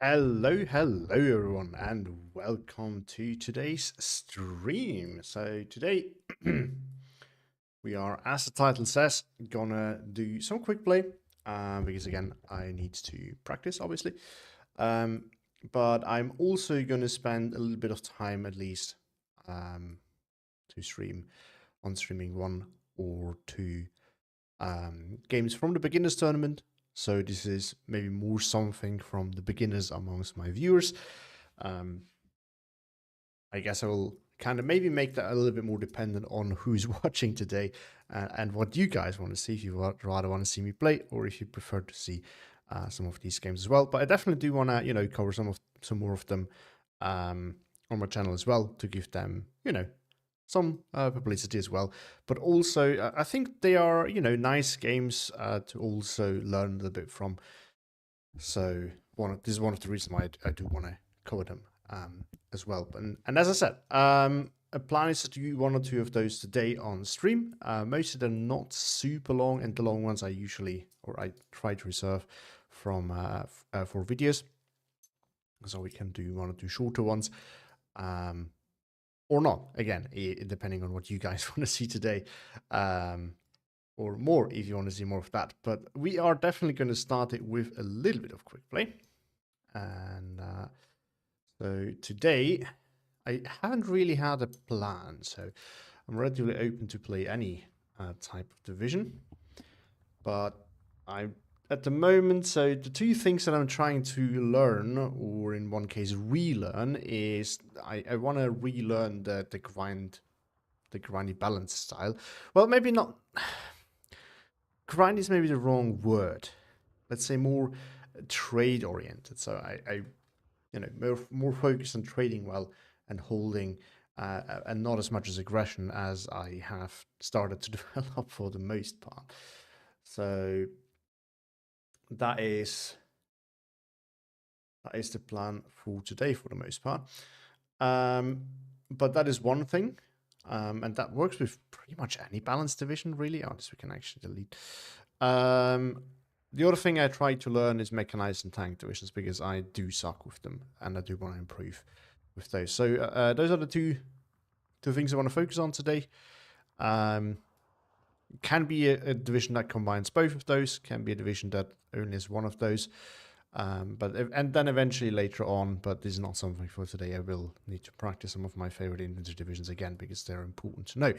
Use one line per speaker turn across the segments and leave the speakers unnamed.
Hello everyone, and welcome to today's stream. So today we are, as the title says, gonna do some quick play. Because again, I need to practice, obviously. Um, but I'm also gonna spend a little bit of time, at least, to streaming one or two games from the beginners tournament. So this is maybe more something from the beginners amongst my viewers. Um, I guess I will kind of maybe make that a little bit more dependent on who's watching today and what you guys want to see. If you rather want to see me play, or if you prefer to see some of these games as well. But I definitely do want to, cover some more of them on my channel as well to give them, some publicity as well. But also, I think they are, nice games to also learn a little bit from. So this is one of the reasons why I do want to cover them as well. And as I said, a plan is to do one or two of those today on stream. Most of them not super long, and the long ones I try to reserve from for videos, so we can do one or two shorter ones. Or not, again, depending on what you guys want to see today. Or more if you want to see more of that. But we are definitely going to start it with a little bit of quick play. And so today, I haven't really had a plan, so I'm relatively open to play any type of division. But at the moment, so the two things that I'm trying to learn, or in one case relearn, is I want to relearn the grindy balance style. Well, maybe not. Grind is maybe the wrong word. Let's say more trade oriented. So I more focused on trading well and holding, and not as much as aggression as I have started to develop for the most part. So that is the plan for today for the most part. But that is one thing. And that works with pretty much any balanced division, really. Oh, this we can actually delete. The other thing I try to learn is mechanized and tank divisions, because I do suck with them and I do want to improve with those. So those are the two things I want to focus on today. Can be a division that combines both of those, can be a division that only is one of those. And then eventually later on, but this is not something for today. I will need to practice some of my favorite inventory divisions again, because they're important to know.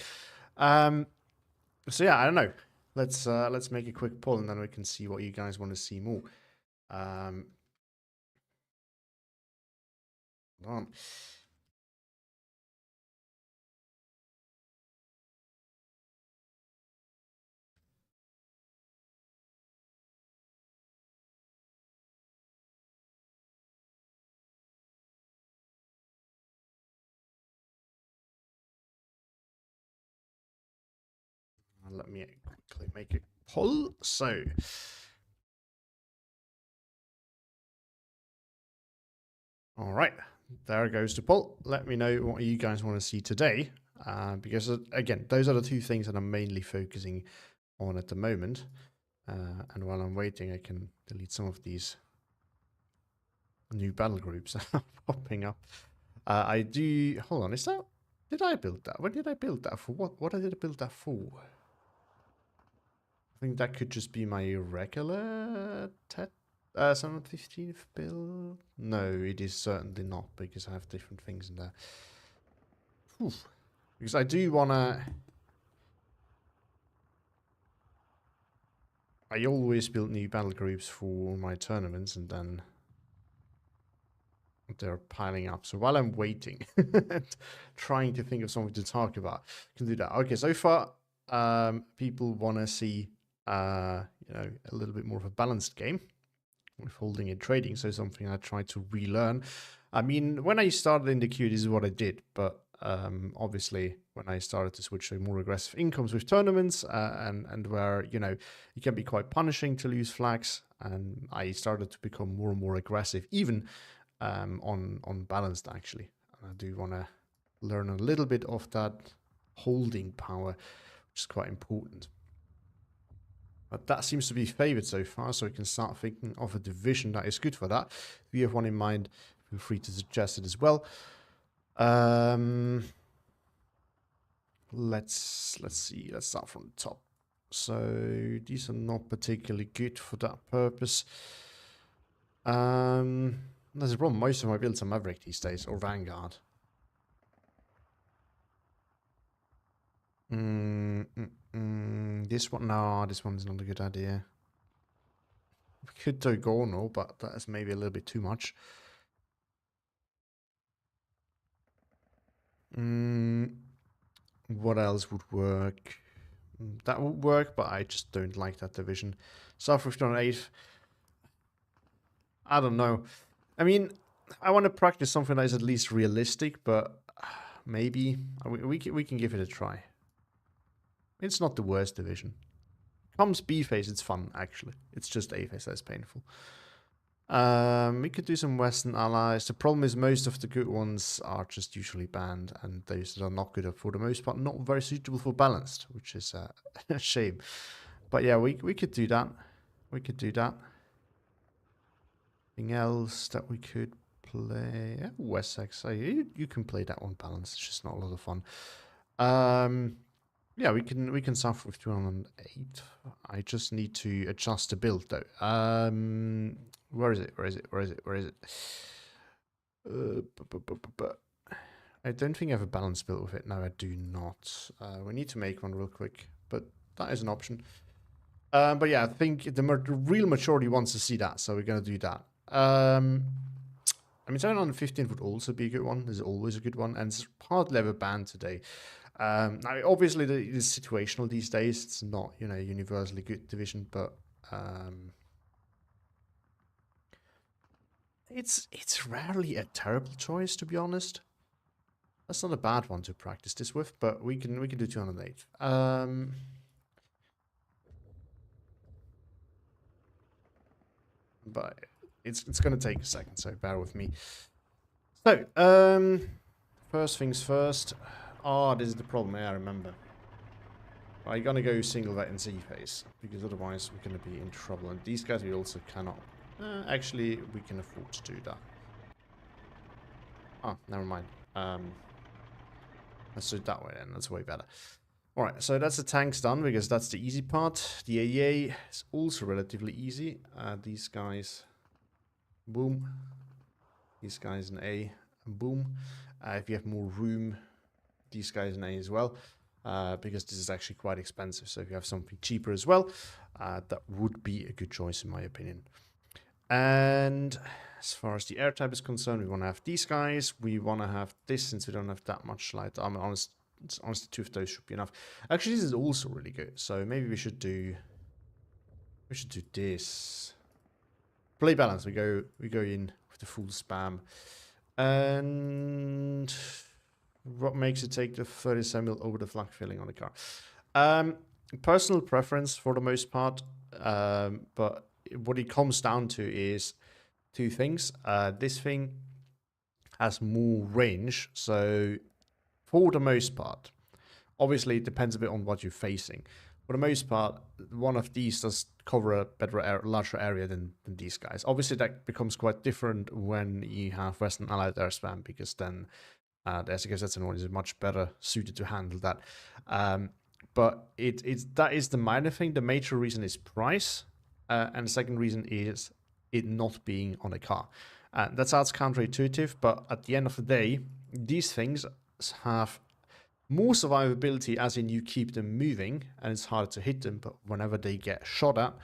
So yeah, I don't know. Let's make a quick poll, and then we can see what you guys want to see more. Hold on. Let me quickly make a poll. So, all right, there goes the poll. Let me know what you guys want to see today, because again, those are the two things that I'm mainly focusing on at the moment. And while I'm waiting, I can delete some of these new battle groups that are popping up. I do. Hold on, is that? Did I build that? When did I build that for? What did I build that for? I think that could just be my regular 715th build. No, it is certainly not, because I have different things in there. Whew. Because I do wanna. I always build new battle groups for my tournaments, and then they're piling up. So while I'm waiting, trying to think of something to talk about, I can do that. Okay, so far, people want to see, a little bit more of a balanced game with holding and trading. So something I try to relearn. I mean, when I started in the queue, this is what I did. But obviously, when I started to switch to more aggressive incomes with tournaments, and where it can be quite punishing to lose flags, and I started to become more and more aggressive, even on balanced actually. I do want to learn a little bit of that holding power, which is quite important. But that seems to be favored so far, so we can start thinking of a division that is good for that. If you have one in mind, feel free to suggest it as well. Let's see. Let's start from the top. So these are not particularly good for that purpose. There's a problem. Most of my builds are Maverick these days, or Vanguard. This one, no, this one's not a good idea. We could do Gorno, but that is maybe a little bit too much. What else would work? That would work, but I just don't like that division. Southwest on 8th. I don't know. I mean, I want to practice something that is at least realistic, but maybe we can give it a try. It's not the worst division. Comes B phase, it's fun actually. It's just A phase that's painful. We could do some Western allies. The problem is most of the good ones are just usually banned, and those that are not good are for the most part not very suitable for balanced, which is a shame. But yeah, we could do that. We could do that. Anything else that we could play? Yeah, Wessex. You can play that one balanced. It's just not a lot of fun. Yeah, we can suffer with 208. I just need to adjust the build though. Where is it? I don't think I have a balanced build with it. No, I do not. We need to make one real quick, but that is an option. But yeah, I think the real majority wants to see that, so we're gonna do that. I mean, 715 would also be a good one. There's always a good one, and it's hardly ever banned today. Now, obviously, it is situational these days. It's not, you know, universally good division, but it's rarely a terrible choice, to be honest. That's not a bad one to practice this with, but we can do 208. But it's gonna take a second, so bear with me. So, first things first. Oh, this is the problem. I remember. I'm gonna go single vet in Z phase, because otherwise we're gonna be in trouble. And these guys we also cannot. Actually, we can afford to do that. Oh, never mind. Let's do it that way then. That's way better. Alright, so that's the tanks done, because that's the easy part. The AA is also relatively easy. These guys, boom. These guys an A, and boom. If you have more room, these guys an A as well. Because this is actually quite expensive. So if you have something cheaper as well, that would be a good choice in my opinion. And as far as the air type is concerned, we want to have these guys. We want to have this, since we don't have that much light armor. Honestly, 2 of those should be enough. Actually, this is also really good. So maybe we should do this. Play balance. We go in with the full spam. And what makes it take the 37 mil over the flak filling on the car? Personal preference for the most part, but what it comes down to is 2 things. This thing has more range, so for the most part, obviously it depends a bit on what you're facing. For the most part, one of these does cover a better, larger area than these guys. Obviously, that becomes quite different when you have Western Allied air spam, because then the SKZ-1 is much better suited to handle that. But that is the minor thing. The major reason is price, and the second reason is it not being on a car. That sounds counterintuitive, but at the end of the day, these things have more survivability, as in you keep them moving and it's harder to hit them, but whenever they get shot at,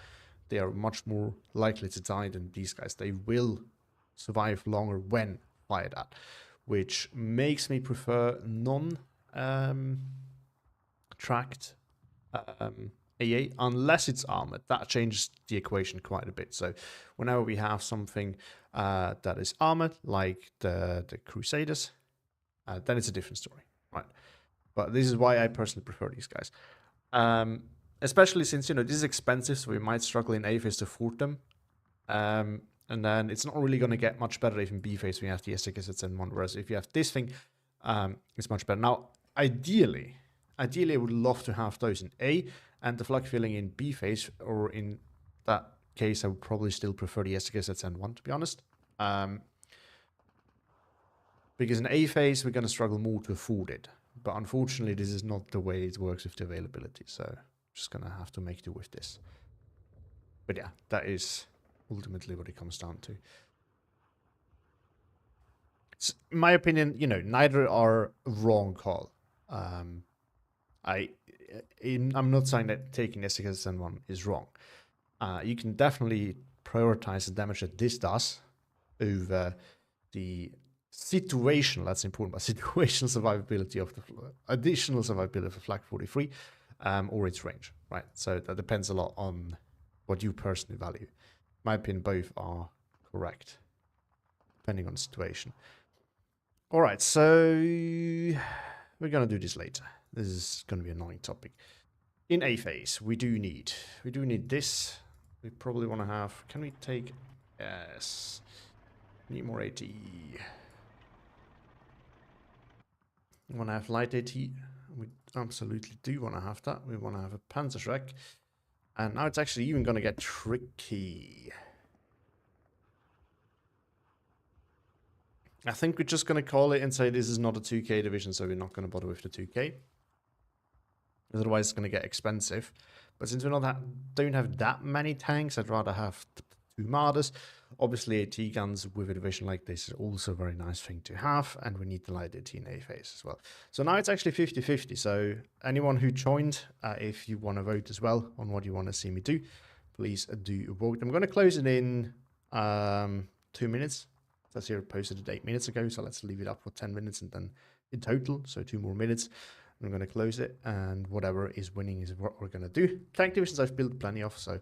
they are much more likely to die than these guys. They will survive longer when fired at, which makes me prefer non-tracked AA, unless it's armored. That changes the equation quite a bit. So whenever we have something that is armored, like the Crusaders, then it's a different story, right? But this is why I personally prefer these guys. Especially since, you know, this is expensive, so we might struggle in A phase to afford them. And then it's not really going to get much better if in B phase we have the SKZ-1, whereas if you have this thing, it's much better. Now, ideally, I would love to have those in A, And the flag filling in B phase, or in that case, I would probably still prefer the SKZ-1, to be honest. Because in A phase, we're going to struggle more to afford it. But unfortunately, this is not the way it works with the availability. So I'm just going to have to make do with this. But yeah, that is ultimately what it comes down to. It's, in my opinion, you know, neither are wrong call. I'm not saying that taking SKZ-1 is wrong. You can definitely prioritize the damage that this does over the situational, that's important, but situational survivability of the additional survivability of Flag 43, or its range, right? So that depends a lot on what you personally value. In my opinion, both are correct, depending on the situation. All right, so we're gonna do this later. This is gonna be an annoying topic. In A phase, we do need this. We probably want to have. Can we take? Yes. Need more AT. We want to have light AT. We absolutely do want to have that. We want to have a Panzerschreck. And now it's actually even going to get tricky. I think we're just going to call it and say this is not a 2K division, so we're not going to bother with the 2K. Otherwise, it's going to get expensive. But since we don't have that many tanks, I'd rather have two Marauder. Obviously, AT guns with a division like this is also a very nice thing to have, and we need the light AT in A phase as well. So now it's actually 50-50. So anyone who joined, if you want to vote as well on what you want to see me do, please do vote. I'm going to close it in 2 minutes. That's here posted it 8 minutes ago, so let's leave it up for 10 minutes and then in total, so 2 more minutes. I'm going to close it, and whatever is winning is what we're going to do. Tank divisions I've built plenty of, so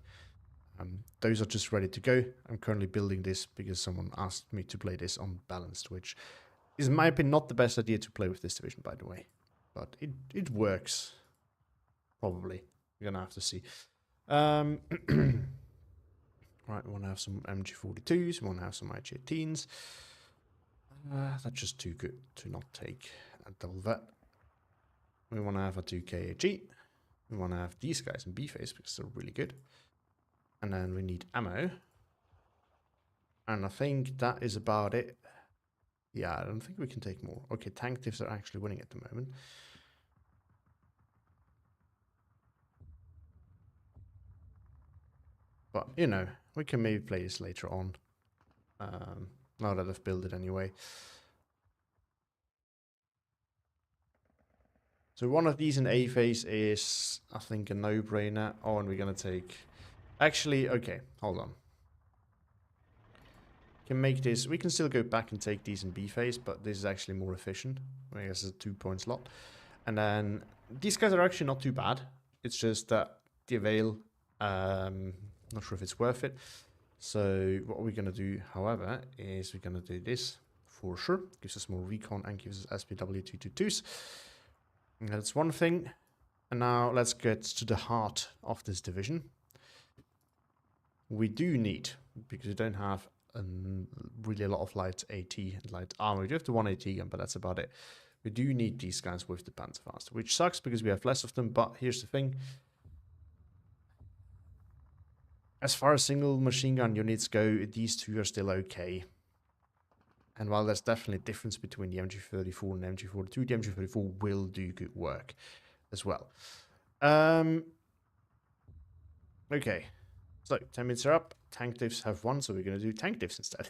those are just ready to go. I'm currently building this because someone asked me to play this on balanced, which is, in my opinion, not the best idea to play with this division, by the way. But it works, probably. We're going to have to see. Right, we want to have some MG42s, we want to have some IG-18s. That's just too good to not take a double vet. We want to have a 2K AG. We want to have these guys in B phase because they're really good. And then we need ammo. And I think that is about it. Yeah, I don't think we can take more. Okay, tank diffs are actually winning at the moment. But, you know, we can maybe play this later on. Now that I've built it anyway. So one of these in A phase is, I think, a no-brainer. Oh, and we're going to take... Actually, okay, hold on. Can make this... We can still go back and take these in B phase, but this is actually more efficient. I guess it's a 2-point slot. And then these guys are actually not too bad. It's just that the avail... not sure if it's worth it. So what we're going to do, however, is we're going to do this for sure. Gives us more recon and gives us SPW222s. That's one thing. And now let's get to the heart of this division. We do need, because we don't have really a lot of light AT and light armor. We do have the one AT gun, but that's about it. We do need these guys with the Panzerfaust, which sucks because we have less of them. But here's the thing. As far as single machine gun units go, these two are still okay. And while there's definitely a difference between the MG34 and the MG42, the MG34 will do good work as well. Okay, so 10 minutes are up. Tank diffs have won, so we're going to do tank diffs instead.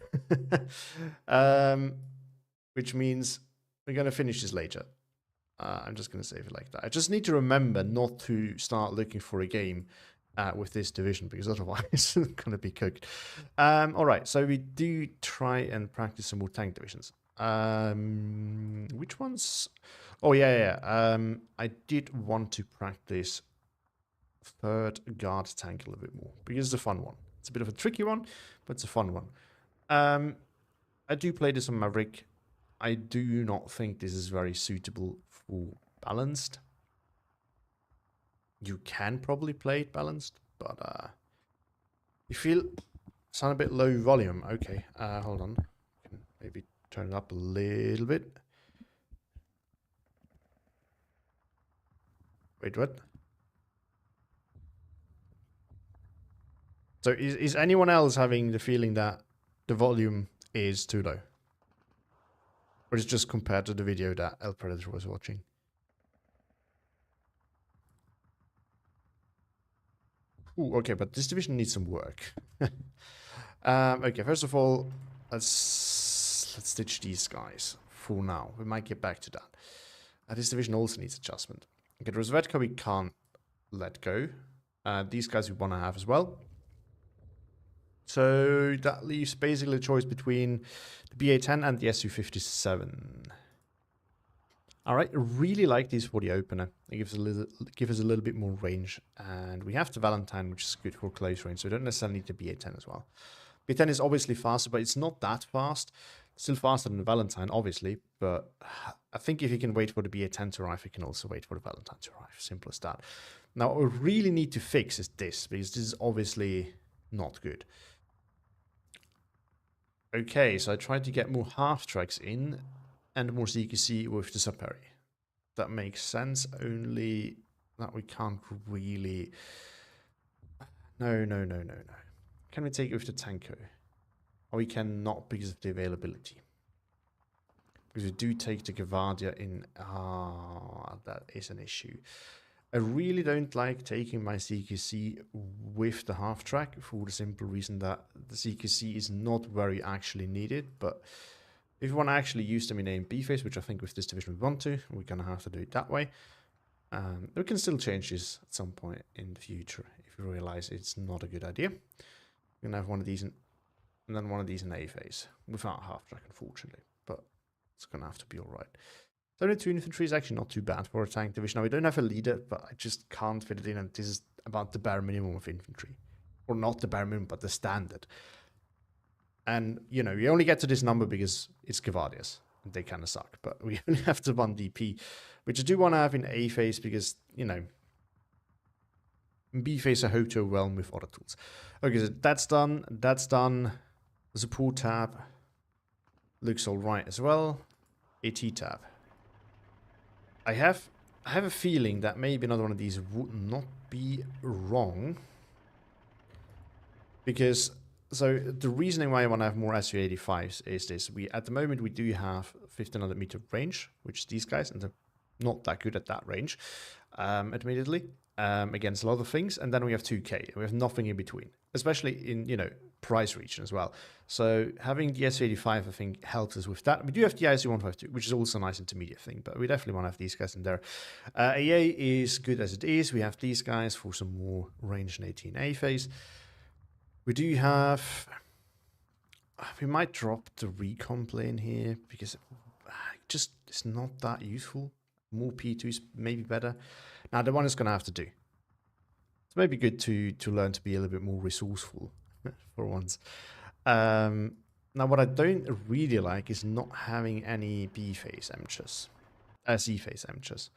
Which means we're going to finish this later. I'm just going to save it like that. I just need to remember not to start looking for a game with this division, because otherwise it's going to be cooked. All right, so we do try and practice some more tank divisions. Which ones? Oh, yeah. I did want to practice third guard tank a little bit more, because it's a fun one. It's a bit of a tricky one, but it's a fun one. I do play this on Maverick. I do not think this is very suitable for balanced. You can probably play it balanced, but you feel sound a bit low volume. Okay, hold on. Can maybe turn it up a little bit. Wait, what? So is anyone else having the feeling that the volume is too low? Or is it just compared to the video that El Predator was watching? Ooh, okay, but this division needs some work. Okay, first of all, let's ditch these guys for now. We might get back to that. This division also needs adjustment. Okay, the Rozvedka we can't let go. These guys we want to have as well. So that leaves basically a choice between the BA-10 and the Su-57. All right, I really like these for the opener. It gives us a little bit more range, and we have the Valentine, which is good for close range. So we don't necessarily need the BA-10 as well. BA-10 is obviously faster, but it's not that fast. Still faster than the Valentine, obviously, but I think if you can wait for the BA-10 to arrive, you can also wait for the Valentine to arrive. Simple as that. Now, what we really need to fix is this, because this is obviously not good. Okay, so I tried to get more half-tracks in and more CQC with the Saperi. That makes sense, only that we can't really... No. Can we take it with the Tanko? Or we cannot because of the availability. Because we do take the Gavardia in... that is an issue. I really don't like taking my CQC with the half-track for the simple reason that the CQC is not very actually needed, but if you want to actually use them in A and B phase, which I think with this division we want to, we're going to have to do it that way. We can still change this at some point in the future if we realize it's not a good idea. We're going to have one of these and then one of these in A phase without half-track, unfortunately, but it's going to have to be all right. 72 infantry is actually not too bad for a tank division. Now, we don't have a leader, but I just can't fit it in, and this is about the bare minimum of infantry. Or not the bare minimum, but the standard. And, you know, you only get to this number because it's Gavardias. They kind of suck, but we only have the 1 DP, which I do want to have in A phase because, you know, in B phase I hope to overwhelm with other tools. Okay, so that's done. That's done. The support tab looks all right as well. AT tab. I have a feeling that maybe another one of these would not be wrong. Because, so the reasoning why I want to have more Su-85s is this. At the moment we do have 1500 meter range, which is these guys, and they're not that good at that range, admittedly, against a lot of things. And then we have 2K, we have nothing in between, especially in, you know, price region as well. So having the Su-85, I think, helps us with that. We do have the ISU-152, which is also a nice intermediate thing, but we definitely want to have these guys in there. AA is good as it is. We have these guys for some more range in 18A phase. We do have... We might drop the recon plane here, because just it's not that useful. More P2 is maybe better. Now, the one is going to have to do. It's maybe good to learn to be a little bit more resourceful for once. Now, what I don't really like is not having any B phase amateurs, C phase amateurs.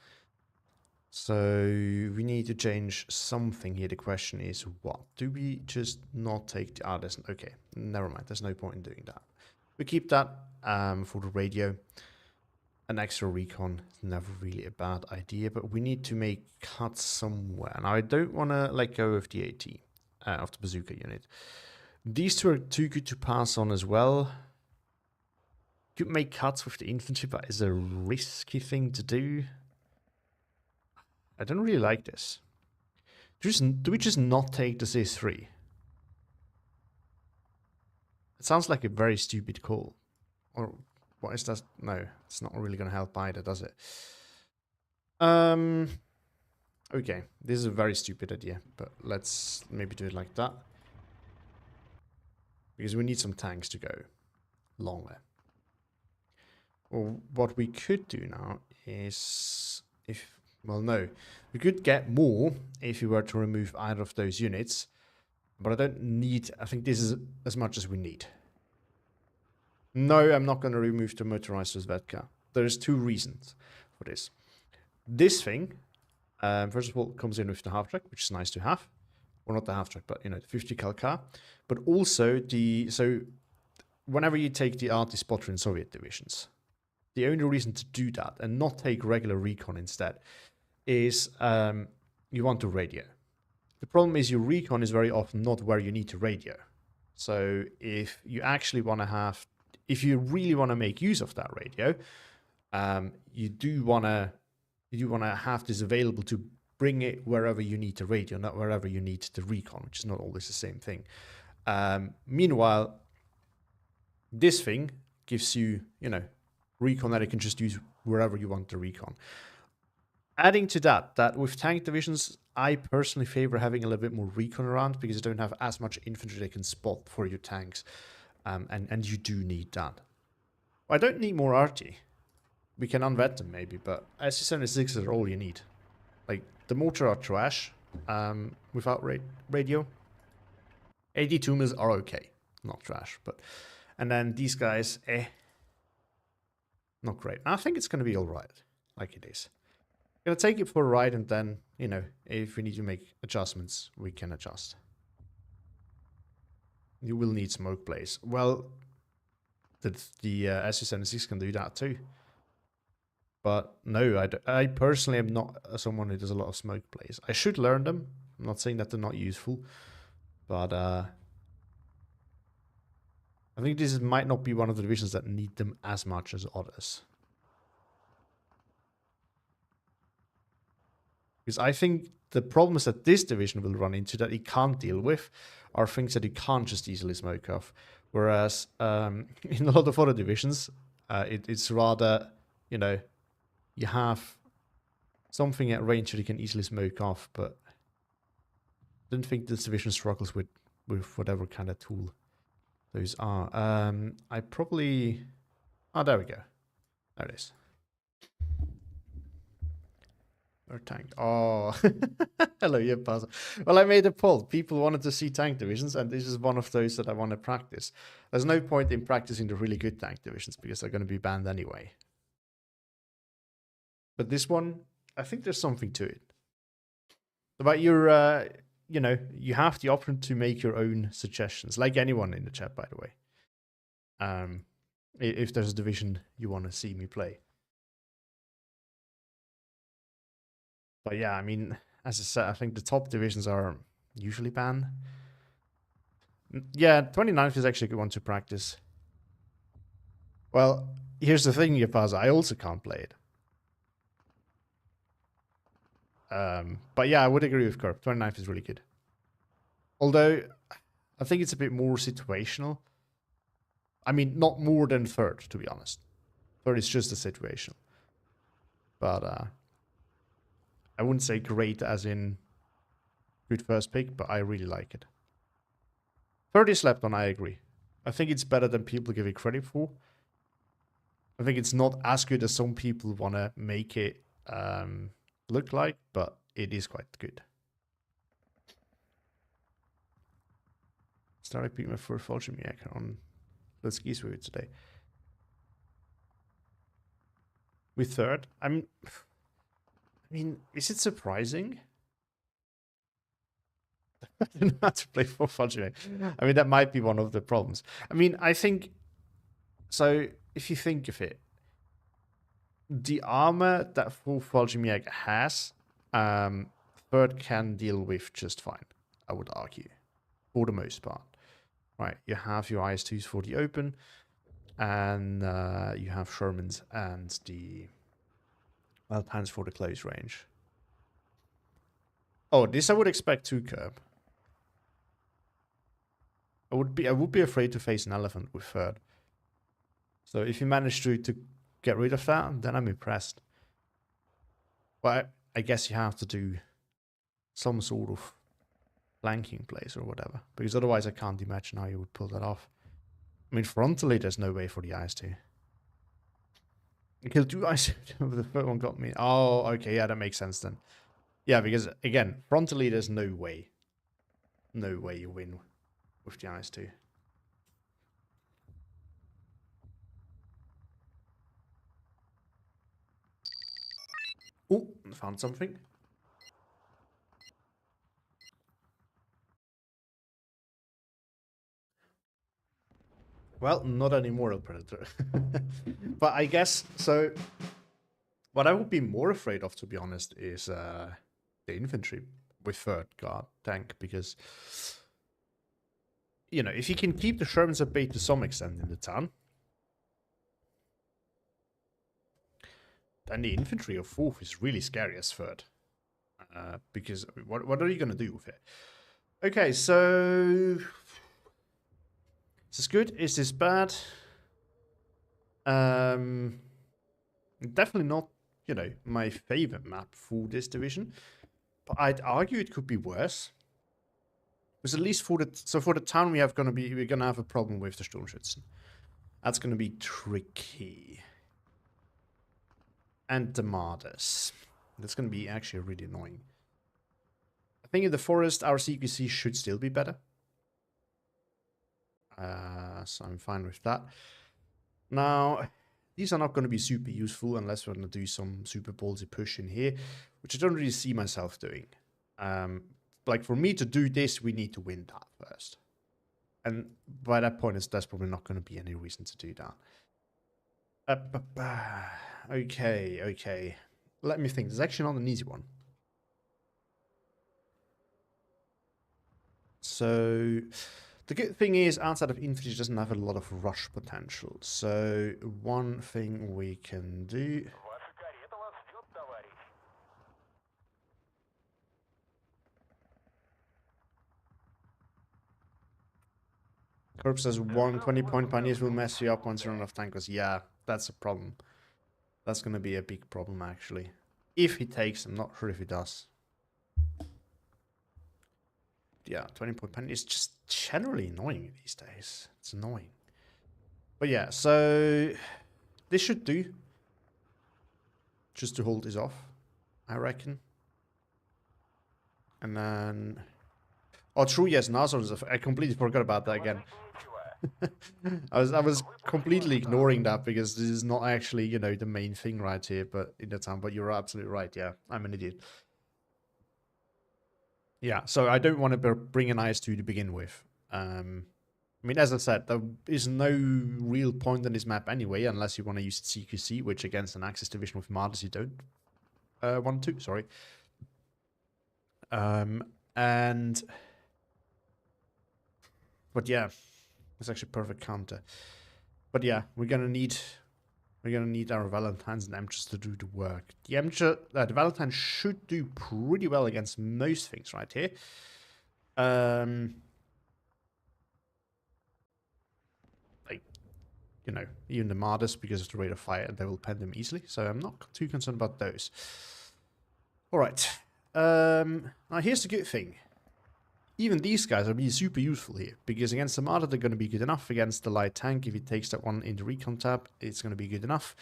So we need to change something here. The question is, what do we just not take the others? Okay, never mind. There's no point in doing that. We keep that for the radio. An extra recon is never really a bad idea, but we need to make cuts somewhere. Now, I don't want to let go of the AT, of the bazooka unit. These two are too good to pass on as well. Could make cuts with the infantry, but it's a risky thing to do. I don't really like this. Do we just not take the C3? It sounds like a very stupid call. Or what is that? No, it's not really going to help either, does it? Okay, this is a very stupid idea, but let's maybe do it like that. Because we need some tanks to go longer. Or what we could do now is, well, no, we could get more if we were to remove either of those units, but I think this is as much as we need. No, I'm not going to remove the motorized Rozvedka. There's two reasons for this. This thing, first of all, comes in with the half-track, which is nice to have. Or not the half-track, but, you know, the 50 cal car. But also, so whenever you take the RT spotter in Soviet divisions, the only reason to do that and not take regular recon instead is you want to radio. The problem is your recon is very often not where you need to radio. So if you actually want to have, if you really want to make use of that radio, you do want to have this available to bring it wherever you need to radio, not wherever you need to recon, which is not always the same thing. Meanwhile, this thing gives you, recon that you can just use wherever you want to recon. Adding to that with tank divisions, I personally favor having a little bit more recon around because you don't have as much infantry they can spot for your tanks. And you do need that. I don't need more RT. We can unvet them maybe, but SC-76s are all you need. Like, the mortar are trash without radio. 82 mils are okay, not trash, but... And then these guys, not great. I think it's going to be alright, like it is. Gonna take it for a ride, and then, if we need to make adjustments, we can adjust. You will need smoke plays. Well, the SC-76 can do that too. But no, I personally am not someone who does a lot of smoke plays. I should learn them. I'm not saying that they're not useful, but I think this might not be one of the divisions that need them as much as others. Because I think the problems that this division will run into that it can't deal with are things that you can't just easily smoke off. Whereas in a lot of other divisions, it's rather, you have something at range that you can easily smoke off, but I don't think this division struggles with whatever kind of tool those are. I probably... Oh, there we go. There it is. Or tank. Oh, hello, yeah, puzzle. Well, I made a poll. People wanted to see tank divisions, and this is one of those that I want to practice. There's no point in practicing the really good tank divisions because they're going to be banned anyway. But this one, I think there's something to it. About your, you have the option to make your own suggestions, like anyone in the chat, by the way. If there's a division you want to see me play. But yeah, I mean, as I said, I think the top divisions are usually banned. Yeah, 29th is actually a good one to practice. Well, here's the thing, Yapaza, I also can't play it. But yeah, I would agree with Kerb. 29th is really good. Although, I think it's a bit more situational. I mean, not more than third, to be honest. Third is just a situational. But, I wouldn't say great as in good first pick, but I really like it. 30 slept on, I agree. I think it's better than people give it credit for. I think it's not as good as some people want to make it look like, but it is quite good. Started picking my first Volchimiak on Let's Geese with it today. With third, I mean, is it surprising? I don't know how to play for Volchimiak. I mean, that might be one of the problems. I mean, I think... So, if you think of it, the armor that full Volchimiak has, third can deal with just fine, I would argue, for the most part. Right, you have your IS-2s for the open, and you have Shermans and the Alpines for the close range. Oh, this I would expect to curb. I would be afraid to face an elephant with third. So if you manage to get rid of that, then I'm impressed. But I guess you have to do some sort of flanking plays or whatever, because otherwise I can't imagine how you would pull that off. I mean, frontally, there's no way for the IS-2. I killed two IS-2, the third one got me. Oh, okay, yeah, that makes sense then. Yeah, because, again, frontally, there's no way. No way you win with the IS-2. Oh, found something. Well, not an immortal predator. But I guess, so... What I would be more afraid of, to be honest, is the infantry with third guard tank, because, you know, if you can keep the Shermans at bay to some extent in the town, then the infantry of fourth is really scary as third. Because what are you going to do with it? Okay, so is this good? Is this bad? Definitely not, you know, my favorite map for this division, but I'd argue it could be worse. Because at least for the town we're gonna have a problem with the Sturmschützen. That's gonna be tricky. And the Martyrs. That's gonna be actually really annoying. I think in the forest our CQC should still be better. So I'm fine with that. Now, these are not going to be super useful unless we're going to do some super ballsy push in here, which I don't really see myself doing. Like, for me to do this, we need to win that first. And by that point, there's probably not going to be any reason to do that. Okay. Let me think. There's actually not an easy one. So, the good thing is, outside of infantry, it doesn't have a lot of rush potential. So, one thing we can do... Corp says 120-point pioneers will mess you up once you run out of tankers. Yeah, that's a problem. That's going to be a big problem, actually. If he takes, I'm not sure if he does. Yeah, 20-point pioneer is just generally annoying these days. It's annoying. But yeah, so this should do. Just to hold this off, I reckon. And then... Oh, true, yes, Nazar is I completely forgot about that again. I was completely ignoring that because this is not actually, you know, the main thing right here, but in the town. But you're absolutely right, yeah. I'm an idiot. Yeah, so I don't want to bring an IS-2 to begin with. I mean, as I said, there is no real point on this map anyway, unless you want to use CQC, which against an Axis division with Martyrs you don't want to, sorry. But yeah, it's actually perfect counter. But yeah, we're gonna need our Valentines and Emchers to do the work. The Valentine should do pretty well against most things right here. Like, you know, even the Martyrs, because of the rate of fire, they will pen them easily. So I'm not too concerned about those. All right. Now here's the good thing. Even these guys are being super useful here, because against the Martyr they're going to be good enough. Against the light tank, if he takes that one in the recon tab, it's going to be good enough.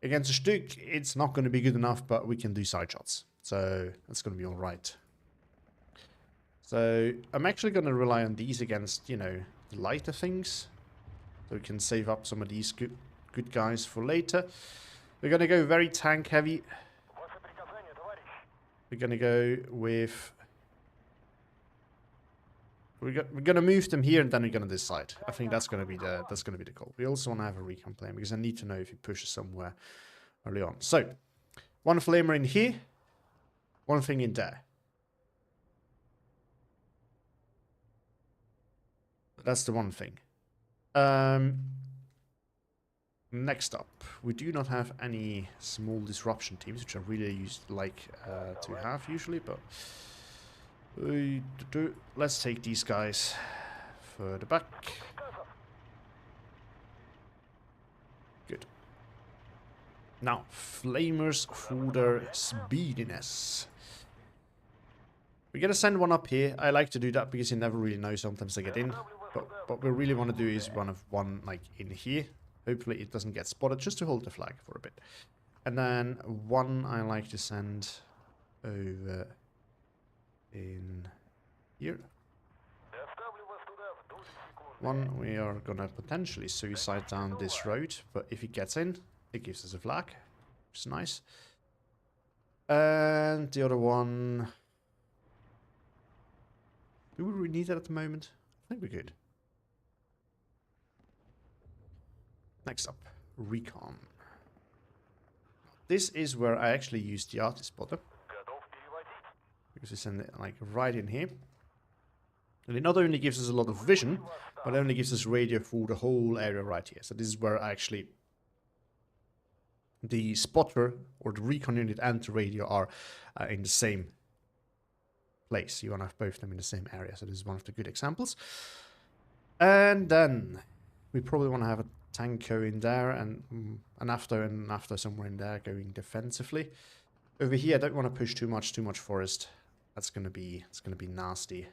Against the Stück, it's not going to be good enough, but we can do side shots. So that's going to be alright. So I'm actually going to rely on these against, you know, the lighter things. So we can save up some of these good guys for later. We're going to go very tank heavy. We're going to go with... We're gonna move them here, and then we're gonna decide. I think that's gonna be the goal. We also want to have a recon plan because I need to know if he pushes somewhere early on. So, one flamer in here, one thing in there. That's the one thing. Next up, we do not have any small disruption teams, which I really like to have usually, but. Let's take these guys further back. Good. Now, flamers for their speediness. We're gonna send one up here. I like to do that because you never really know. Sometimes they get in. But what we really want to do is one like in here. Hopefully it doesn't get spotted, just to hold the flag for a bit. And then one I like to send over in here. One we are gonna potentially suicide down this road, but if he gets in, it gives us a flag, which is nice. And the other one, do we really need that at the moment? I think we're good. Next up, recon. This is where I actually used the artist spotter. because we send it like right in here. And it not only gives us a lot of vision, but it only gives us radio for the whole area right here. So this is where actually the spotter or the recon unit and the radio are in the same place. You want to have both of them in the same area. So this is one of the good examples. And then we probably want to have a tanko in there and an after somewhere in there going defensively. Over here, I don't want to push too much forest. It's gonna be nasty.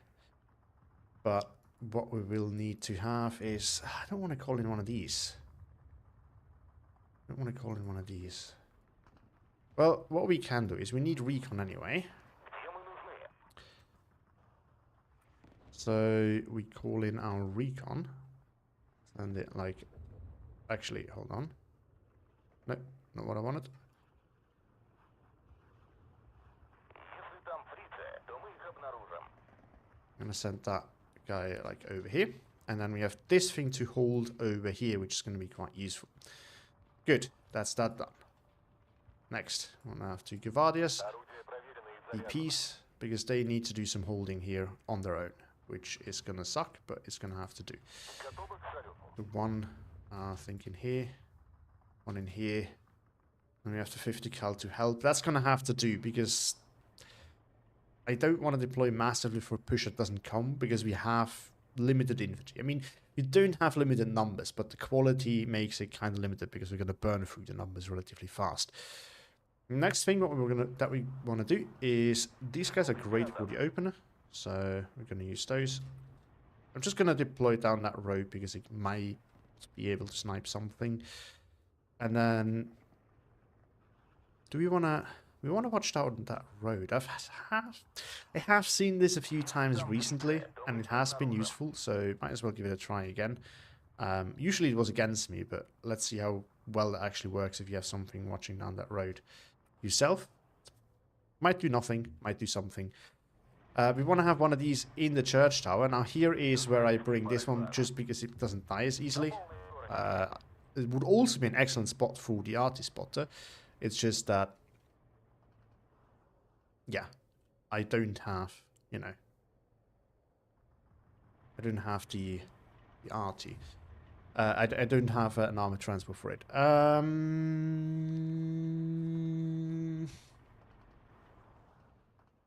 But what we will need to have is, I don't want to call in one of these. I don't want to call in one of these. Well, what we can do is we need recon anyway. So we call in our recon. And it like, actually, hold on. No, not what I wanted. I'm gonna send that guy like over here, and then we have this thing to hold over here, which is going to be quite useful. Good, that's that done. Next, we're gonna have to Gvardias, DPs, because they need to do some holding here on their own, which is gonna suck, but it's gonna have to do. The one, I think in here, one in here, and we have the 50 cal to help. That's gonna have to do because I don't want to deploy massively for a push that doesn't come, because we have limited infantry. I mean, we don't have limited numbers, but the quality makes it kind of limited because we're going to burn through the numbers relatively fast. Next thing we want to do is, these guys are great for the opener, so we're going to use those. I'm just going to deploy down that road because it might be able to snipe something. And then, do we want to... We want to watch out on that road. I have seen this a few times recently, and it has been useful, so might as well give it a try again. Usually it was against me, but let's see how well it actually works if you have something watching down that road yourself. Might do nothing, might do something. We want to have one of these in the church tower. Now here is where I bring this one, just because it doesn't die as easily. It would also be an excellent spot for the arty spotter. It's just that, yeah, I don't have, you know, I don't have the arty. I don't have an armor transport for it.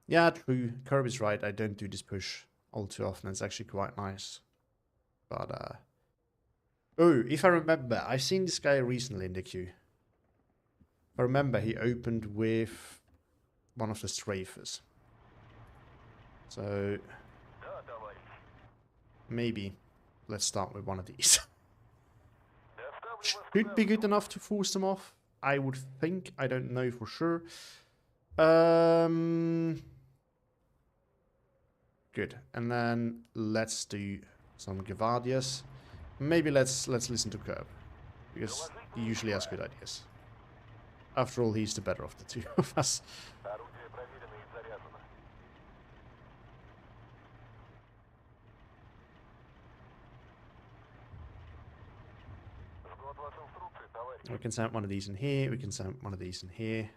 Yeah, true. Kirby's right. I don't do this push all too often. It's actually quite nice. But, oh, if I remember, I've seen this guy recently in the queue. If I remember, he opened with one of the strafers. So, maybe let's start with one of these. Should be good enough to force them off, I would think. I don't know for sure. Good. And then let's do some Gvardias. Maybe let's listen to Curb, because he usually has good ideas. After all, he's the better of the two of us. We can send one of these in here, we can send one of these in here,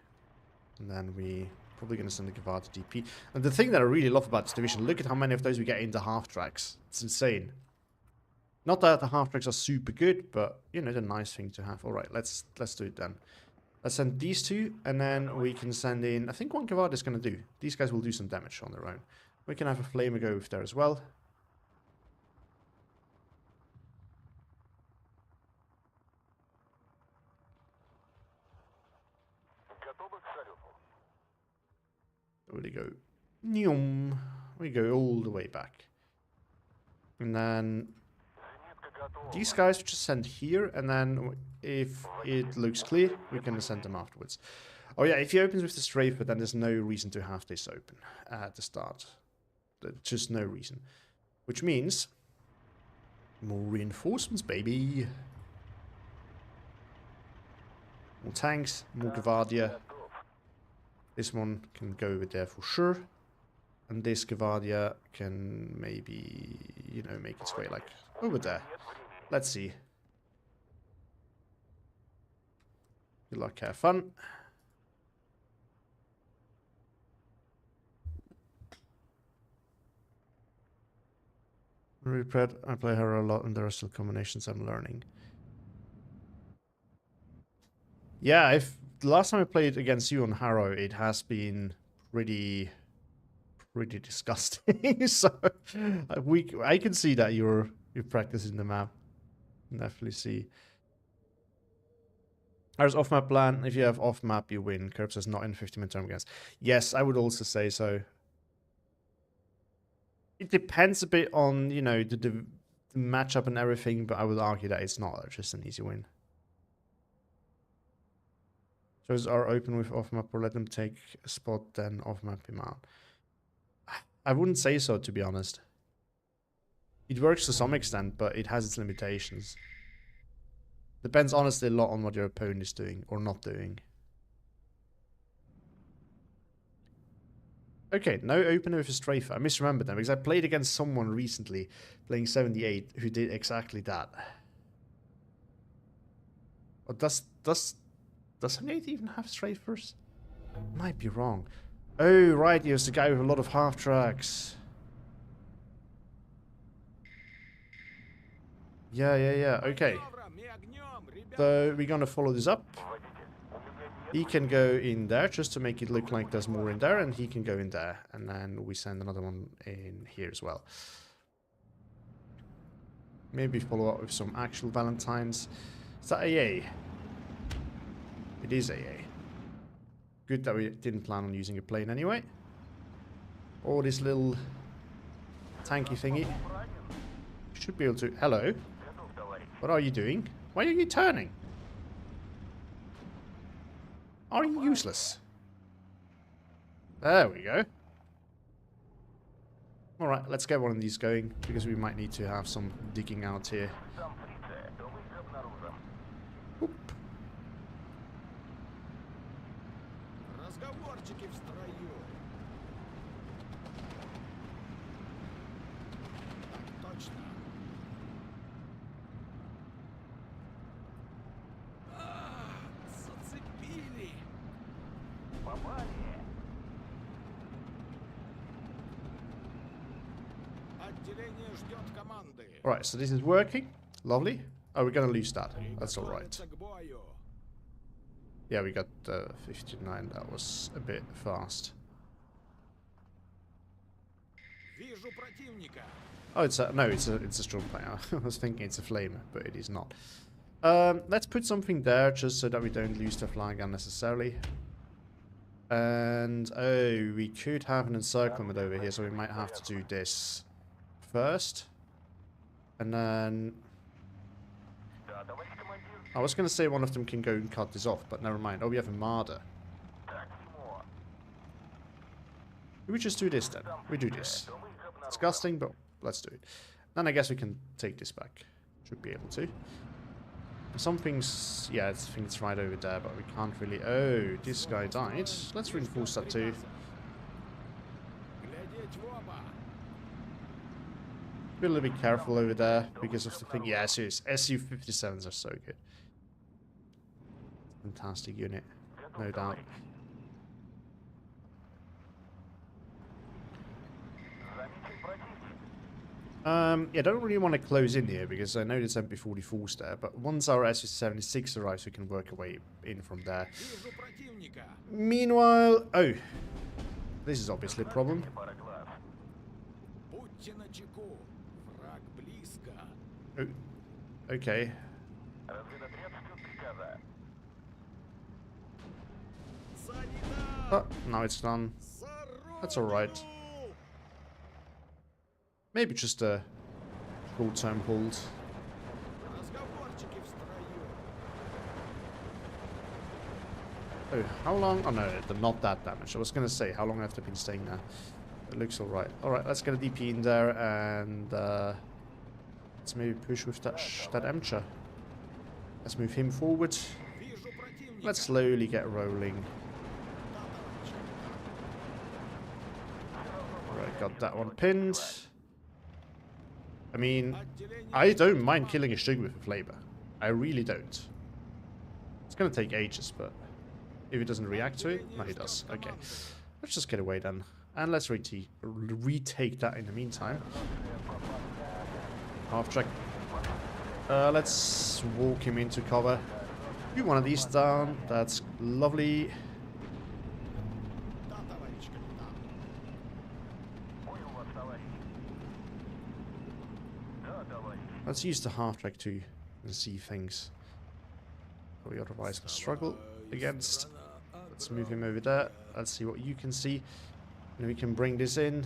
and then we probably going to send the Gvardia DP. And the thing that I really love about this division, look at how many of those we get into half-tracks. It's insane. Not that the half-tracks are super good, but, you know, it's a nice thing to have. Alright, let's do it then. Let's send these two, and then we can send in... I think one Gvardia is going to do. These guys will do some damage on their own. We can have a Flamer go over there as well. Where do we go? Nyum. We go all the way back. And then these guys we just send here, and then if it looks clear, we can send them afterwards. Oh yeah, if he opens with the strafe, then there's no reason to have this open at the start. Just no reason. Which means more reinforcements, baby. More tanks, more Gvardia. This one can go over there for sure. And this Gvardia can maybe, you know, make its way like over there. Let's see. Good luck, have fun. I play her a lot, and there are still combinations I'm learning. Yeah, if the last time I played against you on Harrow, it has been pretty disgusting. So I can see that you're practicing the map. Definitely see. There's off-map plan. If you have off-map, you win. Curb says not in 50-minute term against. Yes, I would also say so. It depends a bit on, you know, the matchup and everything, but I would argue that it's not just an easy win. Shows are open with off-map, or let them take a spot, then off-map him out. I wouldn't say so, to be honest. It works to some extent, but it has its limitations. Depends honestly a lot on what your opponent is doing or not doing. Okay, no opener with a strafer. I misremembered them because I played against someone recently playing 78 who did exactly that. Or does 78 even have strafers? Might be wrong. Oh, right, he was the guy with a lot of half tracks. Yeah, okay. So we're gonna follow this up. He can go in there just to make it look like there's more in there, and he can go in there. And then we send another one in here as well. Maybe follow up with some actual Valentines. Is that AA? It is AA. Good that we didn't plan on using a plane anyway. Or this little tanky thingy. Should be able to... Hello? What are you doing? Why are you turning? Are you useless? There we go. Alright, let's get one of these going, because we might need to have some digging out here. Oop. Alright, so this is working. Lovely. Oh, we're gonna lose that. That's alright. Yeah, we got 59. That was a bit fast. Oh, it's a... No, it's a strong player. I was thinking it's a flamer, but it is not. Let's put something there just so that we don't lose the flag unnecessarily. And, oh, we could have an encirclement over here, so we might have to do this first. And then... I was going to say one of them can go and cut this off, but never mind. Oh, we have a Marder. We just do this then. We do this. Disgusting, but let's do it. Then I guess we can take this back. Should be able to. Something's... Yeah, I think it's right over there, but we can't really... Oh, this guy died. Let's reinforce that too. Be a little bit careful over there because of the thing. Yeah, serious. SU-57s are so good. Fantastic unit, no doubt. Yeah, I don't really want to close in here because I know there's MP-44s there, but once our SU-76 arrives, we can work our way in from there. Meanwhile... Oh, this is obviously a problem. Oh, okay. Oh, now it's done. That's alright. Maybe just a short-term hold. Oh, how long? Oh no, they're not that damaged. I was gonna say, how long have they been staying there? It looks alright. Alright, let's get a DP in there and let's maybe push with that Emcher. Let's move him forward. Let's slowly get rolling. Alright, got that one pinned. I mean, I don't mind killing a Shug with a flavor. I really don't. It's gonna take ages, but if it doesn't react to it, no, it does. Okay, let's just get away then, and let's retake that in the meantime. Half track. Let's walk him into cover. Do one of these down. That's lovely. Let's use the half track to see things we otherwise will struggle against. Let's move him over there. Let's see what you can see. And we can bring this in.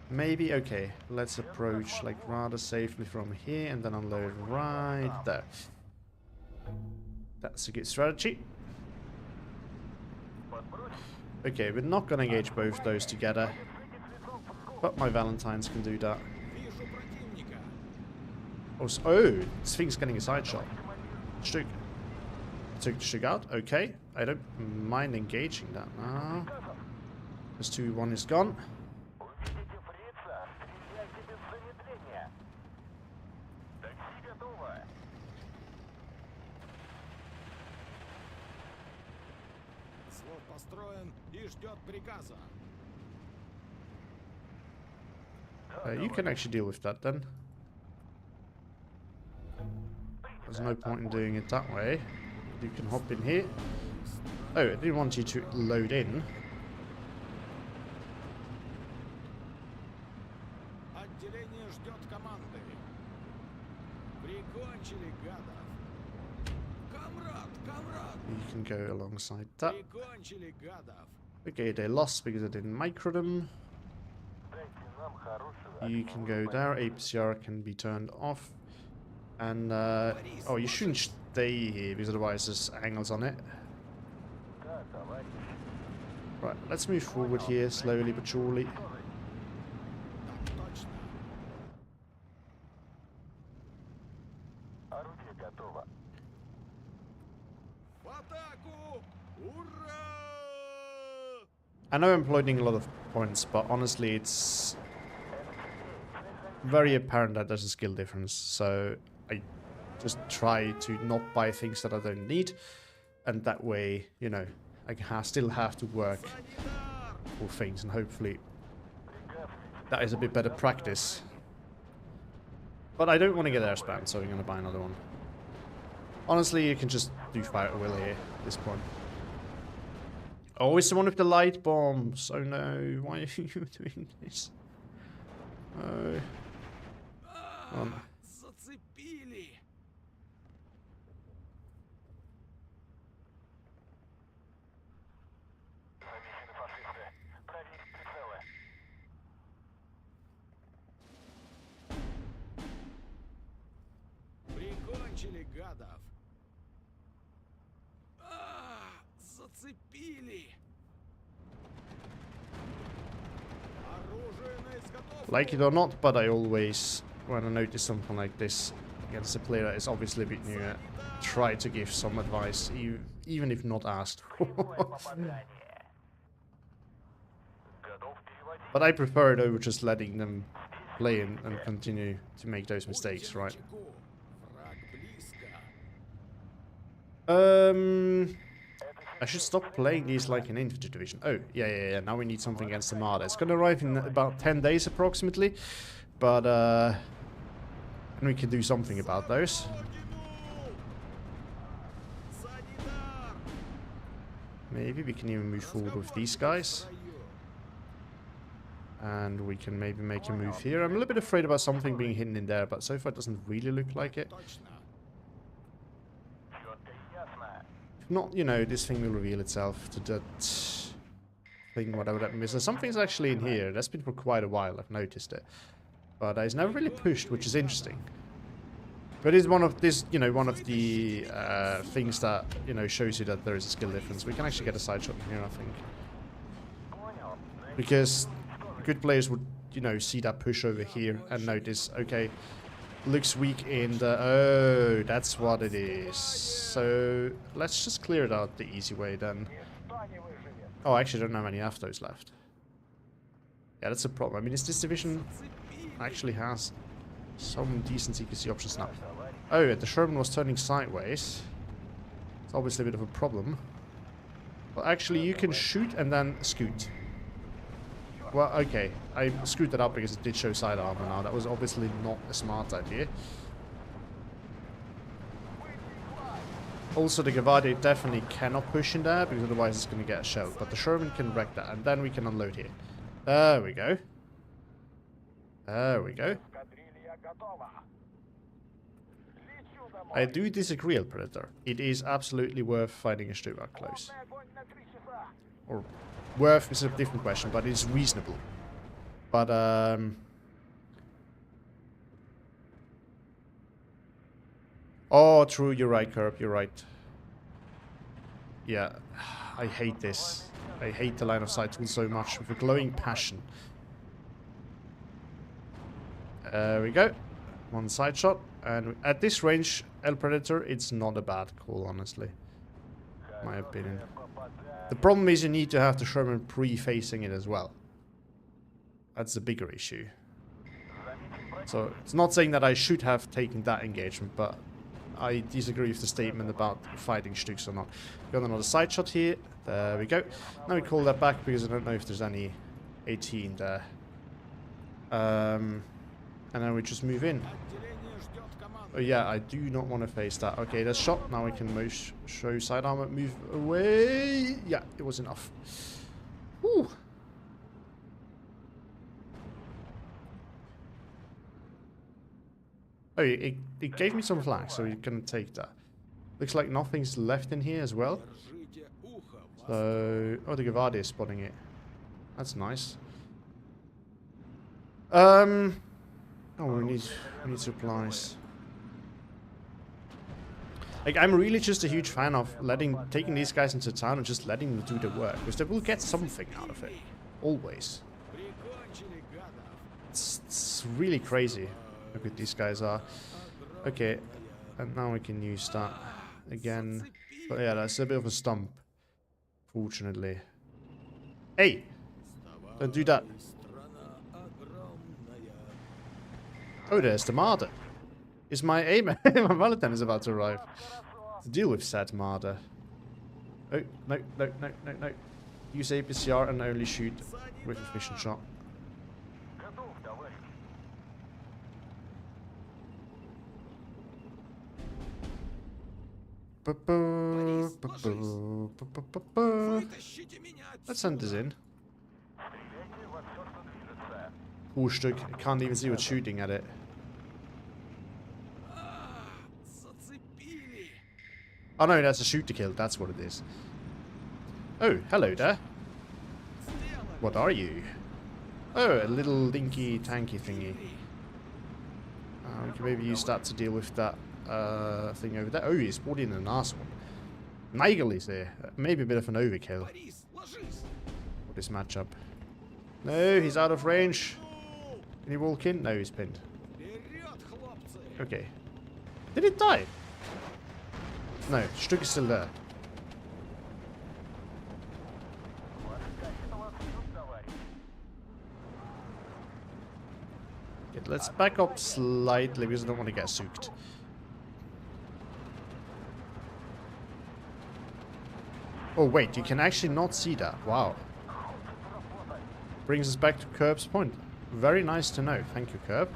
Maybe, okay. Let's approach like rather safely from here and then unload right there. That's a good strategy. Okay, we're not gonna engage both those together. But my Valentines can do that. Oh, this thing's getting a side shot. Stug. Took the Stug out. Okay. I don't mind engaging that now. This 2-1 is gone. You can actually deal with that then. There's no point in doing it that way. You can hop in here. Oh, I didn't want you to load in. You can go alongside that. Okay, they lost because I didn't micro them. You can go there. APCR can be turned off. And, oh, you shouldn't stay here because otherwise there's angles on it. Right, let's move forward here slowly but surely. I know I'm uploading a lot of points, but honestly it's very apparent that there's a skill difference, so I just try to not buy things that I don't need, and that way, you know, I still have to work for things, and hopefully that is a bit better practice. But I don't want to get air spam, so I'm going to buy another one. Honestly, you can just do fire at will here at this point. Oh, it's the one with the light bombs. Oh no, why are you doing this? Oh.
Прикончили гадов. Зацепили.
Like it or not, but I always, when I notice something like this against a player that is obviously a bit newer, try to give some advice, even if not asked for. But I prefer it over just letting them play and continue to make those mistakes, right? I should stop playing these like an infantry division. Oh, yeah. Now we need something against the Armada. It's gonna arrive in about 10 days approximately. But, and we can do something about those. Maybe we can even move forward with these guys. And we can maybe make a move here. I'm a little bit afraid about something being hidden in there, but so far it doesn't really look like it. If not, you know, this thing will reveal itself to that thing, whatever that means. Something's actually in here. That's been for quite a while, I've noticed it. But it's never really pushed, which is interesting. But it's one of this, you know, one of the things that, you know, shows you that there is a skill difference. We can actually get a side shot from here, I think. Because good players would, you know, see that push over here and notice, okay, looks weak in the... Oh, that's what it is. So, let's just clear it out the easy way then. Oh, I actually don't have any AFTOs left. Yeah, that's a problem. I mean, this division actually has some decent CQC options now. Oh, the Sherman was turning sideways. It's obviously a bit of a problem. But actually, you can shoot and then scoot. Well, okay. I screwed that up because it did show side armor now. That was obviously not a smart idea. Also, the Gavadi definitely cannot push in there because otherwise it's going to get a shell. But the Sherman can wreck that and then we can unload here. There we go. There we go. I do disagree, El Predator. It is absolutely worth fighting a Stuart close. Or worth is a different question, but it's reasonable. But oh, true, you're right, Curb, you're right. Yeah, I hate this. I hate the line of sight tool so much with a glowing passion. There we go. One side shot. And at this range, El Predator, it's not a bad call, honestly. In my opinion. The problem is you need to have the Sherman pre-facing it as well. That's the bigger issue. So, it's not saying that I should have taken that engagement, but I disagree with the statement about fighting Stuks or not. Got another side shot here. There we go. Now we call that back because I don't know if there's any AT in there. And then we just move in. Oh yeah, I do not want to face that. Okay, that's shot. Now we can show side armor. Move away. Yeah, it was enough. Whew. Oh, it gave me some flack, so you can take that. Looks like nothing's left in here as well. So, oh, the Gavadi is spotting it. That's nice. Oh, we need supplies. Like, I'm really just a huge fan of taking these guys into town and just letting them do the work, because they will get something out of it. Always. It's really crazy how good these guys are. Okay, and now we can use that again. But yeah, that's a bit of a stump, fortunately. Hey! Don't do that. Oh, there's the Marder. Is my aim? My Valentine is about to arrive. To deal with said Marder. Oh, no, no, no, no, no. Use APCR and only shoot with efficient shot. Let's send this in. Stück. I can't even see what's shooting at it. Oh no, that's a shoot to kill. That's what it is. Oh, hello there. What are you? Oh, a little dinky tanky thingy. We can maybe use that to deal with that thing over there. Oh, he's brought in an arse one. Nigel is there. Maybe a bit of an overkill for this matchup. No, he's out of range. Can he walk in? No, he's pinned. Okay. Did it die? No, Stuck is still there. Okay, let's back up slightly because I don't want to get soaked. Oh wait, you can actually not see that. Wow. Brings us back to Curb's point. Very nice to know. Thank you, Curb.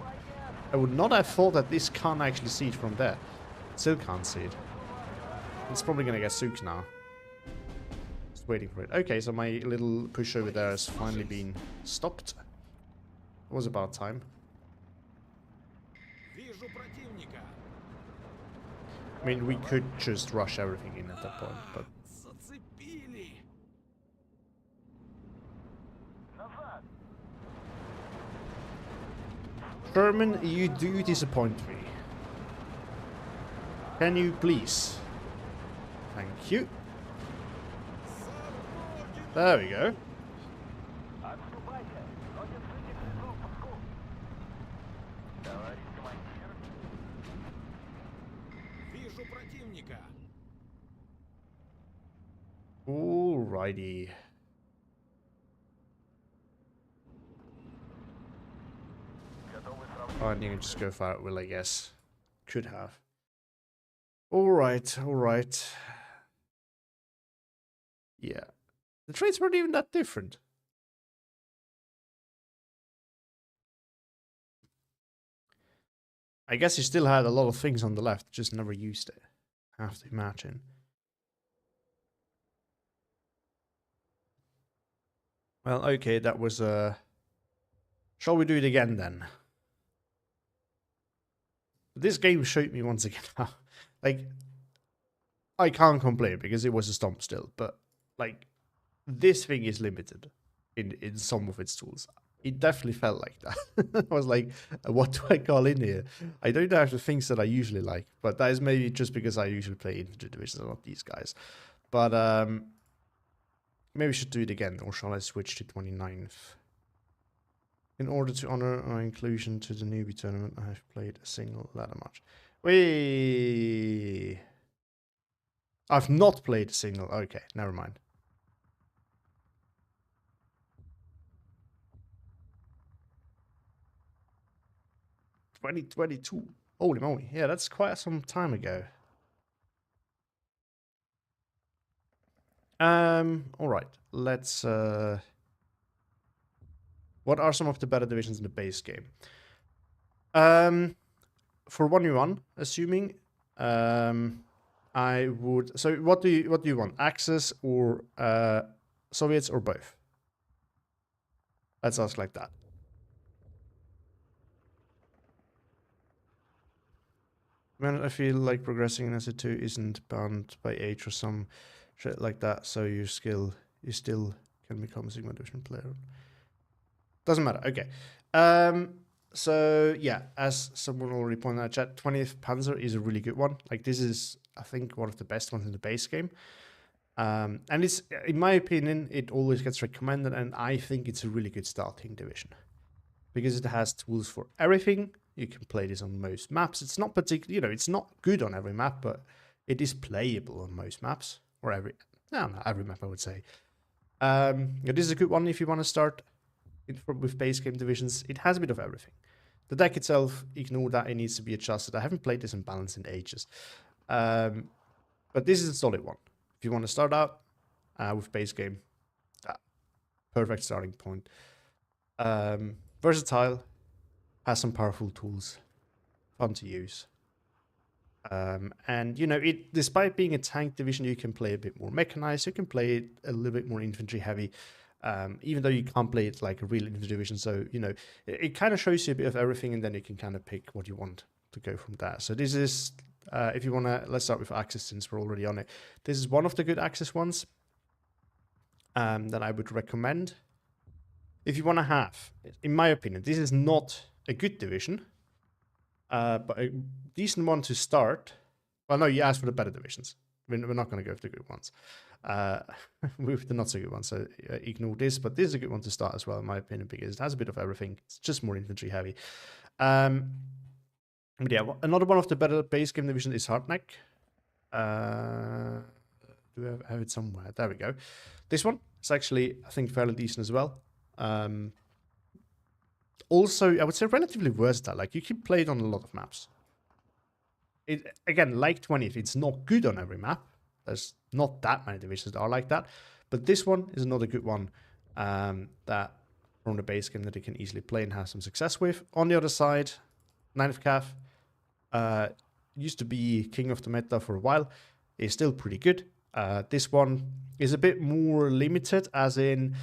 I would not have thought that this can't actually see it from there. Still can't see it. It's probably going to get soaked now. Just waiting for it. Okay, so my little push over there has finally been stopped. It was about time. I mean, we could just rush everything in at that point, but... Sherman, you do disappoint me. Can you please? Thank you. There we go. Alrighty. Oh, and you can just go for it, will I guess. Could have. Alright, alright. Yeah. The traits weren't even that different. I guess he still had a lot of things on the left, just never used it. I have to imagine. Well, okay, that was shall we do it again then? This game showed me once again how, like, I can't complain because it was a stomp still, but like this thing is limited in some of its tools. It definitely felt like that. I was like, what do I call in here? I don't have the things that I usually like, but that is maybe just because I usually play infantry divisions and not these guys. But maybe we should do it again, or shall I switch to 29th? In order to honor our inclusion to the newbie tournament, I have played a single ladder match. Wait, I've not played a single. Okay, never mind. 2022. Holy moly. Yeah, that's quite some time ago. All right. Let's what are some of the better divisions in the base game? For 1v1, assuming I would, so what do you want? Axis or Soviets or both? Let's ask like that. Man, I feel like progressing in SE2 isn't bound by age or some shit like that, so you still can become a Sigma Division player. Doesn't matter. Okay. So yeah, as someone already pointed out, chat, 20th Panzer is a really good one. Like this is, I think, one of the best ones in the base game. And it's, in my opinion, it always gets recommended, and I think it's a really good starting division because it has tools for everything. You can play this on most maps. It's not particularly, you know, it's not good on every map, but it is playable on most maps, or every map, I would say. This is a good one if you want to start with base game divisions. It has a bit of everything. The deck itself, ignore that, it needs to be adjusted. I haven't played this in balance in ages. But this is a solid one. If you want to start out with base game, perfect starting point. Versatile, has some powerful tools, fun to use. And, you know, it, despite being a tank division, you can play a bit more mechanized. You can play it a little bit more infantry heavy. Even though you can't play it like a real infantry division. So, you know, it kind of shows you a bit of everything, and then you can kind of pick what you want to go from there. So this is, if you want to, let's start with Axis since we're already on it. This is one of the good Axis ones that I would recommend. If you want to have, in my opinion, this is not a good division, but a decent one to start. Well, no, you asked for the better divisions. We're not going to go for the good ones. With the not so good ones, so ignore this. But this is a good one to start as well, in my opinion, because it has a bit of everything. It's just more infantry heavy. But yeah, another one of the better base game division is Hardneck. Do we have it somewhere? There we go. This one is actually, I think, fairly decent as well. Also, I would say relatively versatile. Like, you can play it on a lot of maps. It, again, like 20th, it's not good on every map. There's not that many divisions that are like that. But this one is another good one that from the base game that you can easily play and have some success with. On the other side, 9th Cav used to be king of the meta for a while. Is still pretty good. This one is a bit more limited, as in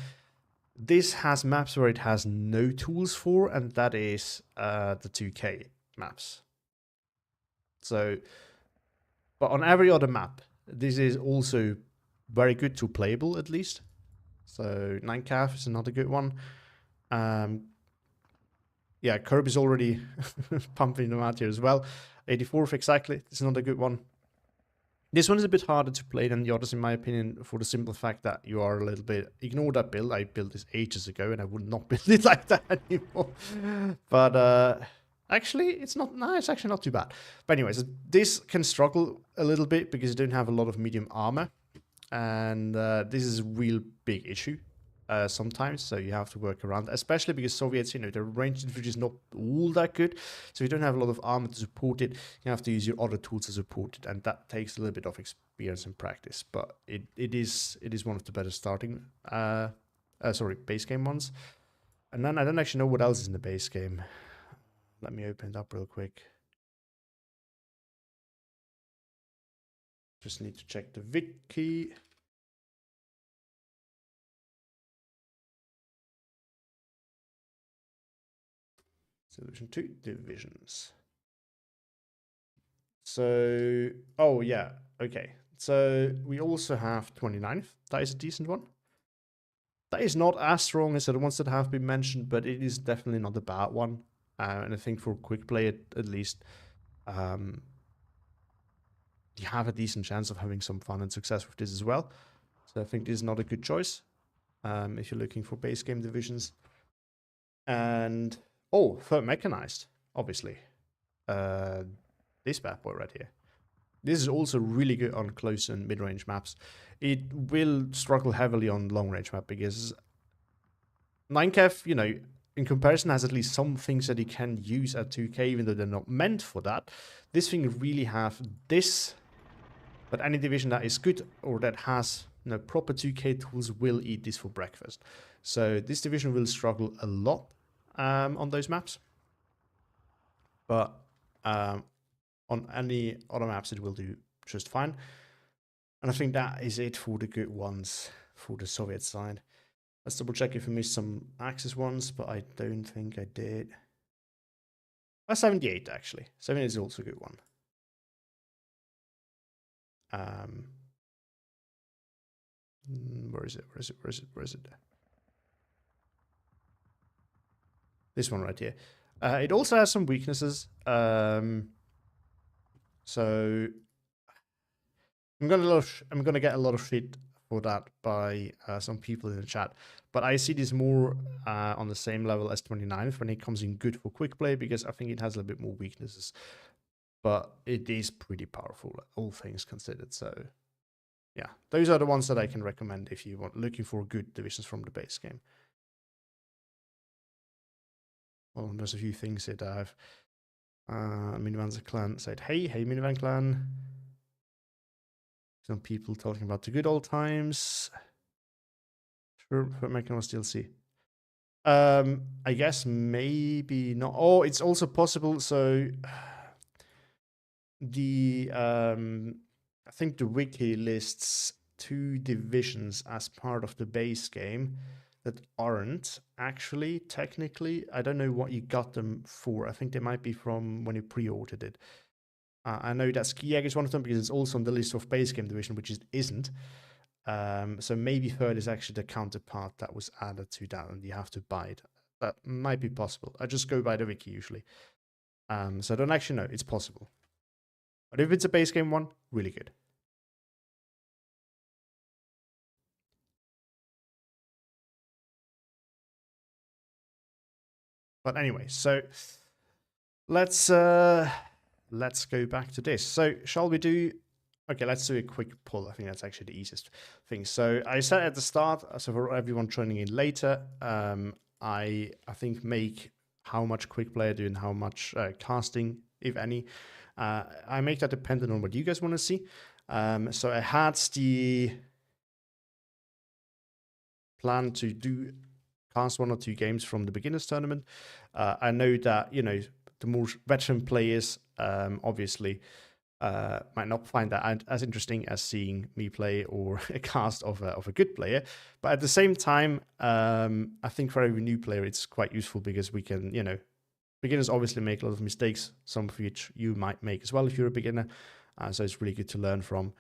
this has maps where it has no tools for, and that is the 2K maps. So, but on every other map, this is also very good to playable, at least. So 9Cav is another good one. Yeah, Curb is already pumping them out here as well. 84th, exactly. It's another good one. This one is a bit harder to play than the others, in my opinion, for the simple fact that you are a little bit... Ignore that build. I built this ages ago, and I would not build it like that anymore. But actually, it's not... No, it's actually not too bad. But anyways, this can struggle a little bit because you don't have a lot of medium armor. And this is a real big issue sometimes, so you have to work around, especially because Soviets, you know, their ranged infantry is not all that good, so if you don't have a lot of armor to support it, you have to use your other tools to support it, and that takes a little bit of experience and practice, but it is one of the better starting base game ones. And then I don't actually know what else is in the base game. Let me open it up real quick. Just need to check the wiki. Division 2 divisions. So, oh yeah, okay. So we also have 29th. That is a decent one. That is not as strong as the ones that have been mentioned, but it is definitely not a bad one. And I think for quick play, at least, you have a decent chance of having some fun and success with this as well. So I think this is not a good choice if you're looking for base game divisions. And, oh, third mechanized, obviously. This bad boy right here. This is also really good on close and mid-range maps. It will struggle heavily on long-range map because 9Kev, you know, in comparison has at least some things that you can use at 2K, even though they're not meant for that. This thing really have this, but any division that is good or that has, you know, proper 2K tools will eat this for breakfast. So this division will struggle a lot on those maps. But on any other maps, it will do just fine. And I think that is it for the good ones for the Soviet side. Let's double check if I missed some Axis ones, but I don't think I did. 78 actually. 78 is also a good one. Where is it? Where is it? Where is it? Where is it? This one right here. It also has some weaknesses. So I'm gonna get a lot of shit for that by some people in the chat, but I see this more on the same level as 29th when it comes in good for quick play, because I think it has a little bit more weaknesses, but it is pretty powerful, all things considered. So yeah, those are the ones that I can recommend if you want looking for good divisions from the base game. Well, there's a few things that I've Minivan's clan said, hey Minivan clan. Some people talking about the good old times. Sure, American was DLC. I guess maybe not. Oh, it's also possible. So the I think the wiki lists 2 divisions as part of the base game that aren't actually technically. I don't know what you got them for. I think they might be from when you pre-ordered it. I know that Ski Egg is one of them because it's also on the list of base game division, which it isn't. So maybe third is actually the counterpart that was added to that, and you have to buy it. That might be possible. I just go by the wiki usually. So I don't actually know. It's possible. But if it's a base game one, really good. But anyway, so let's go back to this. So shall we do? Okay, let's do a quick pull. I think that's actually the easiest thing. So I said at the start, so for everyone joining in later, I think make how much quick play I do and how much casting, if any. I make that dependent on what you guys want to see. So I had the plan to do cast 1 or 2 games from the beginners tournament. I know that, you know, the more veteran players obviously might not find that as interesting as seeing me play or a cast of a good player. But at the same time, I think for every new player, it's quite useful because we can, you know, beginners obviously make a lot of mistakes, some of which you might make as well if you're a beginner. So it's really good to learn from.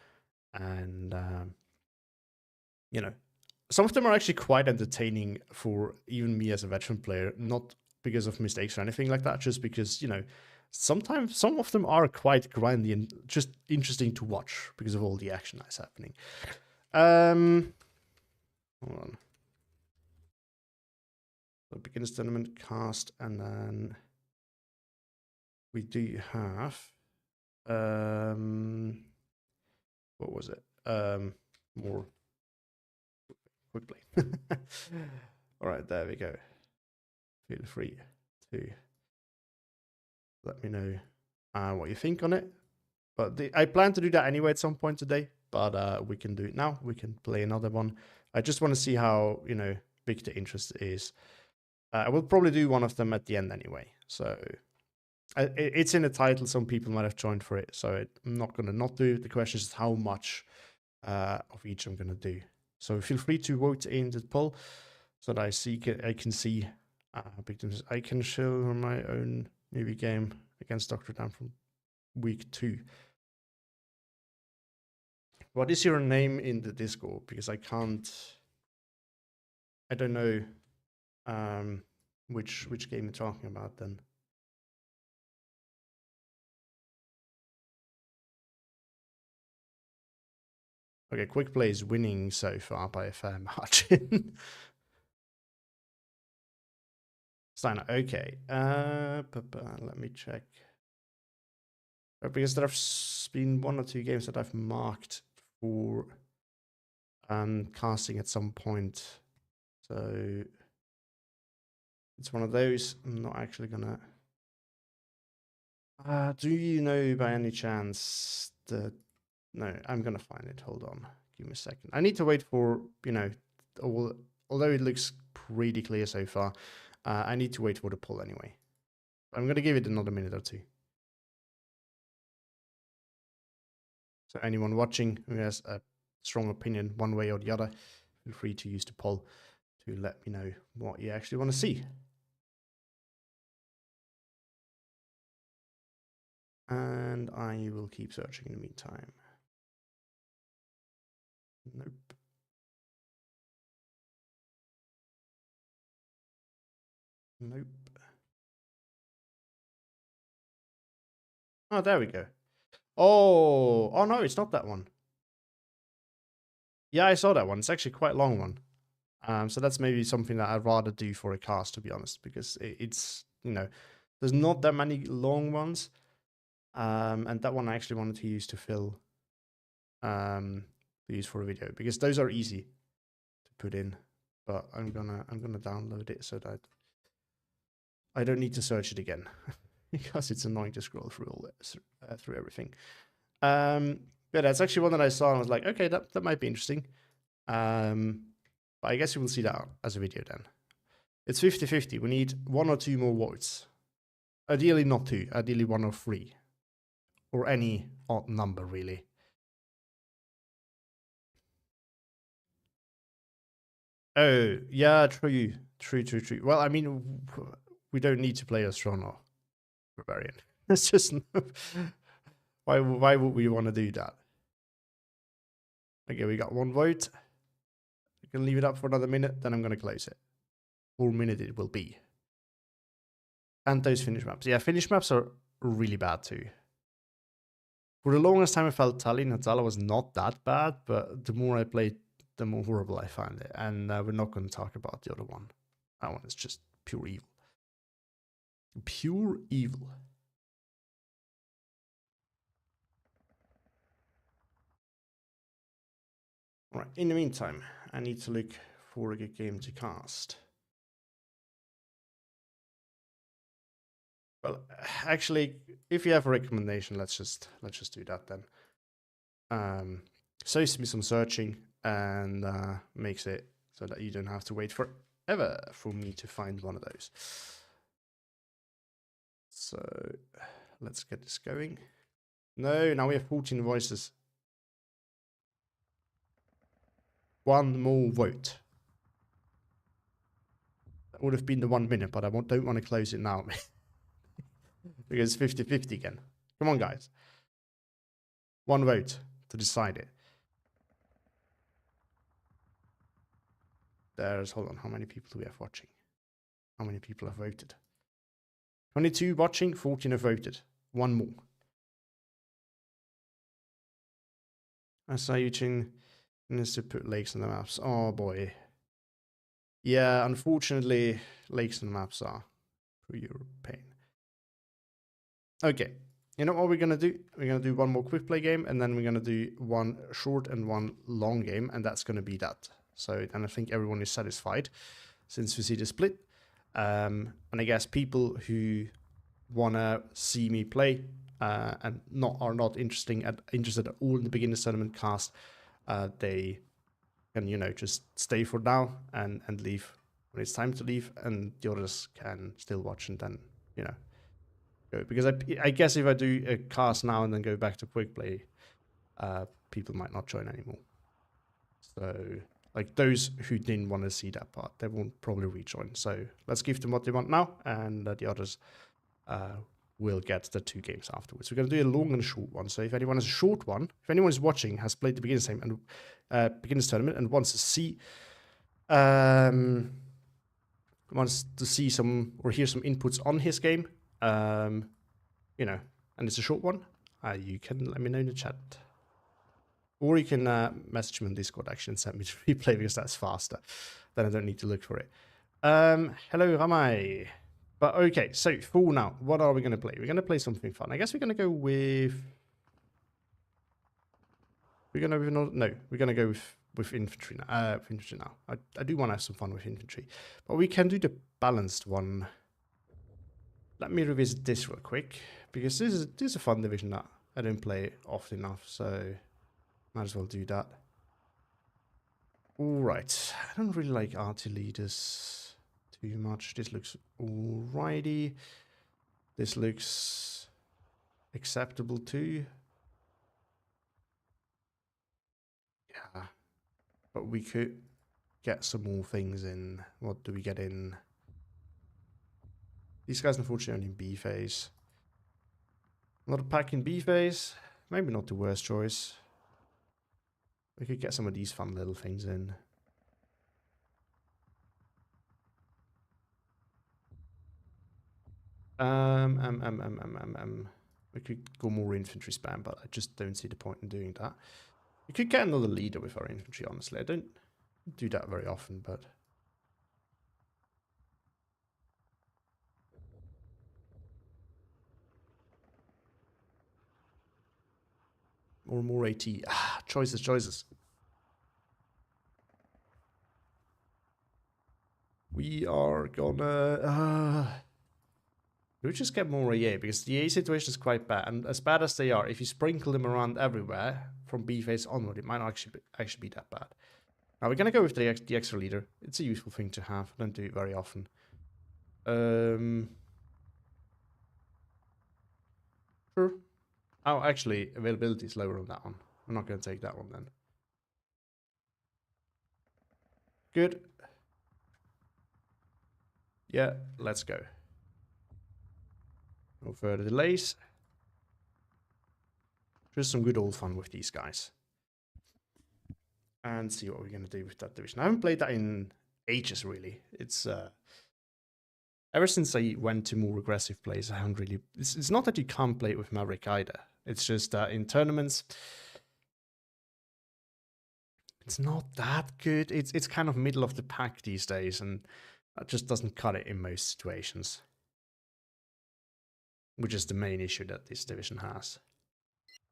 And, you know, some of them are actually quite entertaining for even me as a veteran player, not because of mistakes or anything like that, just because, you know, sometimes some of them are quite grindy and just interesting to watch because of all the action that's happening. Hold on. So beginners tournament cast, and then we do have what was it? More quick play. All right, there we go. Feel free to let me know what you think on it. But I plan to do that anyway at some point today, but we can do it now. We can play another one. I just want to see how, you know, big the interest is. I will probably do one of them at the end anyway. So It's in the title. Some people might have joined for it, so I'm not gonna not do it. The question is how much of each I'm gonna do. So feel free to vote in the poll so that I can see victims. I can show my own movie game against Dr. Dan from week 2. What is your name in the Discord? Because I don't know which game you're talking about then. Okay, quickplay is winning so far by a fair margin. Steiner, okay. Let me check. Because there's been 1 or 2 games that I've marked for casting at some point. So it's one of those. I'm not actually gonna. Do you know by any chance the? No, I'm gonna find it. Hold on, give me a second. I need to wait for although it looks pretty clear so far, I need to wait for the poll anyway. I'm gonna give it another minute or 2. So anyone watching who has a strong opinion one way or the other, feel free to use the poll to let me know what you actually want to see. And I will keep searching in the meantime. Nope. Nope. Oh, there we go. Oh no, it's not that one. Yeah, I saw that one. It's actually quite a long one. So that's maybe something that I'd rather do for a cast, to be honest, because it's, there's not that many long ones. And that one I actually wanted to use to fill, to use for a video, because those are easy to put in. But I'm gonna download it so that I don't need to search it again, because it's annoying to scroll through through everything. Yeah, that's actually one that I saw and I was like, okay, that might be interesting. But I guess you will see that as a video then. It's 50-50. We need 1 or 2 more votes. Ideally not 2, ideally 1 or 3. Or any odd number, really. Oh, yeah, true. True. Well, I mean, we don't need to play as Strona Barbarian. It's just... why would we want to do that? Okay, we got 1 vote. We can leave it up for another minute, then I'm going to close it. 4 minute it will be. And those finish maps. Yeah, finish maps are really bad too. For the longest time I felt Tallinn and Tala was not that bad, but the more I played, the more horrible I find it. And we're not going to talk about the other one. That one is just pure evil. Pure evil. Alright, in the meantime, I need to look for a good game to cast. Well, actually, if you have a recommendation, let's just do that then. Saves me some searching and makes it so that you don't have to wait forever for me to find one of those. So let's get this going. No, now we have 14 voices. 1 more vote. That would have been the 1 minute, but I don't want to close it now. Because it's 50-50 again. Come on, guys. 1 vote to decide it. Hold on, how many people do we have watching? How many people have voted? 22 watching, 14 have voted. 1 more. I saw you needs to put lakes on the maps. Oh boy. Yeah, unfortunately, lakes and maps are for your pain. Okay, you know what we're gonna do? We're gonna do 1 more quick play game, and then we're gonna do 1 short and 1 long game, and that's gonna be that. So, and I think everyone is satisfied since we see the split. And I guess people who wanna see me play and are not interested at all in the beginner tournament cast, they can just stay for now and leave when it's time to leave, and the others can still watch and then go. Because I guess if I do a cast now and then go back to quick play, people might not join anymore. So, like those who didn't want to see that part, they won't probably rejoin. So let's give them what they want now, and the others will get the 2 games afterwards. We're going to do a long and a short one. So if anyone has a short one, if anyone is watching, has played the beginners game and beginners tournament and wants to see some or hear some inputs on his game, you know, and it's a short one, you can let me know in the chat. Or you can message me on Discord actually and send me the replay because that's faster. Then I don't need to look for it. Hello, Ramai. But okay, so for now, what are we going to play? We're going to play something fun. I guess we're going to go with... We're going to go with infantry now. I do want to have some fun with infantry. But we can do the balanced one. Let me revisit this real quick. Because this is a fun division that I don't play often enough. So might as well do that. Alright. I don't really like RT leaders too much. This looks alrighty. This looks acceptable too. Yeah. But we could get some more things in. What do we get in? These guys unfortunately only in B phase. Not a pack in B phase. Maybe not the worst choice. We could get some of these fun little things in. We could go more infantry spam, but I just don't see the point in doing that. We could get another leader with our infantry, honestly. I don't do that very often, but... More AT. Choices. We are gonna... we just get more AA, because the AA situation is quite bad. And as bad as they are, if you sprinkle them around everywhere, from B phase onward, it might not actually be that bad. Now we're gonna go with the extra leader. It's a useful thing to have. I don't do it very often. Sure. Oh, actually, availability is lower on that one. I'm not going to take that one then. Good. Yeah, let's go. No further delays. Just some good old fun with these guys. And see what we're going to do with that division. I haven't played that in ages, really. It's... ever since I went to more aggressive plays, I haven't really... It's not that you can't play it with Maverick either. It's just that in tournaments... It's not that good. It's kind of middle of the pack these days, and that just doesn't cut it in most situations. Which is the main issue that this division has.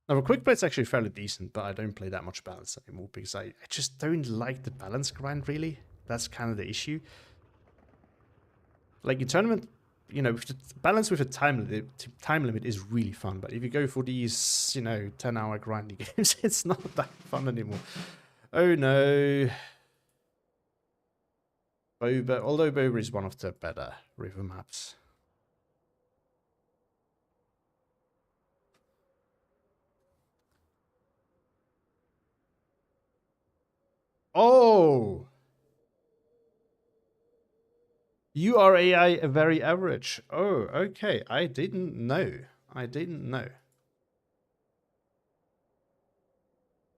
Now, for quick play, it's actually fairly decent, but I don't play that much balance anymore, because I just don't like the balance grind, really. That's kind of the issue. Like, in tournament, you know, the balance with a time limit is really fun, but if you go for these, you know, 10-hour grindy games, it's not that fun anymore. Oh no. Boba, although Boba is one of the better river maps. Oh! You are AI very average. Oh, okay. I didn't know.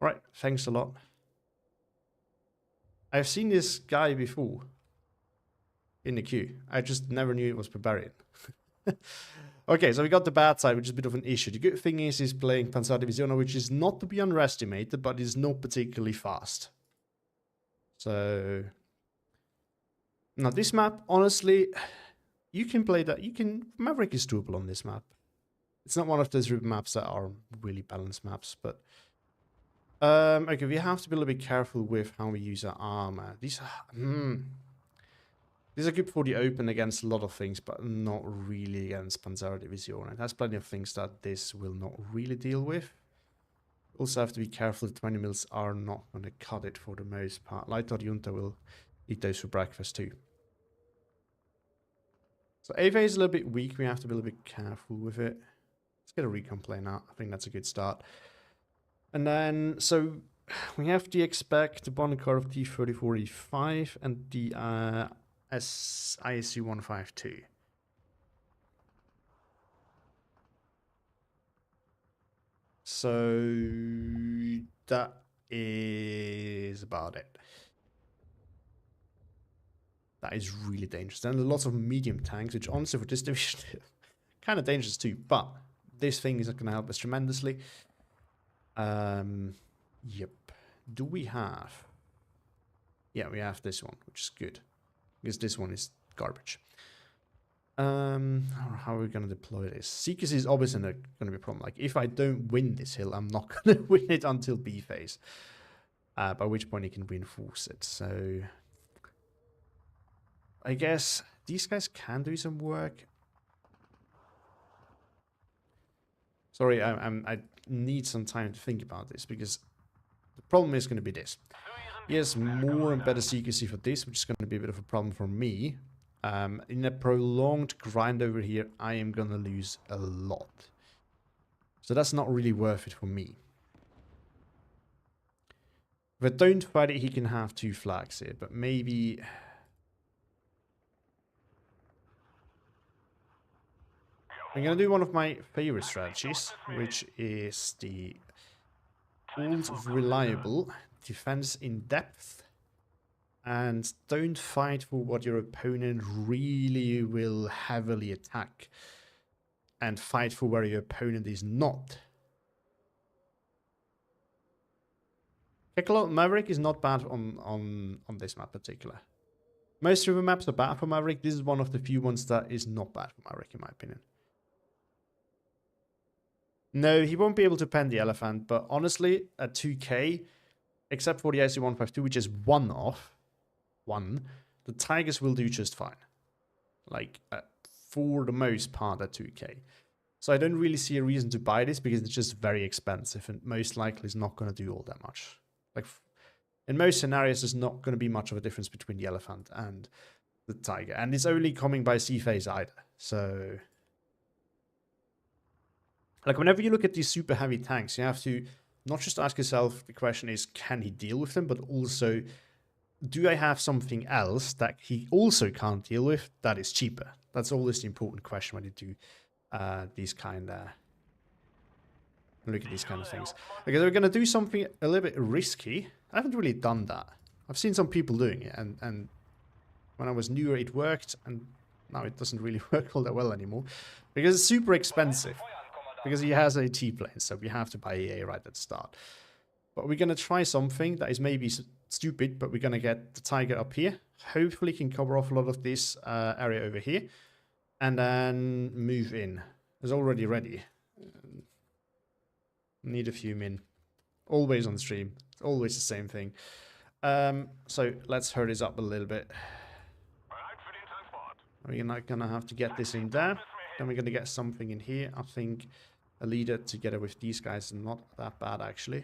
Right, thanks a lot. I've seen this guy before in the queue. I just never knew it was Barbarian. Okay, so we got the bad side, which is a bit of an issue. The good thing is he's playing Panzer Divisione, which is not to be underestimated, but is not particularly fast. So... Now this map, honestly, you can play that. Maverick is doable on this map. It's not one of those maps that are really balanced maps, but... okay, we have to be a little bit careful with how we use our armor. These are good for the open against a lot of things, but not really against Panzer Divisione. It has plenty of things that this will not really deal with. Also have to be careful that 20 mils are not going to cut it for the most part. Light Junta will eat those for breakfast too. So AVA is a little bit weak. We have to be a little bit careful with it. Let's get a recon play now. I think that's a good start. And then, so we have the expect, the bond card of D34E5 and the ISC 152. So that is about it. That is really dangerous. Then lots of medium tanks, which honestly for this division kind of dangerous too. But this thing is not going to help us tremendously. Yep. Do we have? Yeah, we have this one, which is good. Because this one is garbage. How are we going to deploy this? Secrecy is obviously going to be a problem. Like, if I don't win this hill, I'm not going to win it until B phase. By which point you can reinforce it. So, I guess these guys can do some work. Sorry, I need some time to think about this, because the problem is going to be this. Yes, more and better secrecy for this, which is going to be a bit of a problem for me. In a prolonged grind over here, I am going to lose a lot. So that's not really worth it for me. If I don't fight it, he can have 2 flags here, but maybe... I'm going to do one of my favorite strategies, which is the old reliable defense in depth. And don't fight for what your opponent really will heavily attack. And fight for where your opponent is not. Kekalot Maverick is not bad on this map particular. Most river maps are bad for Maverick. This is one of the few ones that is not bad for Maverick, in my opinion. No, he won't be able to pen the elephant, but honestly, at 2k, except for the IC-152, which is one, the Tigers will do just fine. Like, for the most part at 2k. So I don't really see a reason to buy this, because it's just very expensive, and most likely is not going to do all that much. Like, in most scenarios, there's not going to be much of a difference between the elephant and the Tiger. And it's only coming by C phase either, so... Like, whenever you look at these super heavy tanks, you have to not just ask yourself, the question is, can he deal with them? But also, do I have something else that he also can't deal with that is cheaper? That's always the important question when you do these kind of... Look at these kind of things. Okay, we're going to do something a little bit risky. I haven't really done that. I've seen some people doing it, and when I was newer, it worked, and now it doesn't really work all that well anymore. Because it's super expensive. Because he has a T-plane, so we have to buy EA right at the start. But we're going to try something that is maybe stupid, but we're going to get the Tiger up here. Hopefully can cover off a lot of this area over here. And then move in. It's already ready. Need a few min. Always on stream. It's always the same thing. So let's hurry this up a little bit. We're not going to have to get this in there. Then we're going to get something in here. I think a leader together with these guys is not that bad, actually.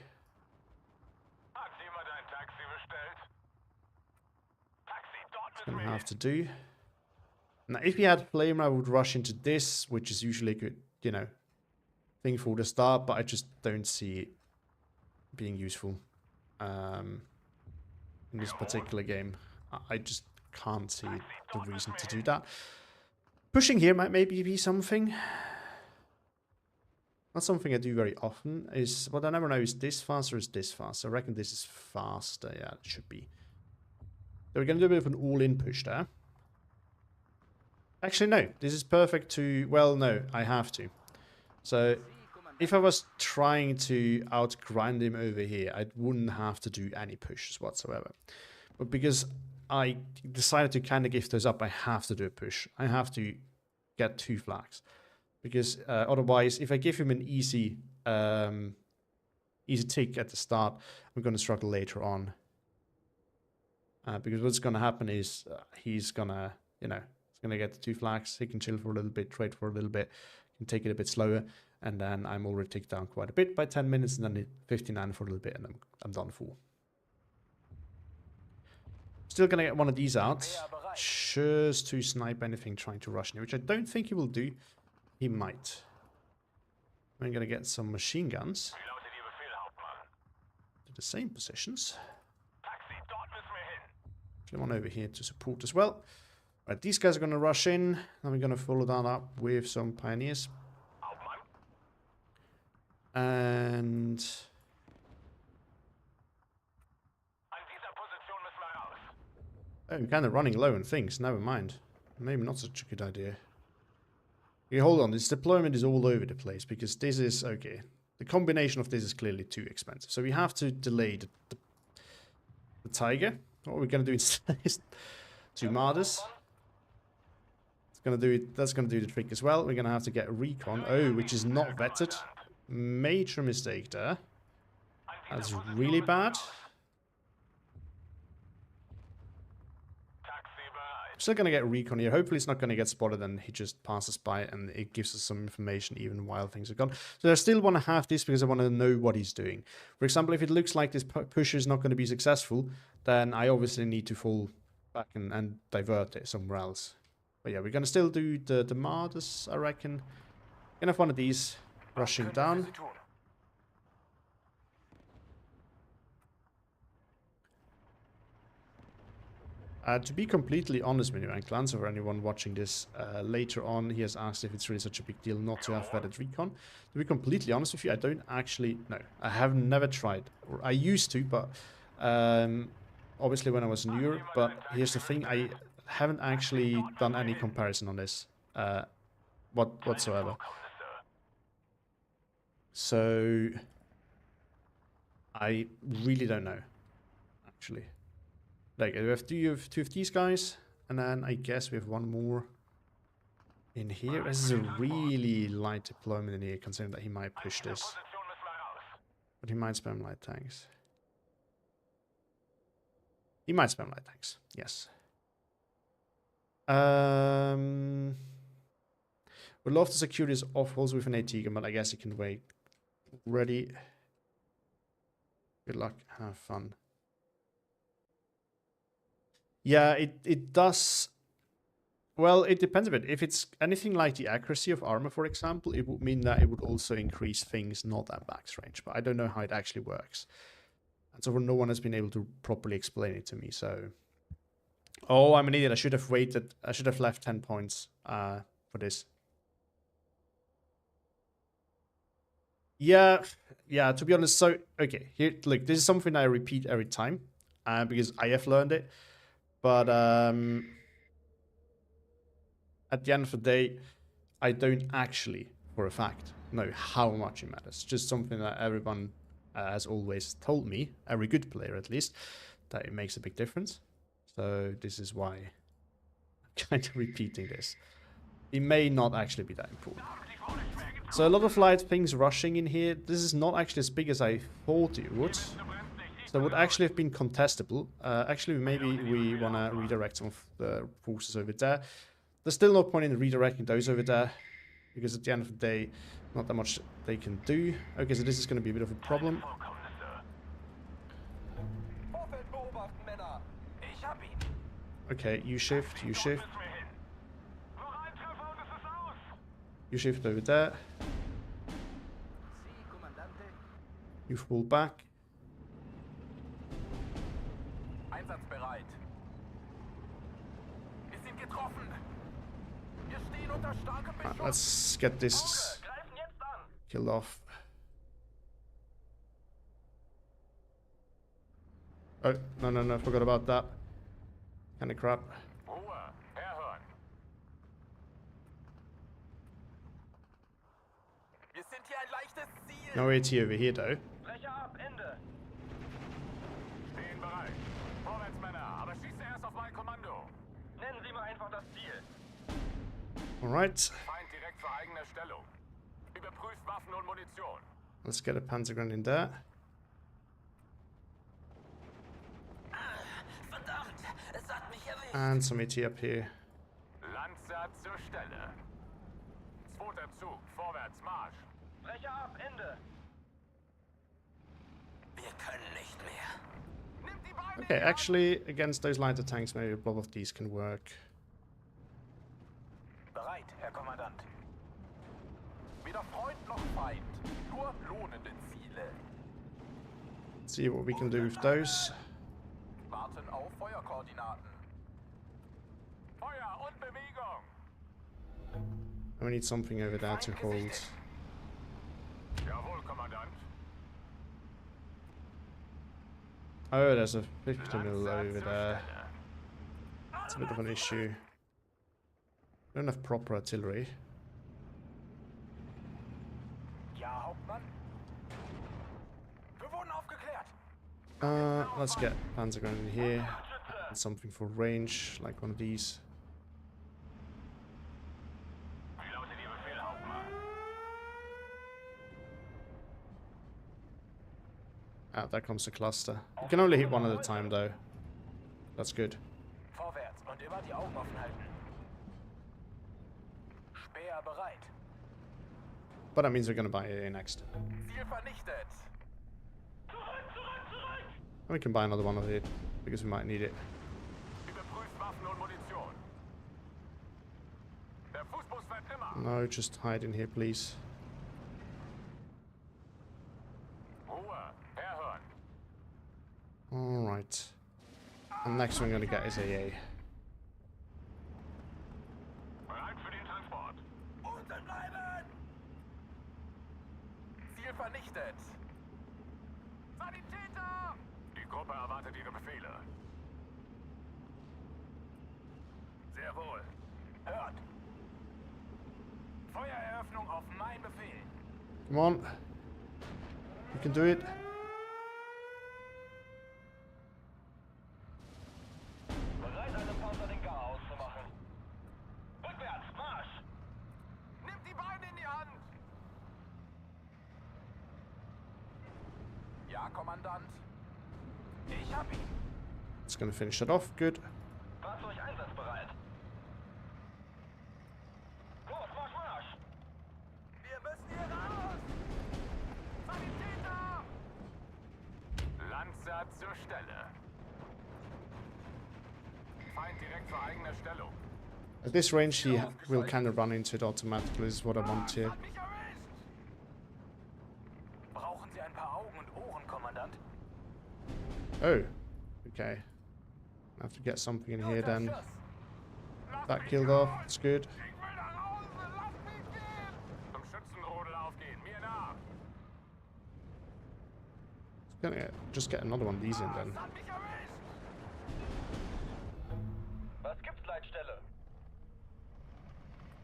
It's going to have to do. Now, if he had Flamer, I would rush into this, which is usually a good, you know, thing for the start, but I just don't see it being useful in this particular game. I just can't see the reason to do that. Pushing here might maybe be something. Not something I do very often. Is what I never know, is this fast or is this fast? I reckon this is faster. Yeah, it should be. So we're going to do a bit of an all-in push there. Actually, no. This is perfect to... Well, no, I have to. So, if I was trying to outgrind him over here, I wouldn't have to do any pushes whatsoever. But because I decided to kind of give those up, I have to do a push. I have to get 2 flags. Because otherwise, if I give him an easy tick at the start, I'm going to struggle later on. Because what's going to happen is he's going to, you know, he's going to get the 2 flags. He can chill for a little bit, trade for a little bit, can take it a bit slower. And then I'm already ticked down quite a bit by 10 minutes, and then hit 59 for a little bit, and I'm done for. Still gonna get one of these out, just to snipe anything trying to rush me, which I don't think he will do. He might. I'm gonna get some machine guns to the same positions. Actually, one over here to support as well. Right, these guys are gonna rush in. Then we're gonna follow that up with some pioneers. And oh, I'm kind of running low on things. Never mind. Maybe not such a good idea. Okay, hold on. This deployment is all over the place because this is okay. The combination of this is clearly too expensive, so we have to delay the Tiger. What we're gonna do instead is 2 Martyrs. It's gonna do it. That's gonna do the trick as well. We're gonna have to get recon. Oh, which is not vetted. Major mistake there. That's really bad. Still gonna get recon here. Hopefully it's not gonna get spotted and he just passes by and it gives us some information even while things are gone. So I still want to have this because I want to know what he's doing. For example, if it looks like this pusher is not going to be successful, then I obviously need to fall back and divert it somewhere else. But yeah, we're gonna still do the Martyrs, I reckon. Gonna have one of these rushing down. To be completely honest with you, and glance over anyone watching this later on, he has asked if it's really such a big deal not to have vetted recon. To be completely honest with you, I don't actually know. I have never tried. Or I used to, but obviously when I was newer. But here's the thing, I haven't actually done any comparison on this whatsoever. So I really don't know, actually. Like, we have two of these guys, and then I guess we have one more in here. This is a really light deployment in here, considering that he might push this. But he might spam light tanks. He might spam light tanks, yes. Would love to secure this off holes with an AT gun, but I guess it can wait. Ready. Good luck, have fun. Yeah, it does. Well, it depends a bit. If it's anything like the accuracy of armor, for example, it would mean that it would also increase things not at max range. But I don't know how it actually works. And so no one has been able to properly explain it to me, so... Oh, I'm an idiot. I should have waited. I should have left 10 points for this. Yeah, to be honest, so... Okay, here, look, this is something I repeat every time. Because I have learned it. But at the end of the day, I don't actually, for a fact, know how much it matters. Just something that everyone has always told me, every good player at least, that it makes a big difference. So this is why I'm kind of repeating this. It may not actually be that important. So a lot of light things rushing in here. This is not actually as big as I thought it would. So it would actually have been contestable. Actually, maybe we want to redirect some of the forces over there. There's still no point in redirecting those over there, because at the end of the day, not that much they can do. Okay, so this is going to be a bit of a problem. Okay, you shift, you shift. You shift over there. You fall back. Let's get this killed off. Oh, no, forgot about that. Kinda crap. No AT over here though. Alright. Let's get a Panzergun in there. And some AT up here. Okay, actually, against those lighter tanks, maybe both of these can work.
Bereit, Herr Kommandant. Weder Freund noch Feind, nur lohnende Ziele.
See what we can do with those.
Warten auf Feuerkoordinaten. Feuer und Bewegung.
And we need something over there to hold.
Jawohl, Kommandant.
Oh, there's a 50 mil over there. It's a bit of an issue. Don't have proper artillery.
Ja, Hauptmann. Wir wurden aufgeklärt.
Let's get Panzergun in here. And something for range, like one of these.
Wie lautet Ihr Befehl, Hauptmann?
Ah, there comes the cluster. You can only hit one at a time, though. That's good.
Vorwärts und immer die Augen offen halten. Speer bereit.
But that means we're gonna buy AA next.
Ziel vernichtet. Zurück, zurück, zurück.
And we can buy another one of it, because we might need it.
Überprüft Waffen und Munition. Der Fußbus fährt immer.
No, just hide in here, please.
Ruhe, herhören.
Alright. And next one I'm gonna get is AA.
Bereit für den Transport. Unten bleiben! Ziel vernichtet. Sanitäter! Die Gruppe erwartet Ihre Befehle. Sehr wohl. Hört. Feuereröffnung auf mein Befehl.
Come on. You can do it.
Bereit, einem Panzer den Garaus zu machen. Rückwärts, Marsch! Nimmt die Beine in die Hand! Ja, Kommandant. Ich hab ihn.
It's gonna finish that off. Good.
Fahrzeug einsatzbereit. Los, Marsch, Marsch! Wir müssen hier raus! Sanitäter! Lanzer zur Stelle. Feind direkt vor eigener Stellung.
At this range, he will kind of run into it automatically, is what I want here.
Hat mich erwischt! Brauchen Sie ein paar Augen und Ohren, Kommandant?
Oh, okay. I have to get something in here then. That killed off. It's good.
Ich will nach Hause! Lass mich gehen! Zum Schützenrodel aufgehen! Mir nach!
Gonna just get another one of these in then.
Hat mich erwischt! Was gibt's, Leitstelle?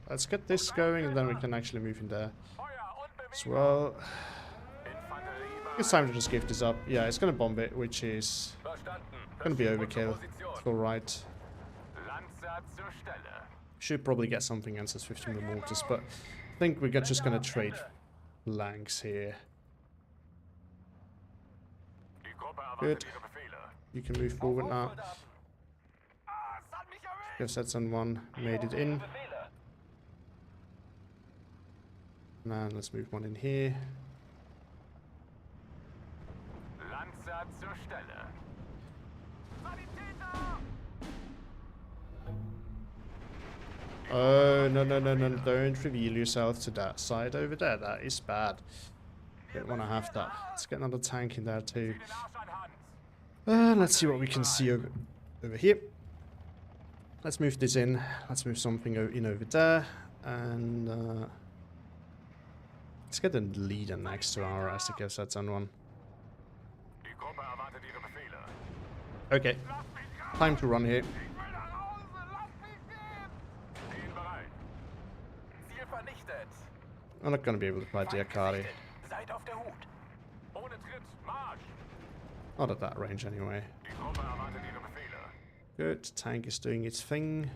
Let's get this going and then we can actually move in there
Feuer und
as
Bewegung!
well.
Infanterie
It's time to just give this up. Yeah, it's gonna bomb it, which is
verstanden.
gonna be overkill. It's alright.
Lanzer zur Stelle.
Should probably get something against those 15 mm mortars, but I think we're just gonna trade flanks here.
Die Gruppe erwartet
Good.
Ihre Befehle.
You can move forward now.
Ah, es hat mich erwischt!
Guess that's on one. Made it in.
Befehle.
And let's move one in here.
Lanzer zur Stelle. Sanitäter!
Oh, no, no, no, no. Don't reveal yourself to that side over there. That is bad. Don't want to have that. Let's get another tank in there too.
Den Arsch an Hand.
Let's see what we can see over here. Let's move this in. Let's move something in over there. And let's get the leader next to our I guess that's on one.
Die Gruppe erwartet Ihre Befehle.
Okay,
Lass mich raus!
time to run here.
Ich will nach Hause! Lass mich gehen! Stehen bereit. Ziel vernichtet.
I'm not going to be able to fight the Akari.
Seid auf der Hut. Ohne Tritt, Marsch!
Not at that range anyway.
Die Gruppe erwartet Ihre Befehle.
Good, tank is doing its thing.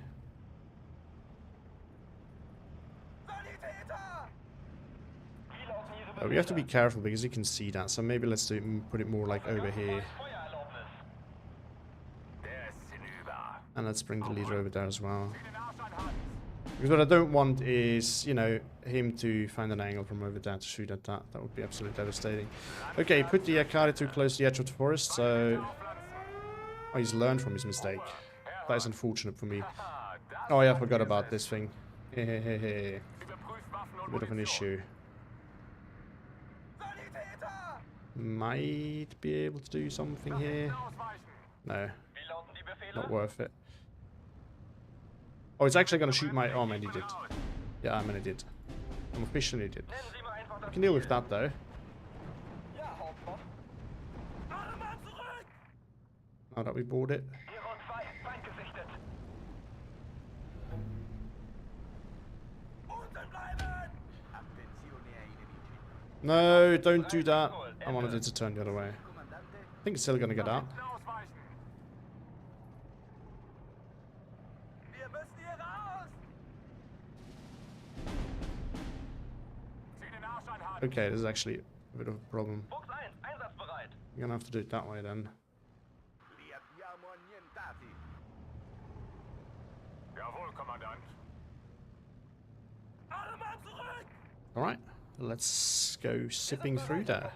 Sanitäter! Wie lauten Ihre
We have to be careful because you can see that, so maybe let's do it, put it more like over here.
Feuererlaubnis. Der ist hinüber.
And let's bring the leader over there as well.
Den Arsch an Hand.
Because what I don't want is, you know, him to find an angle from over there to shoot at that. That would be absolutely devastating. Okay, put the Akari too close to the edge of the forest, so Oh, he's learned from his mistake. That is unfortunate for me. Oh yeah, I forgot about this thing. Hehehe. A bit of an issue. Might be able to do something here. No. Not worth it. Oh, it's actually gonna shoot my... Oh man, he did. Yeah, I mean it did. I'm officially did. I can deal with that though. Now that we bought it. No, don't do that. I wanted it to turn the other way. I think it's still gonna get out. Okay, this is actually a bit of a problem. You're gonna have to do it that way then. Alright, let's go sipping through there.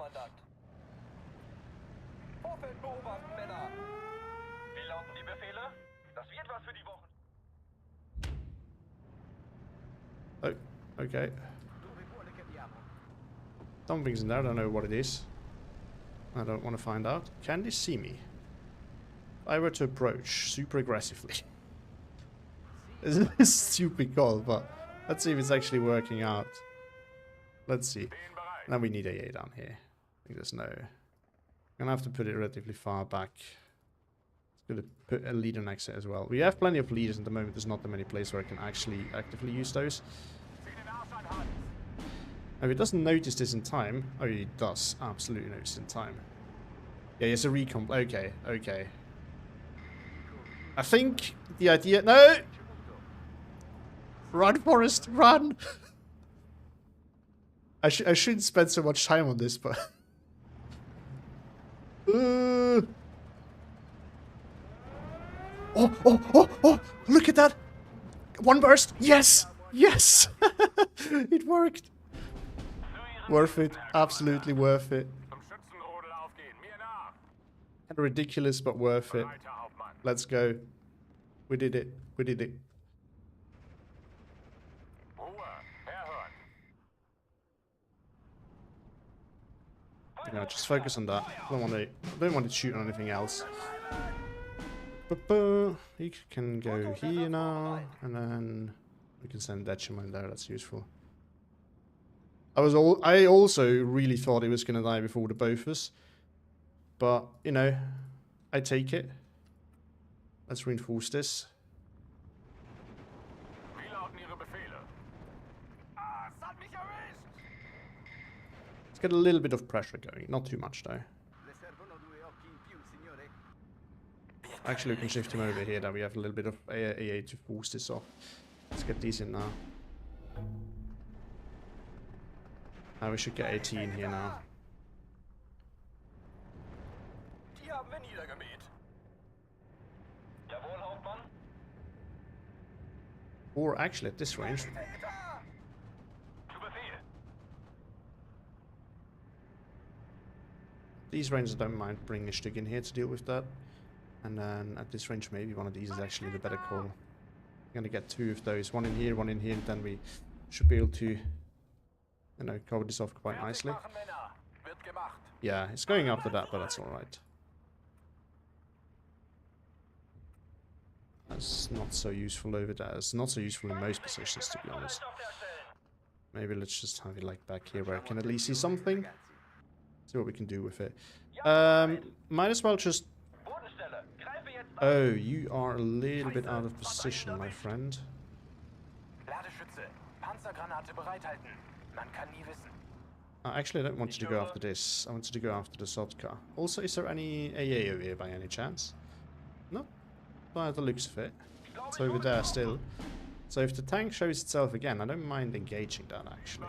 Oh, okay. Something's in there, I don't know what it is. I don't want to find out. Can they see me? If I were to approach super aggressively. This is a stupid call, but let's see if it's actually working out. Let's see. Now we need AA down here. I think there's no... I'm gonna have to put it relatively far back. It's gonna put a leader next to it as well. We have plenty of leaders at the moment. There's not that many places where I can actually actively use those. If it doesn't notice this in time... Oh, it does. Absolutely notice in time. Yeah, it's a recomp. Okay, okay. I think the idea... No! Run, Forrest, run! I shouldn't spend so much time on this, but... Oh, oh! Look at that! One burst! Yes! Yes! It worked! Worth it. Absolutely worth it. And ridiculous, but worth it. Let's go. We did it. We did it. Yeah, just focus on that. I don't want to shoot on anything else. He can go here now, and then we can send Detriment there. That's useful. I also really thought he was gonna die before the both of us, but you know, I take it. Let's reinforce this. Let's get a little bit of pressure going, not too much though. Actually, we can shift him over here. That we have a little bit of AA to force this off. Let's get these in now. Now we should get 18 here now. Or actually at this range. These ranges I don't mind bringing a stick in here to deal with that. And then at this range maybe one of these is actually the better call. I'm gonna get two of those, one in here, and then we should be able to, you know, cover this off quite nicely. Yeah, it's going after that, but that's alright. That's not so useful over there. It's not so useful in most positions, to be honest. Maybe let's just have it like back here where I can at least see something. See what we can do with it. Might as well just... Oh, you are a little bit out of position, my friend. Actually, I don't want you to go after this. I want you to go after the Sotka. Also, is there any AA over here by any chance? No. By the looks of it. It's over there still. So if the tank shows itself again, I don't mind engaging that, actually.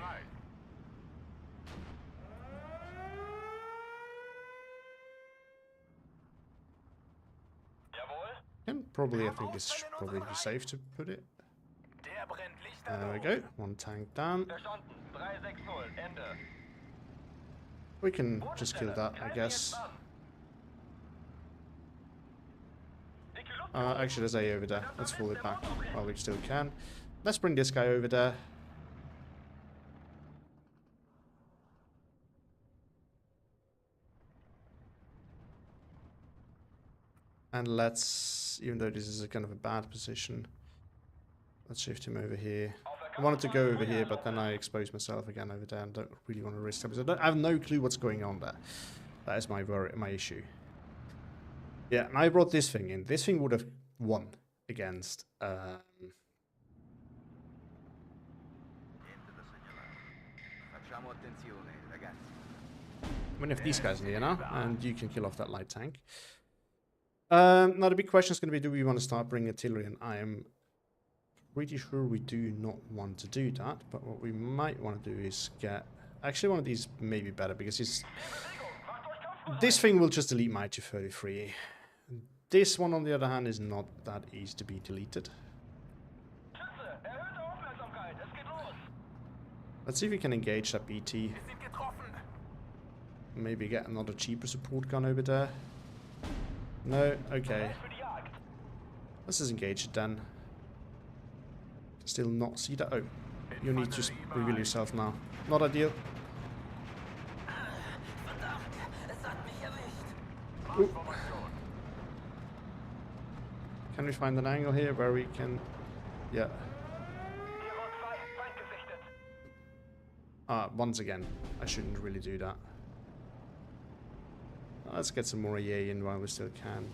And probably, I think this should probably be safe to put it. There we go. One tank down. We can just kill that, I guess. Actually, there's A over there. Let's fall it back while we still can. Let's bring this guy over there. And let's, even though this is a kind of a bad position, let's shift him over here. I wanted to go over here, but then I exposed myself again over there and don't really want to risk it. I have no clue what's going on there. That is my issue. Yeah, and I brought this thing in. This thing would have won against... I mean, if these guys are here now, and you can kill off that light tank. Now the big question is going to be, do we want to start bringing artillery? And I am pretty sure we do not want to do that, but what we might want to do is get... Actually, one of these may be better, because this thing will just delete my 233. This one, on the other hand, is not that easy to be deleted. Let's see if we can engage that BT. Maybe get another cheaper support gun over there. No, okay. Let's just engage it then. Still not see that. Oh, you need to reveal yourself now. Not ideal. Ooh. Can we find an angle here where we can... Yeah. Once again, I shouldn't really do that. Let's get some more EA in while we still can.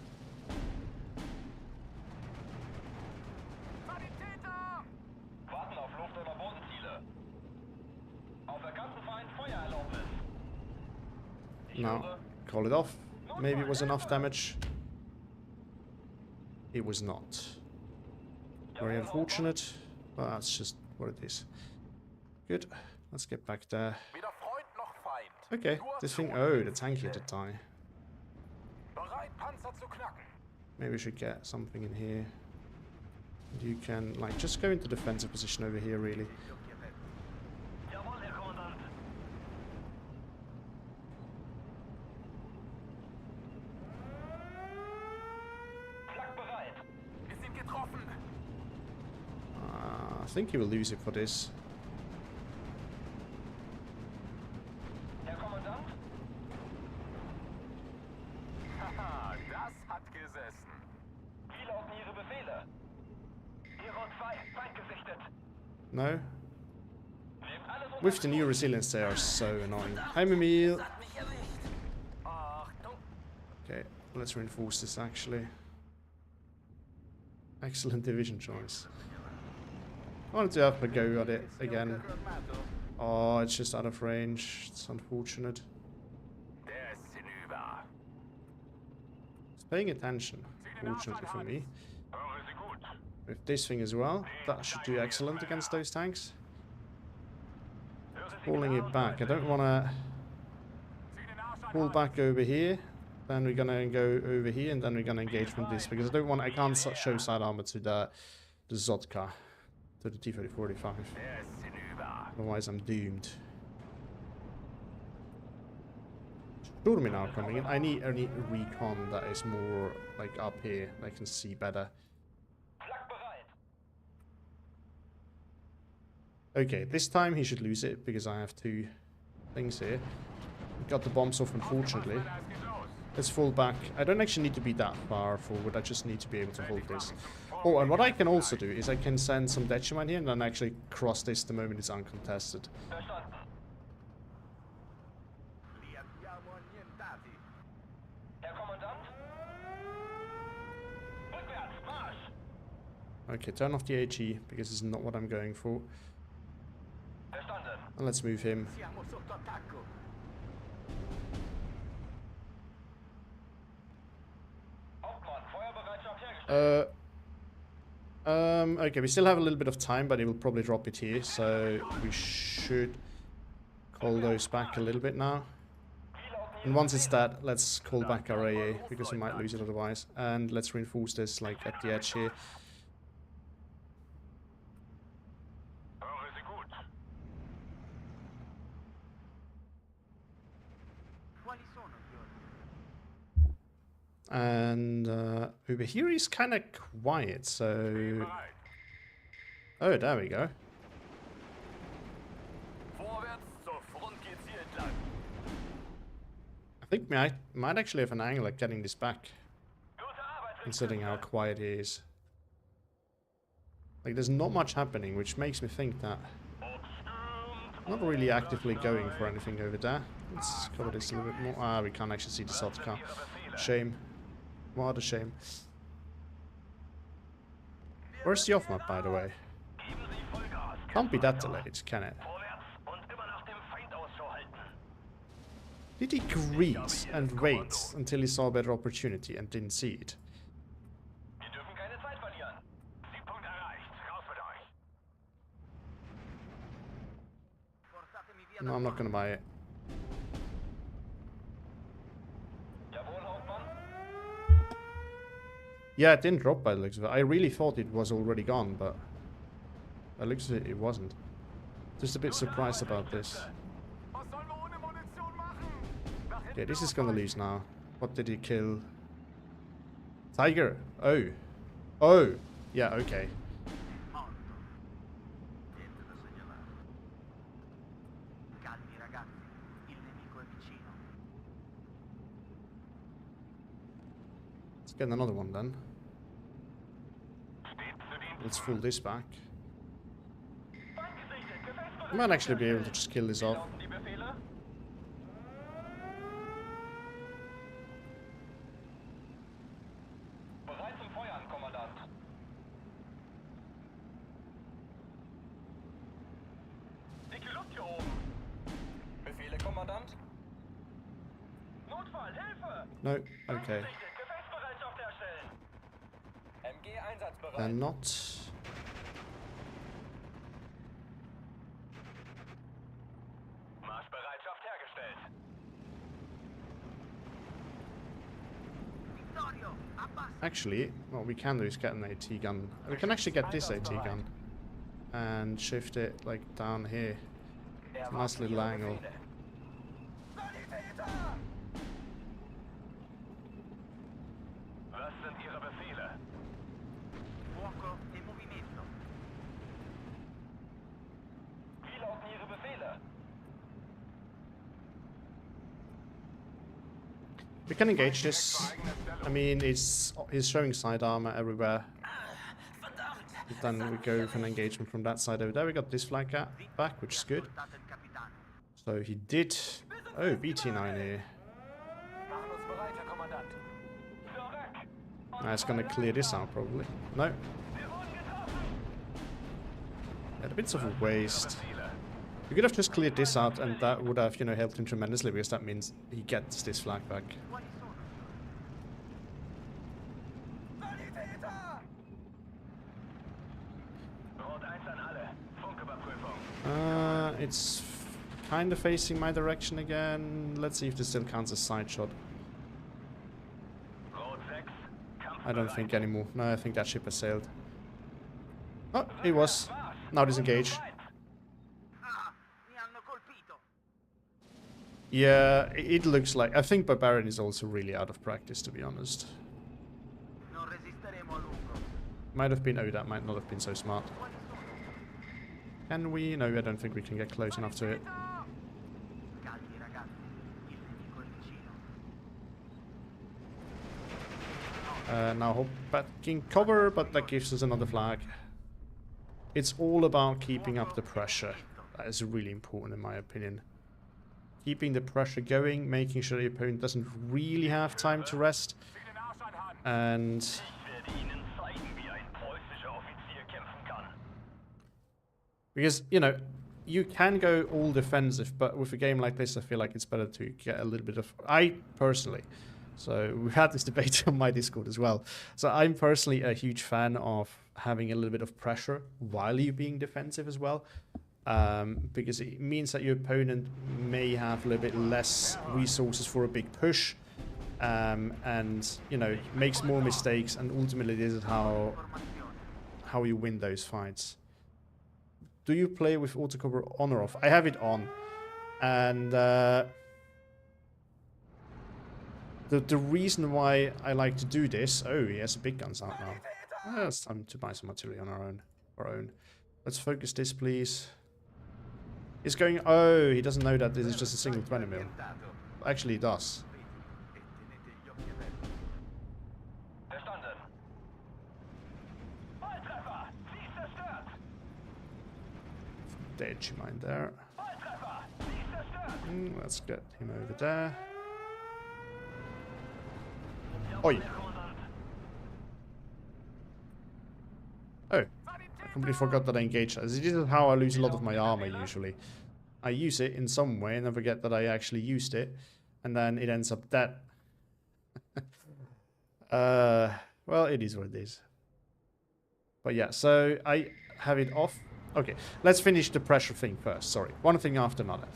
Now, call it off. Maybe it was enough damage. It was not. Very unfortunate, but that's just what it is. Good. Let's get back there. Okay, this thing... Oh, the tank here to die. Maybe we should get something in here. You can, like, just go into defensive position over here, really. I think he will lose it for this. No? With the new resilience, they are so annoying. Hi, Emil. Okay, let's reinforce this actually. Excellent division choice. I wanted to have a go at it again. Oh, it's just out of range. It's unfortunate. It's paying attention, fortunately for me. With this thing as well, that should do excellent against those tanks. Pulling it back. I don't want to pull back over here. Then we're gonna go over here, and then we're gonna engage from this, because I don't want. I can't show side armor to the Zotka, to the T-3045. Otherwise, I'm doomed. Sturm now coming in. I need a recon that is more like up here. I can see better. Okay, this time he should lose it because I have two things here. Got the bombs off, unfortunately. Let's fall back. I don't actually need to be that far forward. I just need to be able to hold this. Oh, and what I can also do is I can send some Dutchman here and then actually cross this the moment it's uncontested. Okay, turn off the HE because it's not what I'm going for. And let's move him. Okay, we still have a little bit of time, but he will probably drop it here, so we should call those back a little bit now. And once it's dead, let's call back our AA, because we might lose it otherwise. And let's reinforce this, like, at the edge here. And over here is kind of quiet, so... Oh, there we go.
Vorwärts zur Front geht's hier entlang.
I think we might actually have an angle at getting this back,
Gute Arbeit,
considering how quiet it is. Like, there's not much happening, which makes me think that I'm not really actively going for anything over there. Let's cover this a little bit more. Ah, we can't actually see the soft car. Shame. What a shame. Where's the off map, by the way?
Geben Sie Vollgas.
Can't be that delayed, can it?
Vorwärts und immer nach dem Feind Ausschau halten.
Did he grease and wait until he saw a better opportunity and didn't see it?
Wir dürfen keine Zeit verlieren. Siegpunkt erreicht. Raus mit euch.
No, I'm not gonna buy it.
Jawohl, Hauptmann.
Yeah, it didn't drop by the looks of it. I really thought it was already gone, but by the looks of it, it wasn't. Just a bit surprised about this.
Was sollen wir ohne Munition machen?
Yeah, this is gonna lose now. What did he kill? Tiger! Oh. Oh! Yeah, okay. Let's get another one then. Let's pull this back. I might actually be able to just kill this off.
Die Befehle? Bereit zum Feuern, Kommandant. Dicke Luft hier oben. Befehle, Kommandant. Notfall, Hilfe!
No, okay.
Gefechtsbereitschaft herstellen. MG einsatzbereit.
They're not.
Marschbereitschaft hergestellt.
Actually, what we can do is get an AT gun. We can actually get this AT gun and shift it like down here. It's a nice little angle.
Was sind Ihre Befehle?
Fuoco e movimento.
Wie lauten Ihre Befehle?
We can engage this. I mean, he's showing side armor everywhere. Then we go for an engagement from that side over there. We got this flag back, which is good. So he did. Oh, BT9 here.
Machen uns bereit, Herr Kommandant. Zurück!
Now it's gonna clear this out probably. No.
Wir wurden getroffen!
Yeah, a bit of a waste. We could have just cleared this out, and that would have, you know, helped him tremendously, because that means he gets this flag back.
Rot 1 an alle. Funküberprüfung.
It's kind of facing my direction again. Let's see if this still counts as side shot.
Rot 6.
I don't think anymore. No, I think that ship has sailed. Oh, it was. Now disengage.
Ah, mi hanno colpito.
Yeah, it looks like... I think Barbarian is also really out of practice, to be honest.
Non resisteremo a lungo.
Might have been... Oh, that might not have been so smart. Can we? No, I don't think we can get close enough to it.
Calmi ragazzi, il nemico è vicino.
Now hop back in cover, but that gives us another flag. It's all about keeping up the pressure. That is really important in my opinion. Keeping the pressure going, making sure the opponent doesn't really have time to rest. And
Ich werde Ihnen zeigen, wie ein preußischer Offizier kämpfen kann.
because, you know, you can go all defensive, but with a game like this, I feel like it's better to get a little bit of... I personally... So we've had this debate on my Discord as well. So I'm personally a huge fan of having a little bit of pressure while you're being defensive as well. Because it means that your opponent may have a little bit less resources for a big push. And, you know, makes more mistakes. And ultimately this is how you win those fights. Do you play with autocover on or off? I have it on. And... the reason why I like to do this... Oh, he has the big guns out now. It's time to buy some artillery on our own. Let's focus this, please. He's going... Oh, he doesn't know that this is just a single 20 mil. Actually, he does.
Verstanden. Volltreffer! Sie ist zerstört!
Dead, you mind there.
Volltreffer! Sie ist zerstört!
Let's get him over there. Oi! Oh, I completely forgot that I engaged that. This is how I lose a lot of my armor usually. I use it in some way and I forget that I actually used it, and then it ends up dead. Well, it is what it is. But yeah, so I have it off. Okay, let's finish the pressure thing first. Sorry, one thing after another.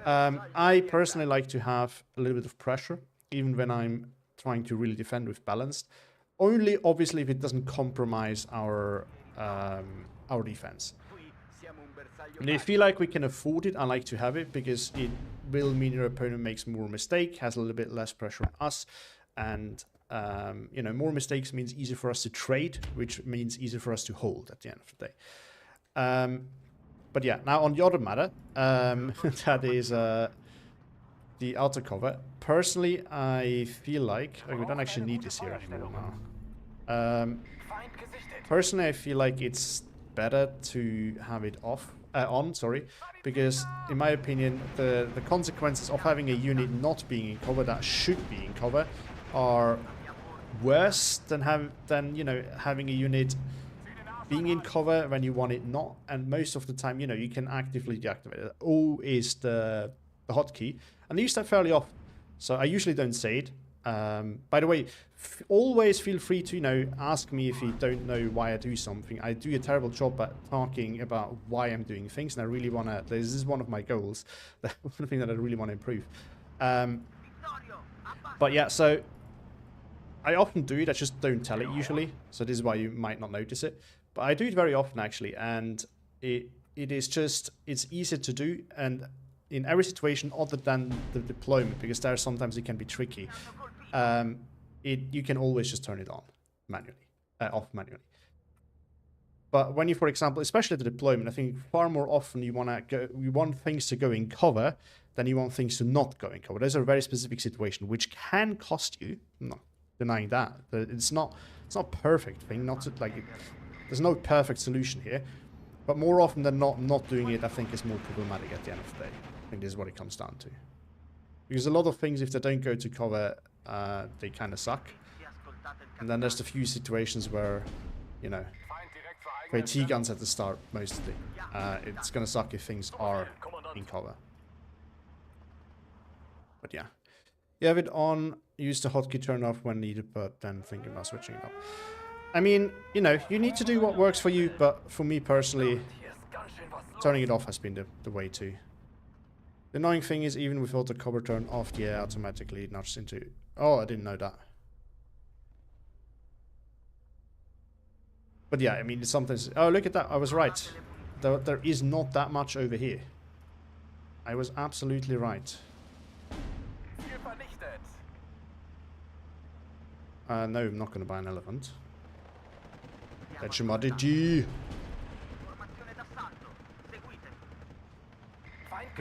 I personally like to have a little bit of pressure, even when I'm trying to really defend with balanced. Only, obviously, if it doesn't compromise our defense. And if I feel like we can afford it, I like to have it, because it will mean your opponent makes more mistake, has a little bit less pressure on us, and you know, more mistakes means easier for us to trade, which means easier for us to hold at the end of the day. But yeah, now on the other matter, that is the outer cover. Personally, I feel like... Oh, we don't actually need this here anymore now. Personally, I feel like it's better to have it on, sorry, because in my opinion, the consequences of having a unit not being in cover that should be in cover are worse than you know, having a unit being in cover when you want it not. And most of the time, you know, you can actively deactivate it. O is the hotkey, and I use that fairly often, so I usually don't say it. By the way, always feel free to, you know, ask me if you don't know why I do something. I do a terrible job at talking about why I'm doing things, and I really want to... This is one of my goals, one thing that I really want to improve. But yeah, so I often do it, I just don't tell it usually, so this is why you might not notice it. But I do it very often actually, and it is just... It's easier to do, and in every situation other than the deployment, because there sometimes it can be tricky. You can always just turn it on manually, off manually. But when you, for example, especially the deployment, I think far more often you want things to go in cover than you want things to not go in cover. Those are a very specific situation, which can cost you. I'm not denying that. It's not a perfect thing. There's no perfect solution here. But more often than not doing it, I think, is more problematic at the end of the day. I think this is what it comes down to. Because a lot of things, if they don't go to cover, they kind of suck. And then there's the few situations where, you know, for AT guns at the start, mostly, it's going to suck if things are in cover. But yeah. You have it on, use the hotkey turn off when needed, but then think about switching it up. I mean, you know, you need to do what works for you, but for me personally, turning it off has been the way to. The annoying thing is, even with auto cover turn off, yeah, automatically it nudges into... Oh, I didn't know that. But yeah, I mean, it's sometimes... Oh, look at that, I was right. There is not that much over here. I was absolutely right. No, I'm not going to buy an elephant. That's your strategy.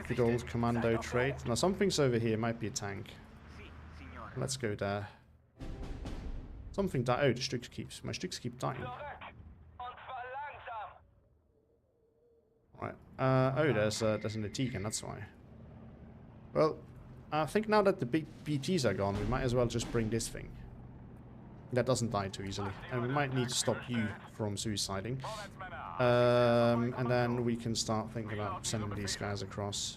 Good old commando trait. Now something's over here, might be a tank. Let's go there. Something died. Oh, the Stücks keeps. My Stücks keep dying. Right. Oh, there's an AT, that's why. Well, I think now that the big BTs are gone, we might as well just bring this thing. That doesn't die too easily. And we might need to stop you from suiciding. And then we can start thinking about sending these guys across.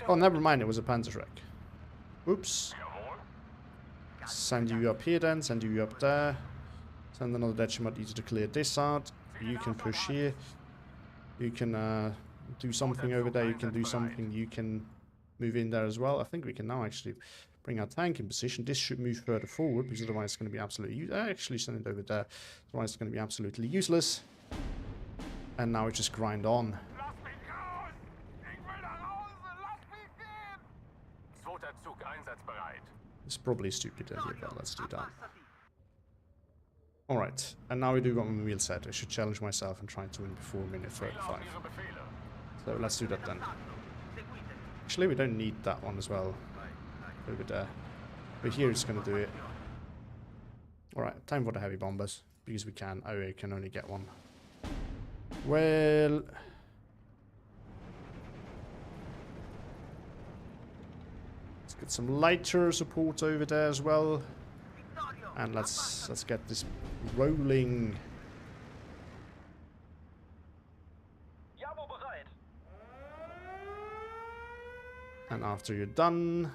Oh, never mind, it was a Panzerschreck. Oops. Send you up here then, send you up there. Send another Detachment easy to clear this out. You can push here. You can do something over there, you can do something, you can move in there as well. I think we can now actually bring our tank in position. This should move further forward, because otherwise it's going to be absolutely useless. Actually, send it over there. Otherwise it's going to be absolutely useless. And now we just grind on.
Panzerzug einsatzbereit.
It's probably a stupid idea, but let's do that. Alright, and now we do got my wheel set. I should challenge myself and try to win before minute 35.
Ihre Befehle.
So let's do that then. Actually, we don't need that one as well. Over there. But here it's going to do it. Alright, time for the heavy bombers. Because we can. Oh, we can only get one. Well... let's get some lighter support over there as well. And let's get this rolling.
Jabo bereit.
And after you're done...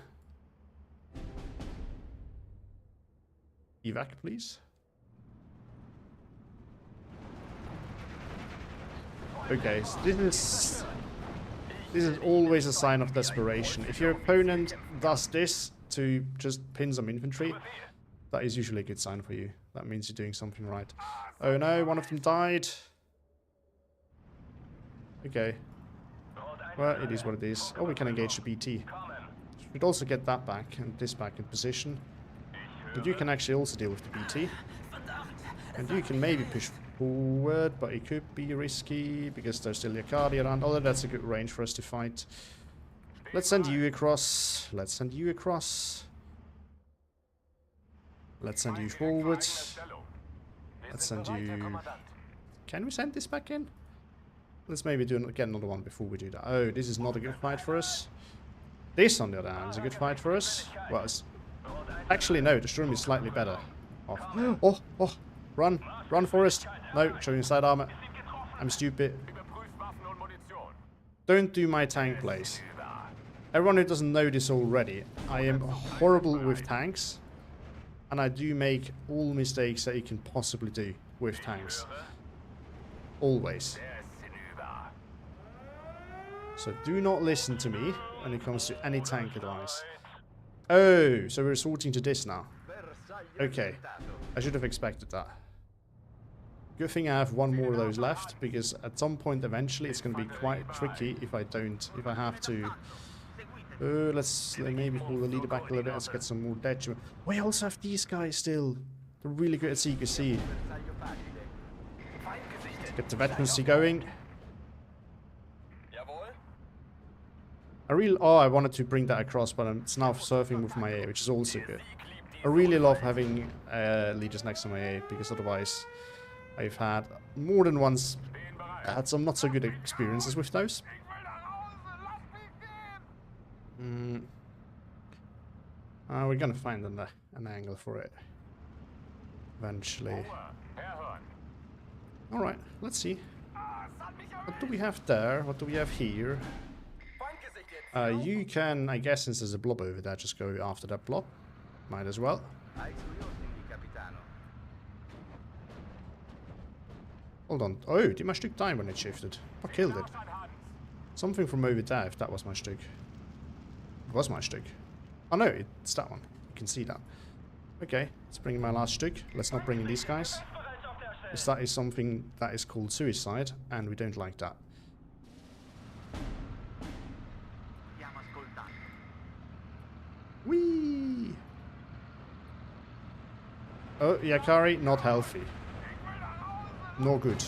evac, please. Okay, so this is always a sign of desperation. If your opponent does this to just pin some infantry, that is usually a good sign for you. That means you're doing something right. Oh no, one of them died. Okay. Well, it is what it is. Oh, we can engage the BT. Should also get that back and this back in position. But you can actually also deal with the BT. And you can maybe push forward, but it could be risky because there's still Yakari around. Although that's a good range for us to fight. Let's send you across. Let's send you across. Let's send you forward. Let's send you... Can we send this back in? Let's maybe get another one before we do that. Oh, this is not a good fight for us. This, on the other hand, is a good fight for us. Well, it's... actually, no, the Sturm is slightly better off. Oh, oh, run, run, Forest. No, showing side armor. I'm stupid. Don't do my tank plays. Everyone who doesn't know this already, I am horrible with tanks. And I do make all mistakes that you can possibly do with tanks. Always. So do not listen to me when it comes to any tank advice. Oh, so we're resorting to this now. Okay, I should have expected that. Good thing I have one more of those left, because at some point eventually it's going to be quite tricky if I have to... let's maybe pull the leader back a little bit, let's get some more dead. We also have these guys still. They're really good at CQC. Let's get the veterancy going. I wanted to bring that across, but it's now surfing with my A, which is also good. I really love having leaders next to my A, because otherwise I've had more than once had some not so good experiences with those. We're gonna find an angle for it eventually. Alright, let's see. What do we have there? What do we have here? You can, I guess, since there's a blob over there, just go after that blob. Might as well. Hold on. Oh, did my Stück die when it shifted? I killed it. Something from over there, if that was my Stück. It was my Stück. Oh no, it's that one. You can see that. Okay, let's bring in my last Stück. Let's not bring in these guys. Because that is something that is called suicide, and we don't like that. Whee! Oh, Yakari, not healthy. No good.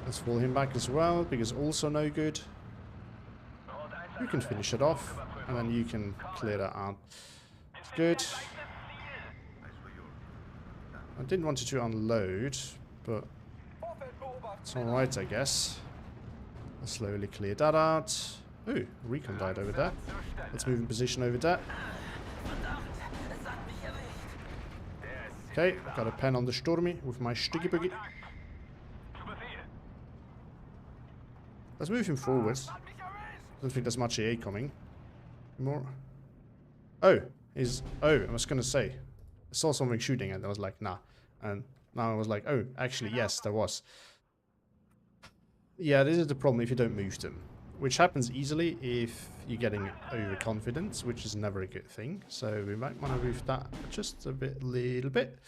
Let's fall him back as well, because also no good. You can finish it off, and then you can clear that out. Good. I didn't want you to unload, but it's alright, I guess. I'll slowly clear that out. Ooh, recon died over there. Let's move in position over there. Okay, got a pen on the Sturmy with my Stuggy Boogie. Let's move him forwards. Don't think there's much AA coming. More. Oh, I was gonna say. I saw something shooting and I was like, nah. And now I was like, oh, actually, yes, there was. Yeah, this is the problem if you don't move them. Which happens easily if you're getting overconfident, which is never a good thing. So we might want to move that just a little bit.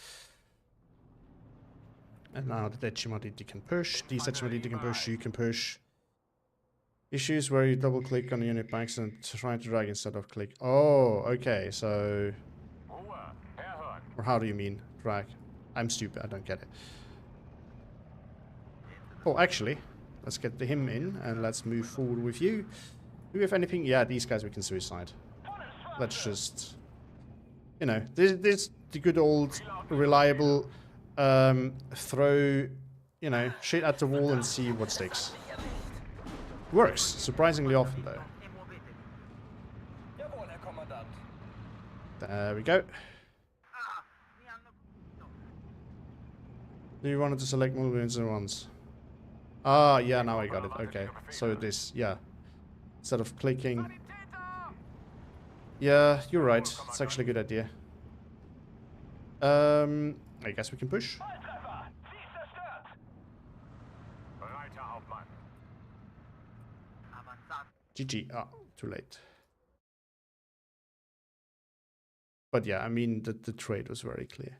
And now the Dechimaditi can push. These Dechimaditi can push, you can push. Issues where you double click on the unit by accident trying to drag instead of click. Oh, okay, so...
Ruhe, herhören.
Or how do you mean drag? I'm stupid, I don't get it. Oh, actually, let's get him in and let's move forward with you. Do we have anything? Yeah, these guys we can suicide. Let's just... You know, this the good old reliable throw, you know, shit at the wall and see what sticks. Works, surprisingly often though.
E muovetevi.
Jawohl, Herr Kommandant.
There we go.
Ah, mi hanno... No.
Do you want to select movements at once? Ah, yeah, now I got it. Okay, so this, yeah. Instead of clicking...
Sanitäter!
Yeah, you're right. It's actually a good idea. I guess we can push.
Volltreffer! Sie ist zerstört! Bereit, Herr Hauptmann.
Avanzato.
GG. Ah, too late. But yeah, I mean, the trade was very clear.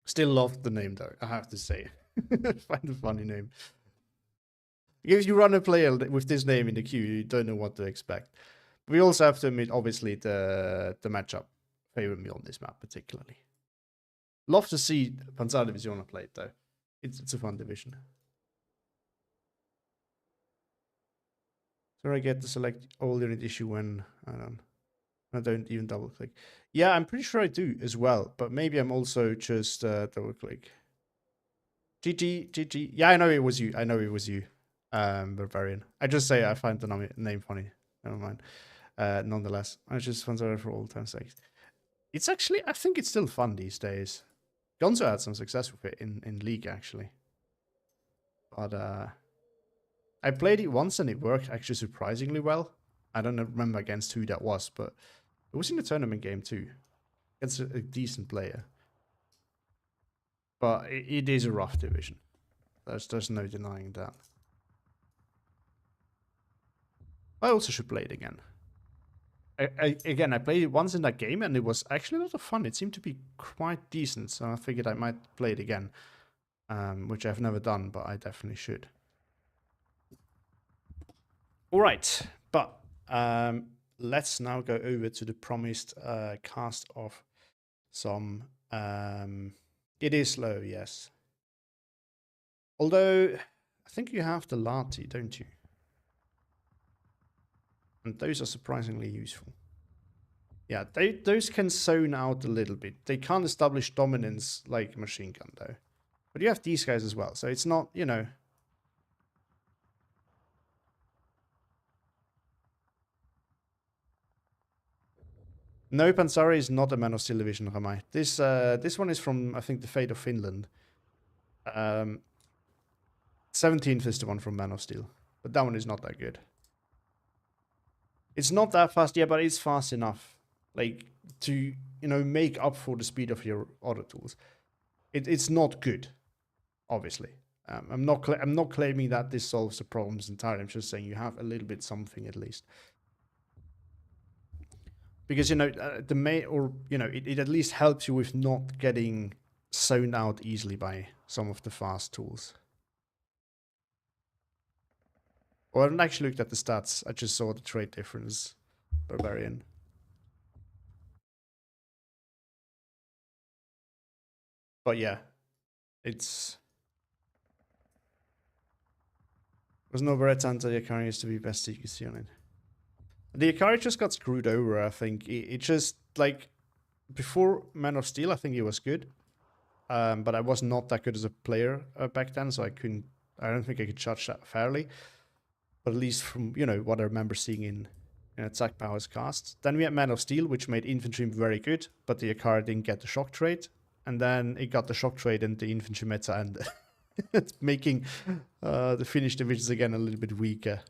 Still love the name though, I have to say. Find a funny name. If you run a player with this name in the queue, you don't know what to expect. We also have to admit, obviously, the matchup favored me on this map particularly. Love to see Panzerdivisione played though. It's a fun division. So I get to select all unit issue when I don't even double click. Yeah, I'm pretty sure I do as well, but maybe I'm also just double click. GG, GG. Yeah, I know it was you. I know it was you, Barbarian. I just say I find the name funny. Never mind. Nonetheless, I just Panzer for all time's sake. It's actually, I think it's still fun these days. Gonzo had some success with it in League, actually. But I played it once and it worked actually surprisingly well. I don't remember against who that was, but it was in a tournament game too. It's a decent player. But it is a rough division. There's no denying that. I also should play it again. Again, I played it once in that game and it was actually a lot of fun. It seemed to be quite decent, so I figured I might play it again. Which I've never done, but I definitely should. Alright, but let's now go over to the promised cast of some... it is slow, yes. Although, I think you have the Lati, don't you? And those are surprisingly useful. Yeah, those can zone out a little bit. They can't establish dominance like machine gun, though. But you have these guys as well, so it's not, you know... No, Pansari is not a Man of Steel division, Ramai. This one is from, I think, the Fate of Finland. 17th is the one from Man of Steel. But that one is not that good. It's not that fast, yeah, but it's fast enough. Like, to, you know, make up for the speed of your other tools. It's not good, obviously. I'm not claiming that this solves the problems entirely. I'm just saying you have a little bit something at least. Because, you know, it at least helps you with not getting zoned out easily by some of the fast tools. Well, I haven't actually looked at the stats. I just saw the trait difference. Barbarian. But yeah, there's no Barrett Santa. The Akari used to be best CQC on it. The Akari just got screwed over, I think. It just, like, before Man of Steel, I think it was good. But I was not that good as a player back then, so I don't think I could judge that fairly. But at least from, you know, what I remember seeing in Attack Powers casts. Then we had Man of Steel, which made infantry very good, but the Akari didn't get the shock trait. And then it got the shock trait and the infantry meta, and it's making the Finnish divisions again a little bit weaker.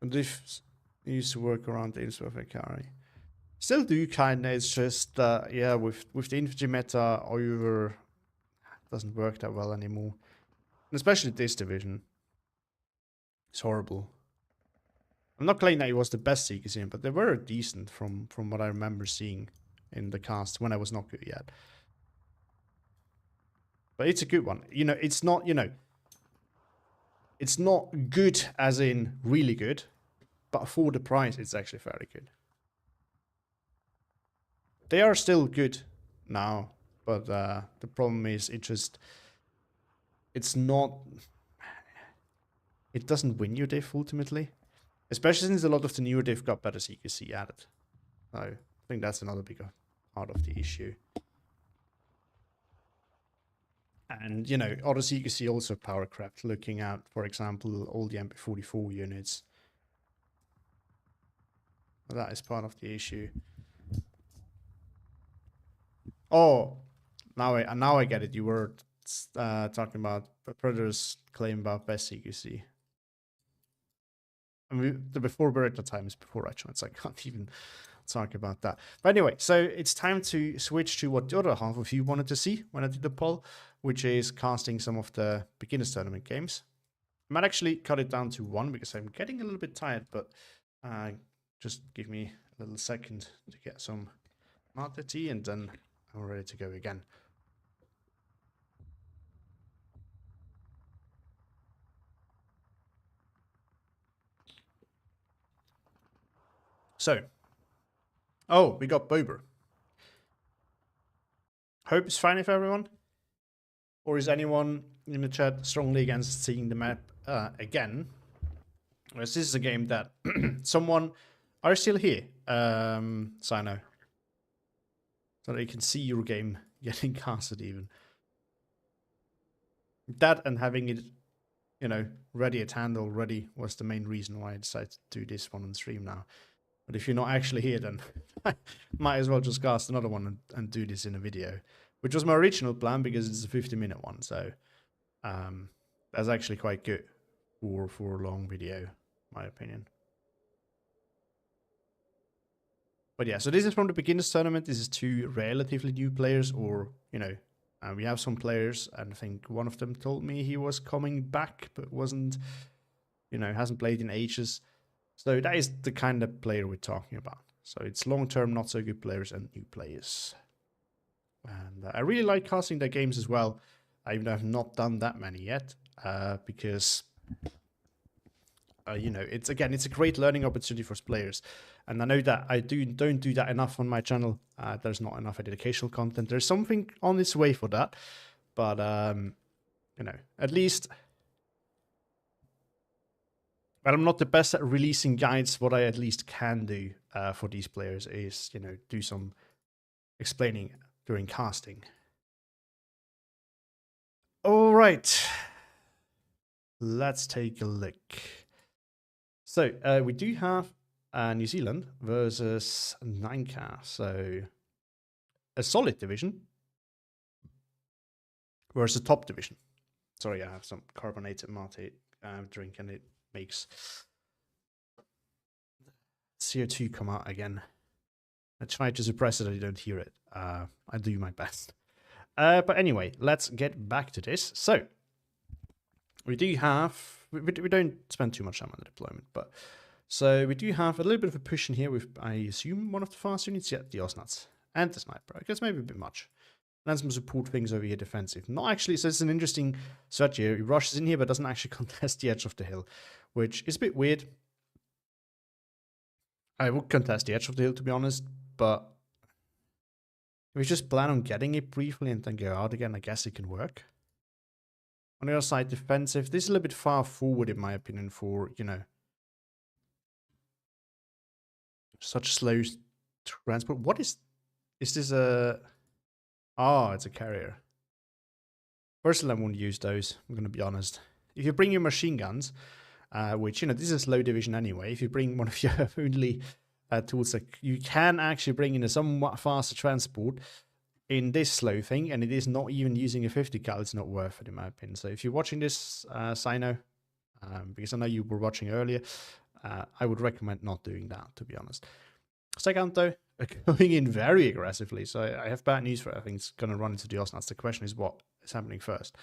And this used to work around the Ainsworth Akari. Still do kinda, it's just yeah, with the infantry meta over, doesn't work that well anymore. And especially this division. It's horrible. I'm not claiming that it was the best CQC, but they were decent from what I remember seeing in the cast when I was not good yet. But it's a good one. You know, it's not, you know, it's not good as in really good, but for the price, it's actually fairly good. They are still good now, but the problem is it's not, it doesn't win your diff ultimately. Especially since a lot of the newer diff got better CQC added. So I think that's another bigger part of the issue. And, you know, other CQC also power crept, looking at, for example, all the MP44 units. That is part of the issue. Oh, now I get it. You were talking about Predator's claim about best CQC. I mean, the before Beretta time is before I joined, so I can't even talk about that. But anyway, so it's time to switch to what the other half of you wanted to see when I did the poll, which is casting some of the beginners tournament games. I might actually cut it down to one because I'm getting a little bit tired, but just give me a little second to get some mate tea and then I'm ready to go again. So, oh, we got Bober. Hope it's fine for everyone. Or is anyone in the chat strongly against seeing the map again? Whereas this is a game that someone are still here, Sino, so that you can see your game getting casted even. That and having it, you know, ready at hand already was the main reason why I decided to do this one on stream now. But if you're not actually here, then I might as well just cast another one and do this in a video, which was my original plan because it's a 50-minute one. So that's actually quite good for a long video, my opinion. But yeah, so this is from the beginners tournament. This is two relatively new players, or, you know, we have some players, and I think one of them told me he was coming back, but wasn't, you know, hasn't played in ages. So that is the kind of player we're talking about. So it's long-term, not so good players and new players. And I really like casting their games as well, even though I've not done that many yet, because, you know, it's a great learning opportunity for players. And I know that I don't do that enough on my channel. There's not enough educational content. There's something on its way for that. But, you know, at least... But I'm not the best at releasing guides. What I at least can do for these players is, you know, do some explaining during casting. All right. Let's take a look. So we do have New Zealand versus Nineka. So a solid division versus top division. Sorry, I have some carbonated mate drink and it makes CO2 come out again. I try to suppress it so you don't hear it. I do my best. But anyway, let's get back to this. So, we do have... We don't spend too much time on the deployment, but... So, we do have a little bit of a push in here with, I assume, one of the fast units. Yeah, the Osnats. And the Sniper. I guess maybe a bit much. And then some support things over here defensive. Not actually, so it's an interesting strategy here. He rushes in here, but doesn't actually contest the edge of the hill, which is a bit weird. I would contest the edge of the hill, to be honest, but if we just plan on getting it briefly and then go out again, I guess it can work. On the other side, defensive. This is a little bit far forward, in my opinion, for, you know, such slow transport. What is this a... Oh, it's a carrier. Personally, I won't use those, I'm going to be honest. If you bring your machine guns, which, you know, this is low division anyway, if you bring one of your only tools that you can actually bring in a somewhat faster transport in this slow thing, and it is not even using a 50 cal, it's not worth it in my opinion. So if you're watching this, Sino, because I know you were watching earlier, I would recommend not doing that, to be honest. Second though, going in very aggressively, so I have bad news for it. I think it's going to run into the Osnats. The question is what is happening first.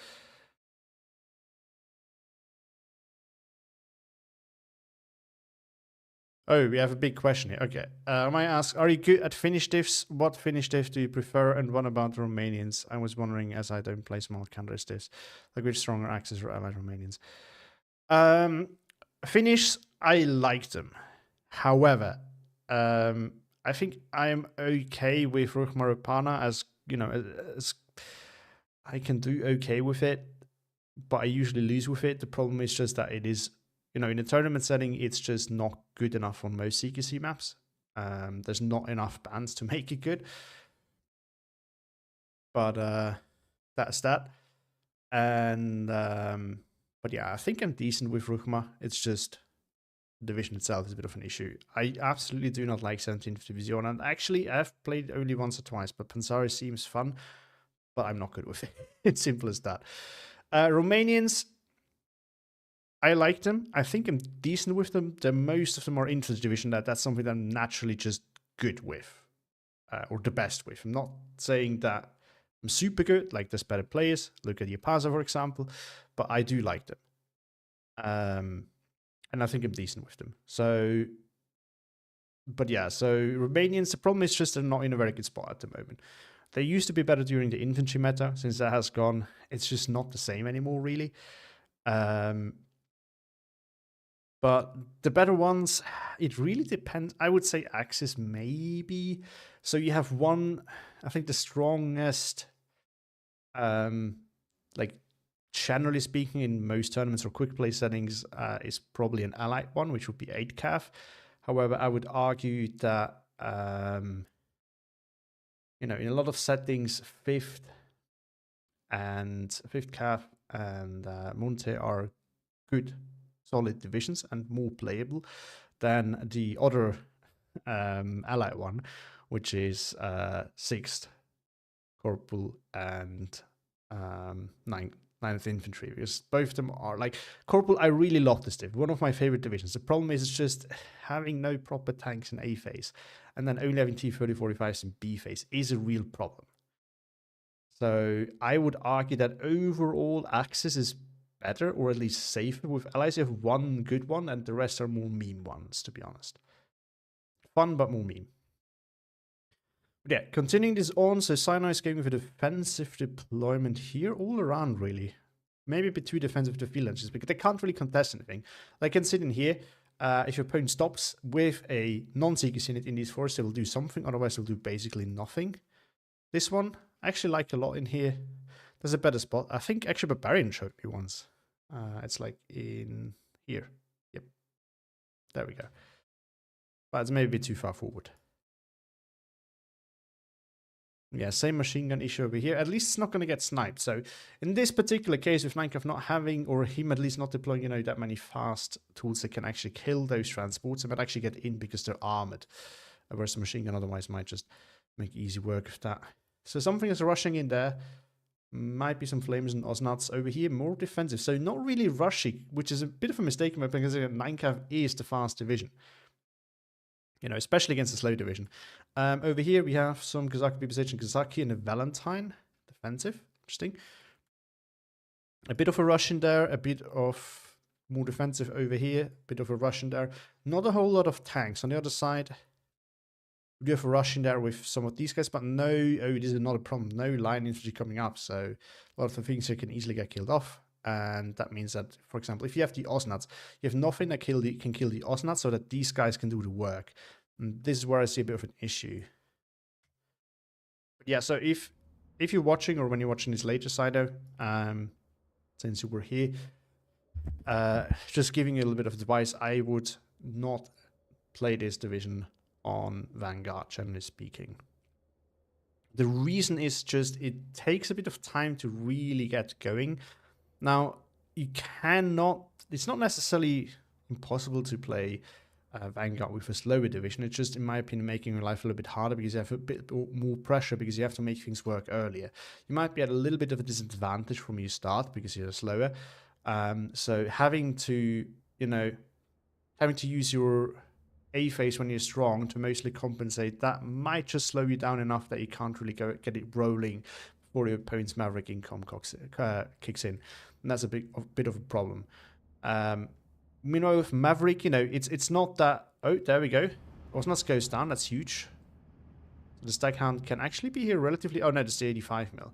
Oh, we have a big question here. Okay. I might ask, are you good at Finnish diffs? What Finnish diff do you prefer? And what about the Romanians? I was wondering, as I don't play small country diffs, like which stronger axes or allied Romanians. Finnish, I like them. However, I think I am okay with Ruchmarupana as, as I can do okay with it, but I usually lose with it. The problem is just that it is, in a tournament setting, it's just not good enough on most CQC maps. There's not enough bands to make it good. But that's that. And but yeah, I think I'm decent with Ruchma. It's just the division itself is a bit of an issue. I absolutely do not like 17th Division, and actually I've played only once or twice, but Pansari seems fun, but I'm not good with it. It's simple as that. Romanians, I like them. I think I'm decent with them. Most of them are into the division. That's something that I'm naturally just good with, or the best with. I'm not saying that I'm super good, like there's better players. Look at Yapaza, for example, but I do like them. And I think I'm decent with them. So, but yeah, so Romanians, the problem is just they're not in a very good spot at the moment. They used to be better during the infantry meta. Since that has gone, it's just not the same anymore, really. But the better ones, it really depends. I would say Axis maybe. So you have one, I think the strongest, like generally speaking, in most tournaments or quick play settings, is probably an allied one, which would be 8cav. However, I would argue that, in a lot of settings, 5th cav and Monte are good, solid divisions and more playable than the other allied one, which is 6th Corporal and 9th Infantry, because both of them are like Corporal. I really love this div, one of my favorite divisions. The problem is it's just having no proper tanks in A phase, and then only having T-30-45s in B phase is a real problem. So I would argue that overall Axis is better, or at least safer with allies. You have one good one, and the rest are more meme ones, to be honest. Fun, but more meme. But yeah, continuing this on, so Sinai is going with a defensive deployment here, all around, really. Maybe a bit too defensive with the field engines, because they can't really contest anything. They can sit in here. If your opponent stops with a non-CQC unit in these forests, they will do something, otherwise they'll do basically nothing. This one, I actually like a lot in here. There's a better spot. I think actually Barbarian showed me once. It's like in here. Yep. There we go. But it's maybe a bit too far forward. Yeah, same machine gun issue over here. At least it's not going to get sniped. So in this particular case, with 9cav not having, or him at least not deploying, that many fast tools that can actually kill those transports, and might actually get in because they're armored. Whereas the machine gun otherwise might just make easy work of that. So something is rushing in there. Might be some flames and Osnats over here, more defensive. So not really rushing, which is a bit of a mistake in my opinion, because 9cav is the fast division. Especially against the slow division. Over here we have some Kazaki position, Kazaki and a Valentine. Defensive. Interesting. A bit of a rush in there, a bit of more defensive over here, a bit of a rush in there. Not a whole lot of tanks. On the other side, we do have a rush in there with some of these guys, but no, this is not a problem. No line infantry coming up, so a lot of the things here can easily get killed off. And that means that, for example, if you have the Osnats, you have nothing that can kill the Osnats, so that these guys can do the work. And this is where I see a bit of an issue. But yeah, so if you're watching, or when you're watching this later, Sido, since you were here, just giving you a little bit of advice, I would not play this division on Vanguard, generally speaking. The reason is just it takes a bit of time to really get going. Now, you cannot, it's not necessarily impossible to play Vanguard with a slower division. It's just, in my opinion, making your life a little bit harder because you have a bit more pressure because you have to make things work earlier. You might be at a little bit of a disadvantage from your start because you're slower. So having to use your A phase when you're strong to mostly compensate, that might just slow you down enough that you can't really get it rolling before your opponent's Maverick income kicks in. And that's a bit of a problem. Meanwhile, with Maverick, it's not that, Oh, there we go. Osnas goes down. That's huge. So the Staghound can actually be here relatively... Oh, no, it's the 85 mil.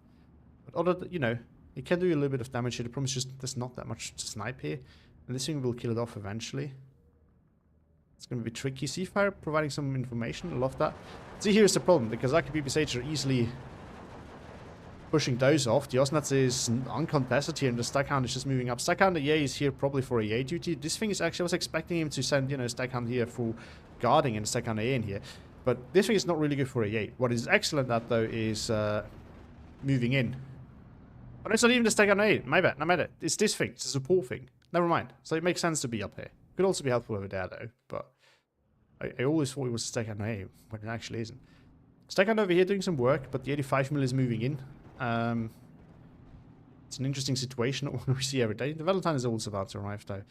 But other, you know, it can do a little bit of damage here. The problem is just there's not that much to snipe here. And this thing will kill it off eventually. It's going to be tricky. Seafire providing some information. I love that. See, here's the problem. Because IKBBSH are easily pushing those off. The Osnats is uncontested here, and the Staghound is just moving up. Staghound, yeah, is here probably for AA duty. This thing is actually, I was expecting him to send, you know, Staghound here for guarding and Staghound AA in here. But this thing is not really good for AA. What is excellent at, though, is moving in. Oh, no, it's not even the Staghound AA. My bad. It's this thing. It's a support thing. Never mind. So it makes sense to be up here. Could also be helpful over there, though. But I always thought it was Staghound AA, when it actually isn't. Staghound over here doing some work, but the 85 mil is moving in. It's an interesting situation, not one we see every day. The Valentine is also about to arrive, though.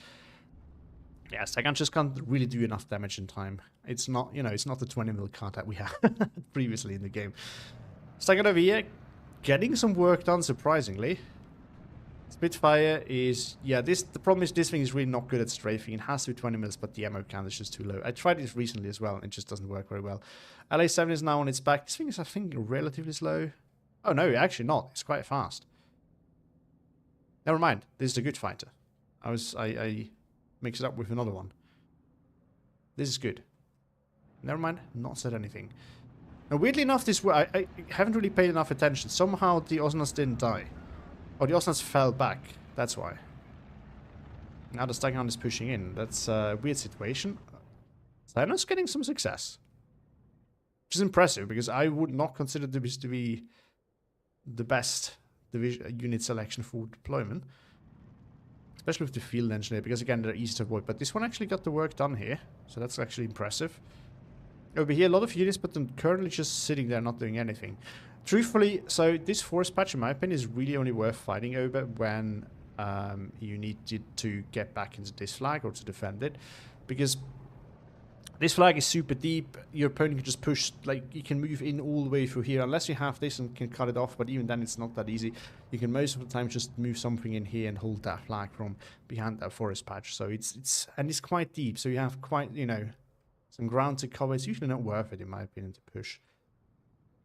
Yeah, Staghound just can't really do enough damage in time. It's not, you know, it's not the 20 mil card that we had previously in the game. Staghound over here, getting some work done, surprisingly. Spitfire is, yeah, the problem is this thing is really not good at strafing. It has to be 20 mils, but the ammo count is just too low. I tried this recently as well, and it just doesn't work very well. LA7 is now on its back. This thing is, I think, relatively slow. Oh, no, actually not. It's quite fast. Never mind. This is a good fighter. I mixed it up with another one. This is good. Never mind. Not said anything. Now, weirdly enough, I haven't really paid enough attention. Somehow the Osnats didn't die. Oh, the Osnats fell back. That's why. Now the Staghound is pushing in. That's a weird situation. Staghound's getting some success. Which is impressive, because I would not consider this to be the best unit selection for deployment. Especially with the field engineer, because again, they're easy to avoid. But this one actually got the work done here. So that's actually impressive. Over here, a lot of units, but then currently just sitting there not doing anything. Truthfully, so this forest patch, in my opinion, is really only worth fighting over when you need to get back into this flag or to defend it. Because this flag is super deep. Your opponent can just push, like, you can move in all the way through here. Unless you have this and can cut it off, but even then it's not that easy. You can most of the time just move something in here and hold that flag from behind that forest patch. So it's quite deep, so you have quite, you know, some ground to cover. It's usually not worth it, in my opinion, to push.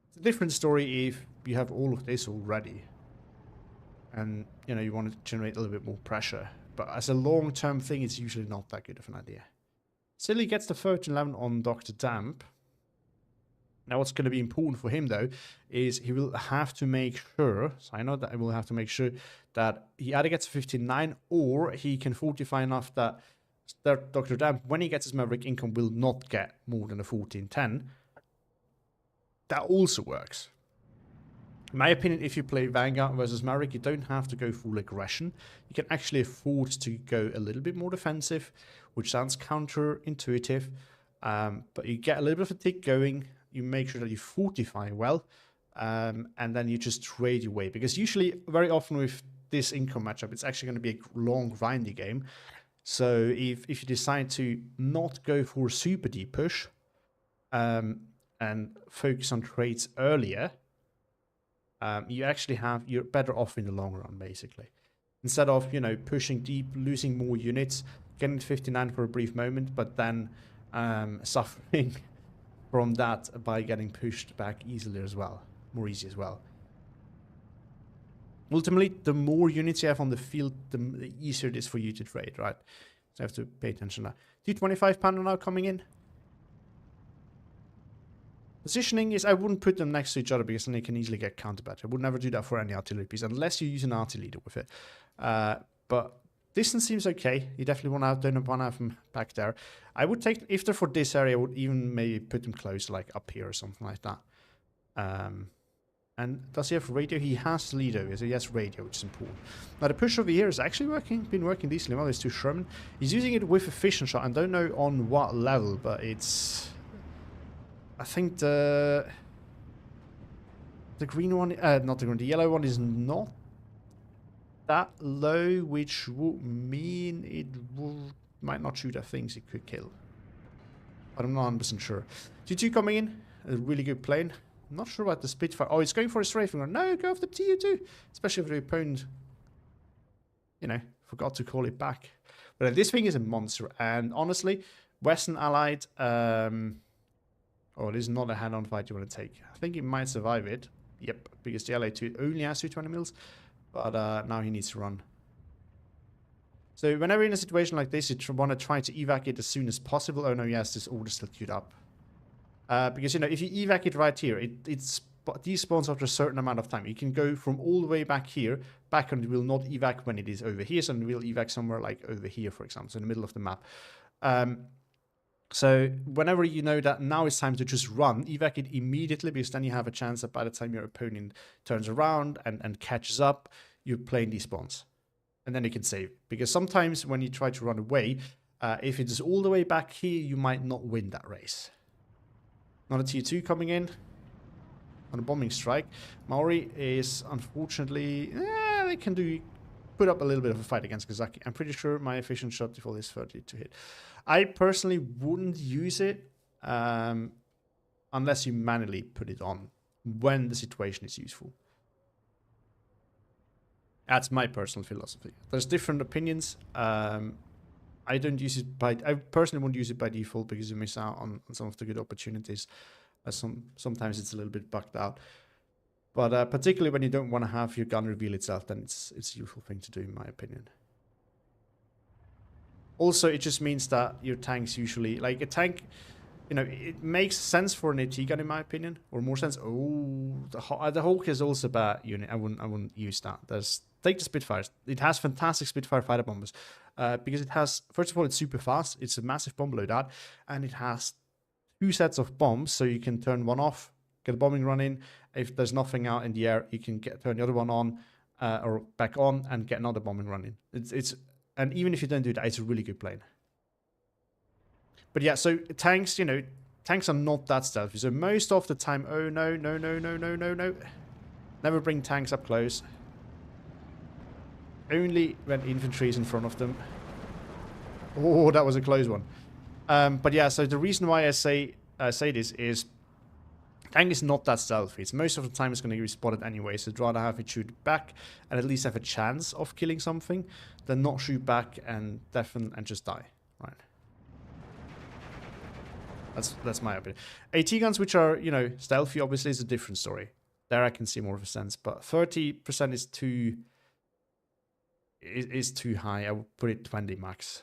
It's a different story if you have all of this already. And, you know, you want to generate a little bit more pressure. But as a long-term thing, it's usually not that good of an idea. Silly gets the 1311 on Dr. Damp. Now, what's going to be important for him, though, is he will have to make sure, so I know that I will have to make sure that he either gets a 15-9 or he can fortify enough that Dr. Damp, when he gets his Maverick income, will not get more than a 14-10. That also works. In my opinion, if you play Vanguard versus Maverick, you don't have to go full aggression. You can actually afford to go a little bit more defensive, which sounds counterintuitive, but you get a little bit of a tick going. You make sure that you fortify well, and then you just trade your way. Because usually, very often with this income matchup, it's actually going to be a long, grindy game. So if you decide to not go for a super deep push, and focus on trades earlier, you're better off in the long run, basically. Instead of, you know, pushing deep, losing more units, getting to 59 for a brief moment, but then suffering from that by getting pushed back easily as well. More easy as well. Ultimately, the more units you have on the field, the easier it is for you to trade, right? So you have to pay attention to that. 225 pounder now coming in. Positioning is, I wouldn't put them next to each other because then they can easily get counterbattered. I would never do that for any artillery piece unless you use an artillery leader with it. But distance seems okay. You definitely don't want to have them back there. I would take, if they're for this area, I would even maybe put them close, like up here or something like that. And does he have radio? He has Lido, so he has radio, which is important. Now the push over here is actually been working decently well. There's two Sherman. He's using it with a fission shot. I don't know on what level, but it's... I think the green one, not the green, the yellow one is not that low, which would mean it might not shoot at things it could kill. But I'm not 100% sure. T2 coming in, a really good plane. I'm not sure about the Spitfire. Oh, he's going for a strafing. No, go for the Tu-2. Especially if the opponent, you know, forgot to call it back. But this thing is a monster. And honestly, Western Allied, oh, this is not a head-on fight you want to take. I think he might survive it. Yep, because the LA2 only has 220 mils, but now he needs to run. So whenever in a situation like this, you want to try to evac it as soon as possible. Oh no, yes, this order still queued up. Because, you know, if you evac it right here, it despawns after a certain amount of time. You can go from all the way back here, back, and it will not evac when it is over here, so it will evac somewhere like over here, for example, so in the middle of the map. So whenever you know that now it's time to just run, evac it immediately, because then you have a chance that by the time your opponent turns around and catches up, you're playing these spawns. And then you can save. Because sometimes when you try to run away, if it is all the way back here, you might not win that race. Another tier 2 coming in on a bombing strike. Maori is unfortunately, they can put up a little bit of a fight against Kazaki. I'm pretty sure my efficient shot default is 30 to hit. I personally wouldn't use it unless you manually put it on when the situation is useful. That's my personal philosophy. There's different opinions. I don't use it I personally won't use it by default because you miss out on some of the good opportunities. Sometimes it's a little bit bugged out. But particularly when you don't want to have your gun reveal itself, then it's a useful thing to do, in my opinion. Also, it just means that your tanks usually, like a tank, you know, it makes sense for an AT gun, in my opinion, or more sense. Oh, the Hawk is also a bad unit. I wouldn't use that. Take the Spitfires. It has fantastic Spitfire fighter bombers because it has, first of all, it's super fast. It's a massive bomb loadout, and it has 2 sets of bombs, so you can turn one off, get a bombing run in. If there's nothing out in the air, you can turn the other one on or back on and get another bombing run in. And even if you don't do that, it's a really good plane. But yeah, so tanks, you know, tanks are not that stealthy. So most of the time, oh no. Never bring tanks up close. Only when infantry is in front of them. Oh, that was a close one. But yeah, so the reason why I say this is tank is not that stealthy. It's most of the time it's going to be spotted anyway, so I'd rather have it shoot back and at least have a chance of killing something than not shoot back and deafen and just die. Right. That's my opinion. AT guns, which are, you know, stealthy, obviously is a different story. There I can see more of a sense, but 30% is too high. I would put it 20 max.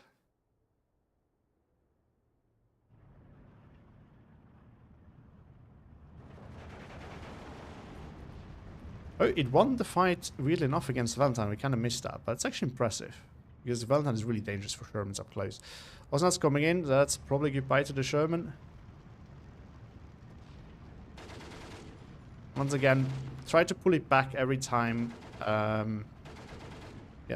Oh, it won the fight weirdly enough against Valentine. We kind of missed that, but it's actually impressive because Valentine is really dangerous for Shermans up close. Osnat's coming in. That's probably goodbye to the Sherman. Once again, try to pull it back every time. Yeah,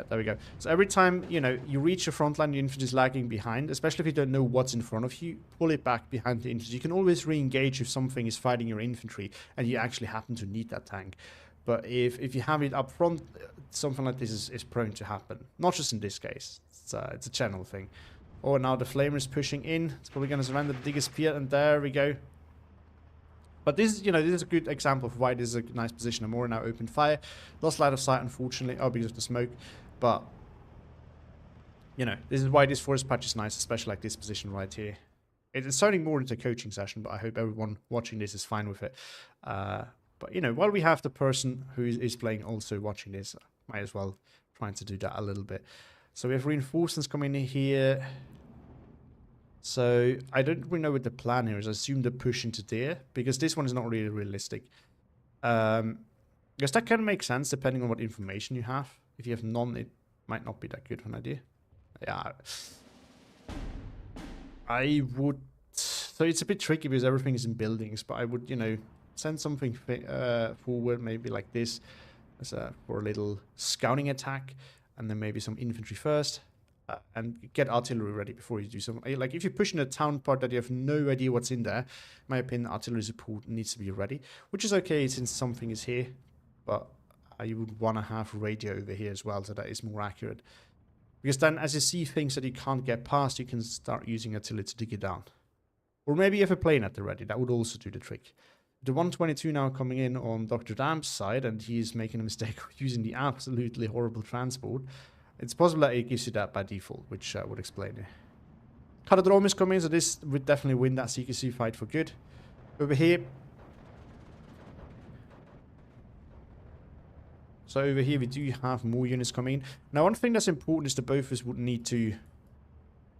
there we go. So every time, you know, you reach your front line, the infantry is lagging behind, especially if you don't know what's in front of you, pull it back behind the infantry. You can always re-engage if something is fighting your infantry and you actually happen to need that tank. But if you have it up front, something like this is prone to happen. Not just in this case. It's a general thing. Oh, now the Flamer is pushing in. It's probably going to surrender the Digger Spear, and there we go. But this, you know, this is a good example of why this is a nice position. Amora now opened fire. Lost line of sight, unfortunately. Oh, because of the smoke. But, you know, this is why this forest patch is nice, especially like this position right here. It's turning more into a coaching session, but I hope everyone watching this is fine with it. But, you know, while we have the person who is playing also watching this, might as well trying to do that a little bit. So we have reinforcements coming in here. So I don't really know what the plan here is. I assume they're pushing to there, because this one is not really realistic. Because that can make sense depending on what information you have. If you have none, it might not be that good of an idea. Yeah. I would... So it's a bit tricky because everything is in buildings, but I would, you know, send something forward, maybe like this, as for a little scouting attack, and then maybe some infantry first, and get artillery ready before you do something. Like if you're pushing a town part that you have no idea what's in there, in my opinion, artillery support needs to be ready, which is okay since something is here, but you would want to have radio over here as well, so that is more accurate. Because then, as you see things that you can't get past, you can start using artillery to dig it down. Or maybe you have a plane at the ready, that would also do the trick. The 122 now coming in on Dr. Damp's side, and he's making a mistake of using the absolutely horrible transport. It's possible that it gives you that by default, which would explain it. Caradrome is coming, so this would definitely win that CQC fight for good. Over here. So over here we do have more units coming in. Now one thing that's important is that both of us would need to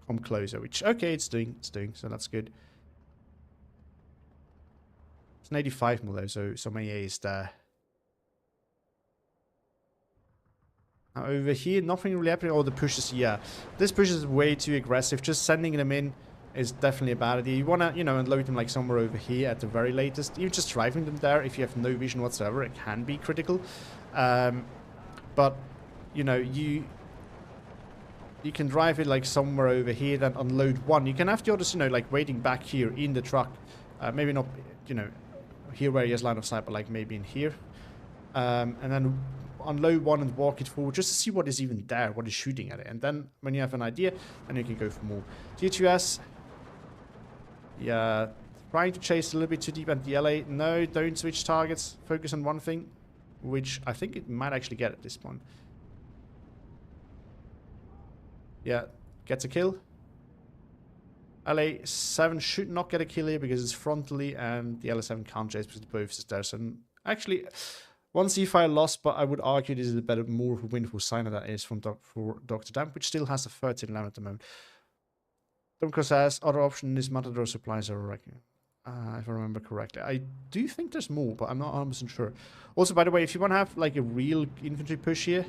come closer, which, okay, it's doing, so that's good. It's an 85 mil though, so some AA is there. Now over here, nothing really happening. Oh, the pushes, yeah. This push is way too aggressive. Just sending them in is definitely a bad idea. You want to, you know, unload them like somewhere over here at the very latest. Even just driving them there, if you have no vision whatsoever, it can be critical. But, you know, you can drive it like somewhere over here, then unload one. You can have the others, you know, like waiting back here in the truck. Maybe not, you know, here where he has line of sight, but like maybe in here. And then unload one and walk it forward just to see what is even there, what is shooting at it. And then when you have an idea, then you can go for more. G2S, yeah, trying to chase a little bit too deep at the LA. No, don't switch targets. Focus on one thing, which I think it might actually get at this point. Yeah, gets a kill. LA7 should not get a kill here because it's frontally and the LA7 can't chase because both is there. So actually, one C5 lost, but I would argue this is a better, more of a windful sign of that is from for Dr. Damp, which still has a 13 line at the moment. Domko says, other option is Matador supplies are wrecking. If I remember correctly. I do think there's more, but I'm not 100% sure. Also, by the way, if you want to have like a real infantry push here,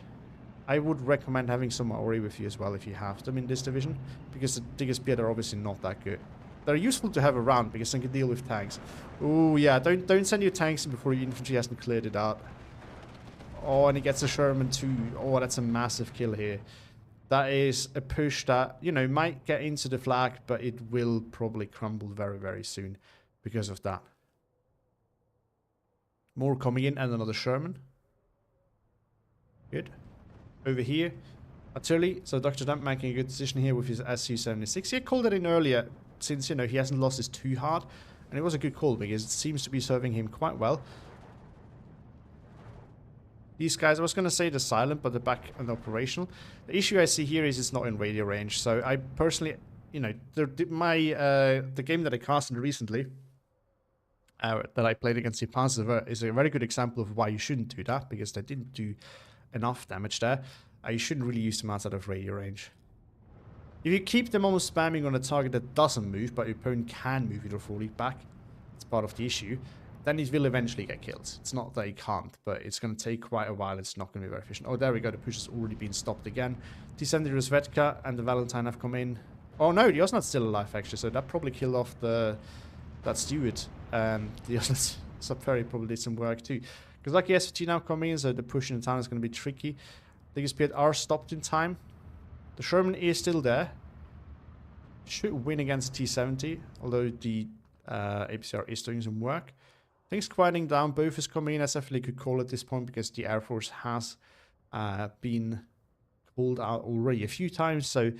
I would recommend having some Maori with you as well if you have them in this division, because the Digger Spear are obviously not that good. They're useful to have around because they can deal with tanks. Oh yeah, don't send your tanks in before your infantry hasn't cleared it out. Oh, and he gets a Sherman too. Oh, that's a massive kill here. That is a push that, you know, might get into the flag, but it will probably crumble very, very soon because of that. More coming in and another Sherman. Good. Over here, artillery. So Dr. Damp making a good decision here with his SU-76. He had called it in earlier since, you know, he hasn't lost his too hard. And it was a good call because it seems to be serving him quite well. These guys, I was going to say they're silent, but they're back and operational. The issue I see here is it's not in radio range. So I personally, you know, the game that I casted recently, that I played against the Panzer is a very good example of why you shouldn't do that, because they didn't do enough damage there. You shouldn't really use them outside of radio range. If you keep them almost spamming on a target that doesn't move, but your opponent can move it or fully back, it's part of the issue, then it will eventually get killed. It's not that he can't, but it's going to take quite a while. It's not going to be very efficient. Oh, there we go. The push has already been stopped again. T-70 Rozvedka and the Valentine have come in. Oh no, the Osnat's still alive actually, so that probably killed off that steward. And the Osnat Subferry probably did some work too. Because like the SVT now coming in, so the push in the town is going to be tricky. The Speed are stopped in time. The Sherman is still there. Should win against T-70, although the APCR is doing some work. Things quieting down. Both is coming in. That's definitely a good call at this point because the Air Force has been called out already a few times. So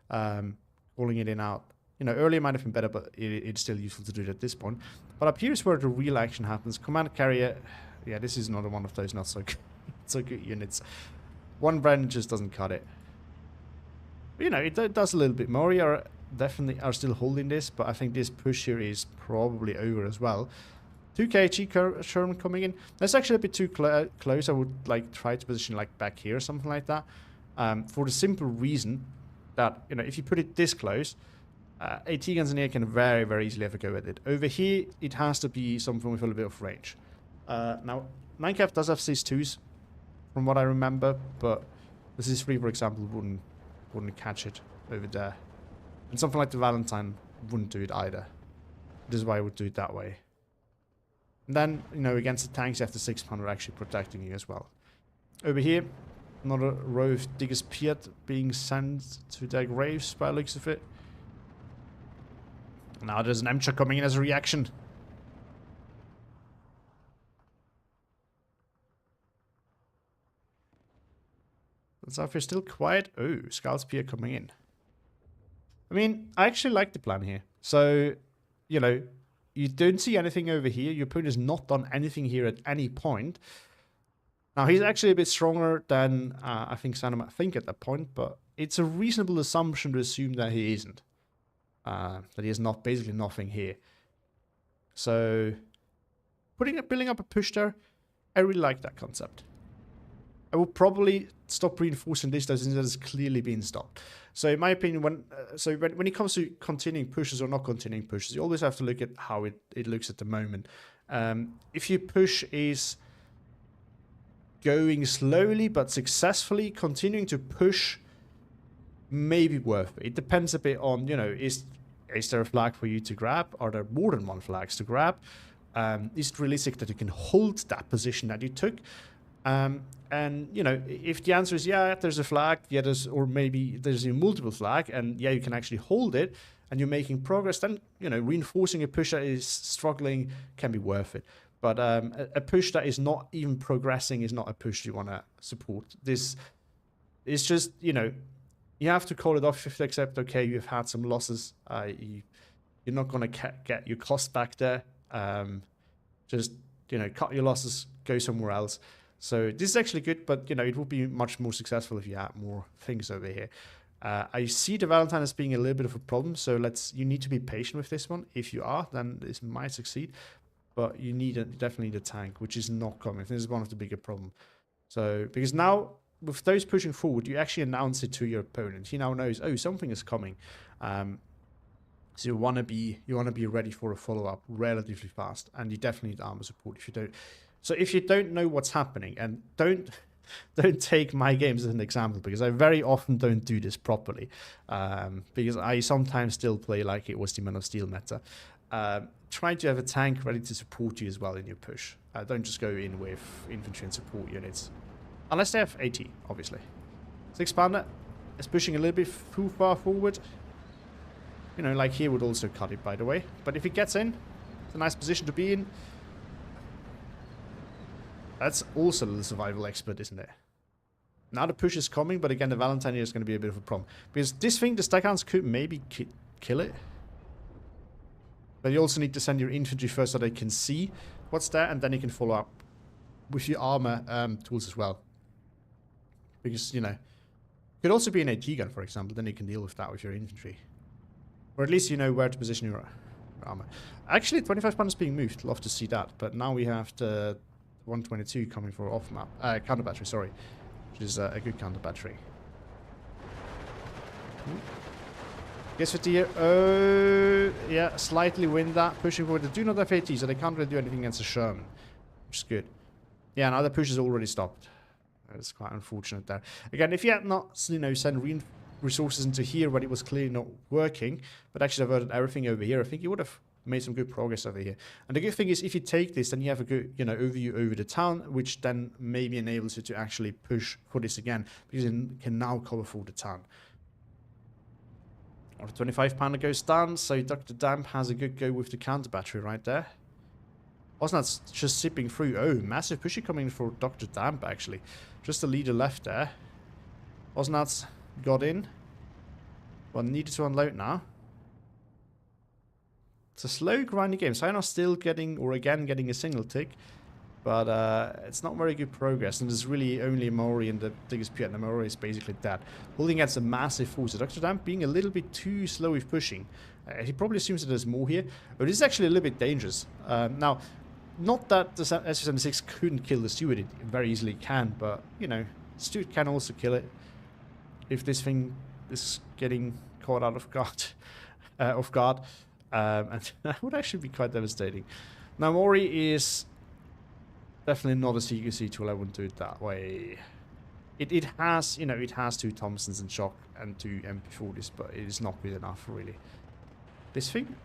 calling it in out, you know, earlier might have been better, but it's still useful to do it at this point. But up here is where the real action happens. Command carrier. Yeah, this is another one of those not so good, so good units. One brand just doesn't cut it. But, you know, it does a little bit more. We are definitely still holding this, but I think this push here is probably over as well. 2 KHE Sherman coming in. That's actually a bit too close. I would like try to position like back here or something like that. For the simple reason that, you know, if you put it this close, AT guns in here can very, very easily have a go at it. Over here, it has to be something with a little bit of range. Now, 9KF does have CIS-2s, from what I remember, but the CIS-3, for example, wouldn't catch it over there. And something like the Valentine wouldn't do it either. This is why I would do it that way. And then, you know, against the tanks, you have the 600 actually protecting you as well. Over here, another row of Diggers Piet being sent to their graves by the looks of it. Now there's an Emcha coming in as a reaction. South here still quiet. Oh, Scouts Pier coming in. I mean, I actually like the plan here. So, you know, you don't see anything over here. Your opponent has not done anything here at any point. Now, he's actually a bit stronger than I think Sanna might think at that point, but it's a reasonable assumption to assume that he isn't. that he has not basically nothing here. So building up a push there, I really like that concept. I will probably stop reinforcing this though, since it has clearly been stopped. So in my opinion, when it comes to continuing pushes or not continuing pushes, you always have to look at how it looks at the moment. If your push is going slowly but successfully, continuing to push may be worth it. It depends a bit on, you know, is there a flag for you to grab? Are there more than one flags to grab? Is it realistic that you can hold that position that you took? And, you know, if the answer is, yeah, there's a flag, yeah, or maybe there's a multiple flag, and yeah, you can actually hold it, and you're making progress, then, you know, reinforcing a push that is struggling can be worth it. But a push that is not even progressing is not a push you want to support. This is just, you know, you have to call it off if you accept, okay, you've had some losses. You're not going to get your cost back there. Just, you know, cut your losses, go somewhere else. So this is actually good, but, you know, it would be much more successful if you had more things over here. I see the Valentine as being a little bit of a problem, so you need to be patient with this one. If you are, then this might succeed, but you definitely need a tank, which is not coming. This is one of the bigger problems. So, because now, with those pushing forward, you actually announce it to your opponent. He now knows, oh, something is coming. So you want to be ready for a follow-up relatively fast, and you definitely need armor support if you don't. So if you don't know what's happening, and don't take my games as an example, because I very often don't do this properly, because I sometimes still play like it was the Man of Steel meta. Try to have a tank ready to support you as well in your push. Don't just go in with infantry and support units, unless they have AT, obviously. So Expander is pushing a little bit too far forward. You know, like here would also cut it, by the way. But if he gets in, it's a nice position to be in. That's also a little survival expert, isn't it? Now the push is coming, but again, the Valentine here is going to be a bit of a problem. Because this thing, the Stackhounds could maybe kill it. But you also need to send your infantry first so they can see what's there, and then you can follow up with your armor tools as well. Because, you know, it could also be an AT gun, for example, then you can deal with that with your infantry. Or at least you know where to position your armor. Actually, 25 pounds is being moved. Love to see that. But now we have the 122 coming for off map. Counter battery, sorry. Which is a good counter battery. Guess what here? Oh, yeah, slightly win that. Pushing forward. They do not have AT, so they can't really do anything against the Sherman. Which is good. Yeah, now the push is already stopped. That's quite unfortunate there. Again, if you had not, you know, sent resources into here when it was clearly not working, but actually diverted everything over here, I think you would have made some good progress over here. And the good thing is, if you take this, then you have a good, you know, overview over the town, which then maybe enables you to actually push for this again, because you can now cover for the town. Or the 25 pounder goes down, so Dr. Damp has a good go with the counter battery right there. Osnat's just zipping through. Oh, massive pushy coming for Dr. Damp, actually. Just the leader left there. Osnat's got in. Well, needed to unload now. It's a slow, grindy game. Sayonar's still getting, or again, getting a single tick. But it's not very good progress. And there's really only Maori in the biggest pit. And Maori is basically dead. Holding against a massive force. So Dr. Damp being a little bit too slow with pushing. He probably assumes that there's more here. But it's actually a little bit dangerous. Now, not that the SU-76 couldn't kill the Steward. It very easily can. But, you know, Steward can also kill it. If this thing is getting caught out of guard, and that would actually be quite devastating. Now Mori is definitely not a CQC tool. I wouldn't do it that way. It has, you know, it has 2 Thompsons and shock and 2 MP40s, but it is not good enough really. This thing,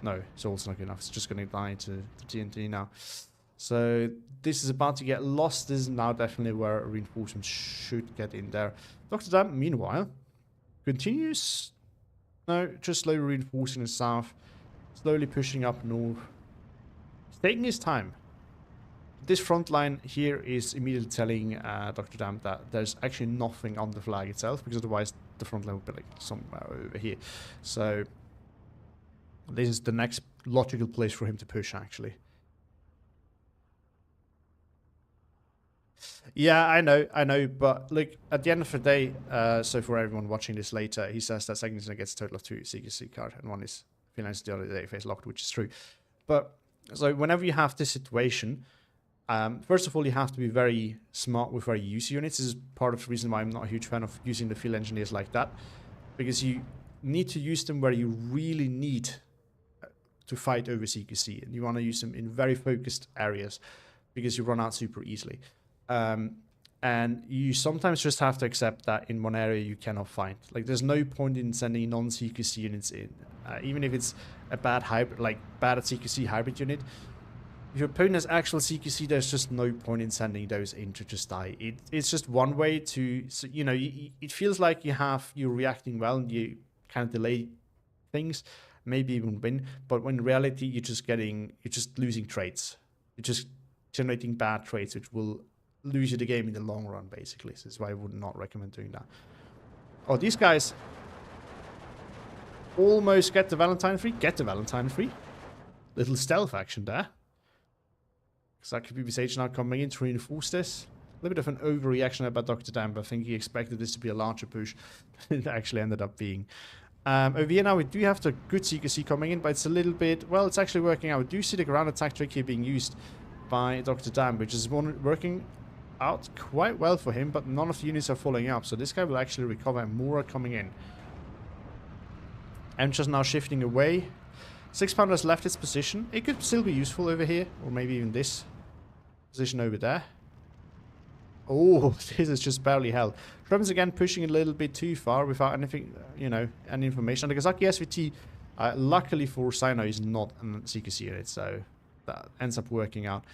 no, it's also not good enough. It's just going to die to TNT now. So this is about to get lost. This is now definitely where reinforcements should get in there. Dr. Damp, meanwhile, continues, no, just slowly reinforcing the south, slowly pushing up north. He's taking his time. This front line here is immediately telling Dr. Damp that there's actually nothing on the flag itself, because otherwise the front line would be like somewhere over here. So this is the next logical place for him to push, actually. Yeah, I know, but look, at the end of the day, so for everyone watching this later, he says that Sagnisson gets a total of 2 CQC card, and one is Finland's the other day face locked, which is true. But so whenever you have this situation, first of all, you have to be very smart with where you use units. This is part of the reason why I'm not a huge fan of using the field engineers like that, because you need to use them where you really need to fight over CQC, and you want to use them in very focused areas because you run out super easily. And you sometimes just have to accept that in one area you cannot find. Like, there's no point in sending non-CQC units in, even if it's a bad hybrid, like bad at CQC hybrid unit. If your opponent has actual CQC, there's just no point in sending those in to just die. It's just one way to, so, you know, it feels like you're reacting well and you kind of delay things, maybe even win. But when in reality, you're just losing trades. You're just generating bad trades, which will lose you the game in the long run, basically. So that's why I would not recommend doing that. Oh, these guys almost get the Valentine free. Get the Valentine free. Little stealth action there. Exactly, PBSH now coming in to reinforce this. A little bit of an overreaction about Dr. Dan, but I think he expected this to be a larger push. It actually ended up being. Over here now, we do have the good CQC coming in, but it's a little bit, well, it's actually working out. We do see the ground attack trick here being used by Dr. Dan, which is working out quite well for him, but none of the units are following up, so this guy will actually recover and more are coming in. And just now shifting away. 6-pounder has left its position. It could still be useful over here, or maybe even this position over there. Oh, this is just barely held. Trumps again pushing a little bit too far without anything, you know, any information. And the Kazaki SVT, luckily for Sino, is not a CQC unit, so that ends up working out.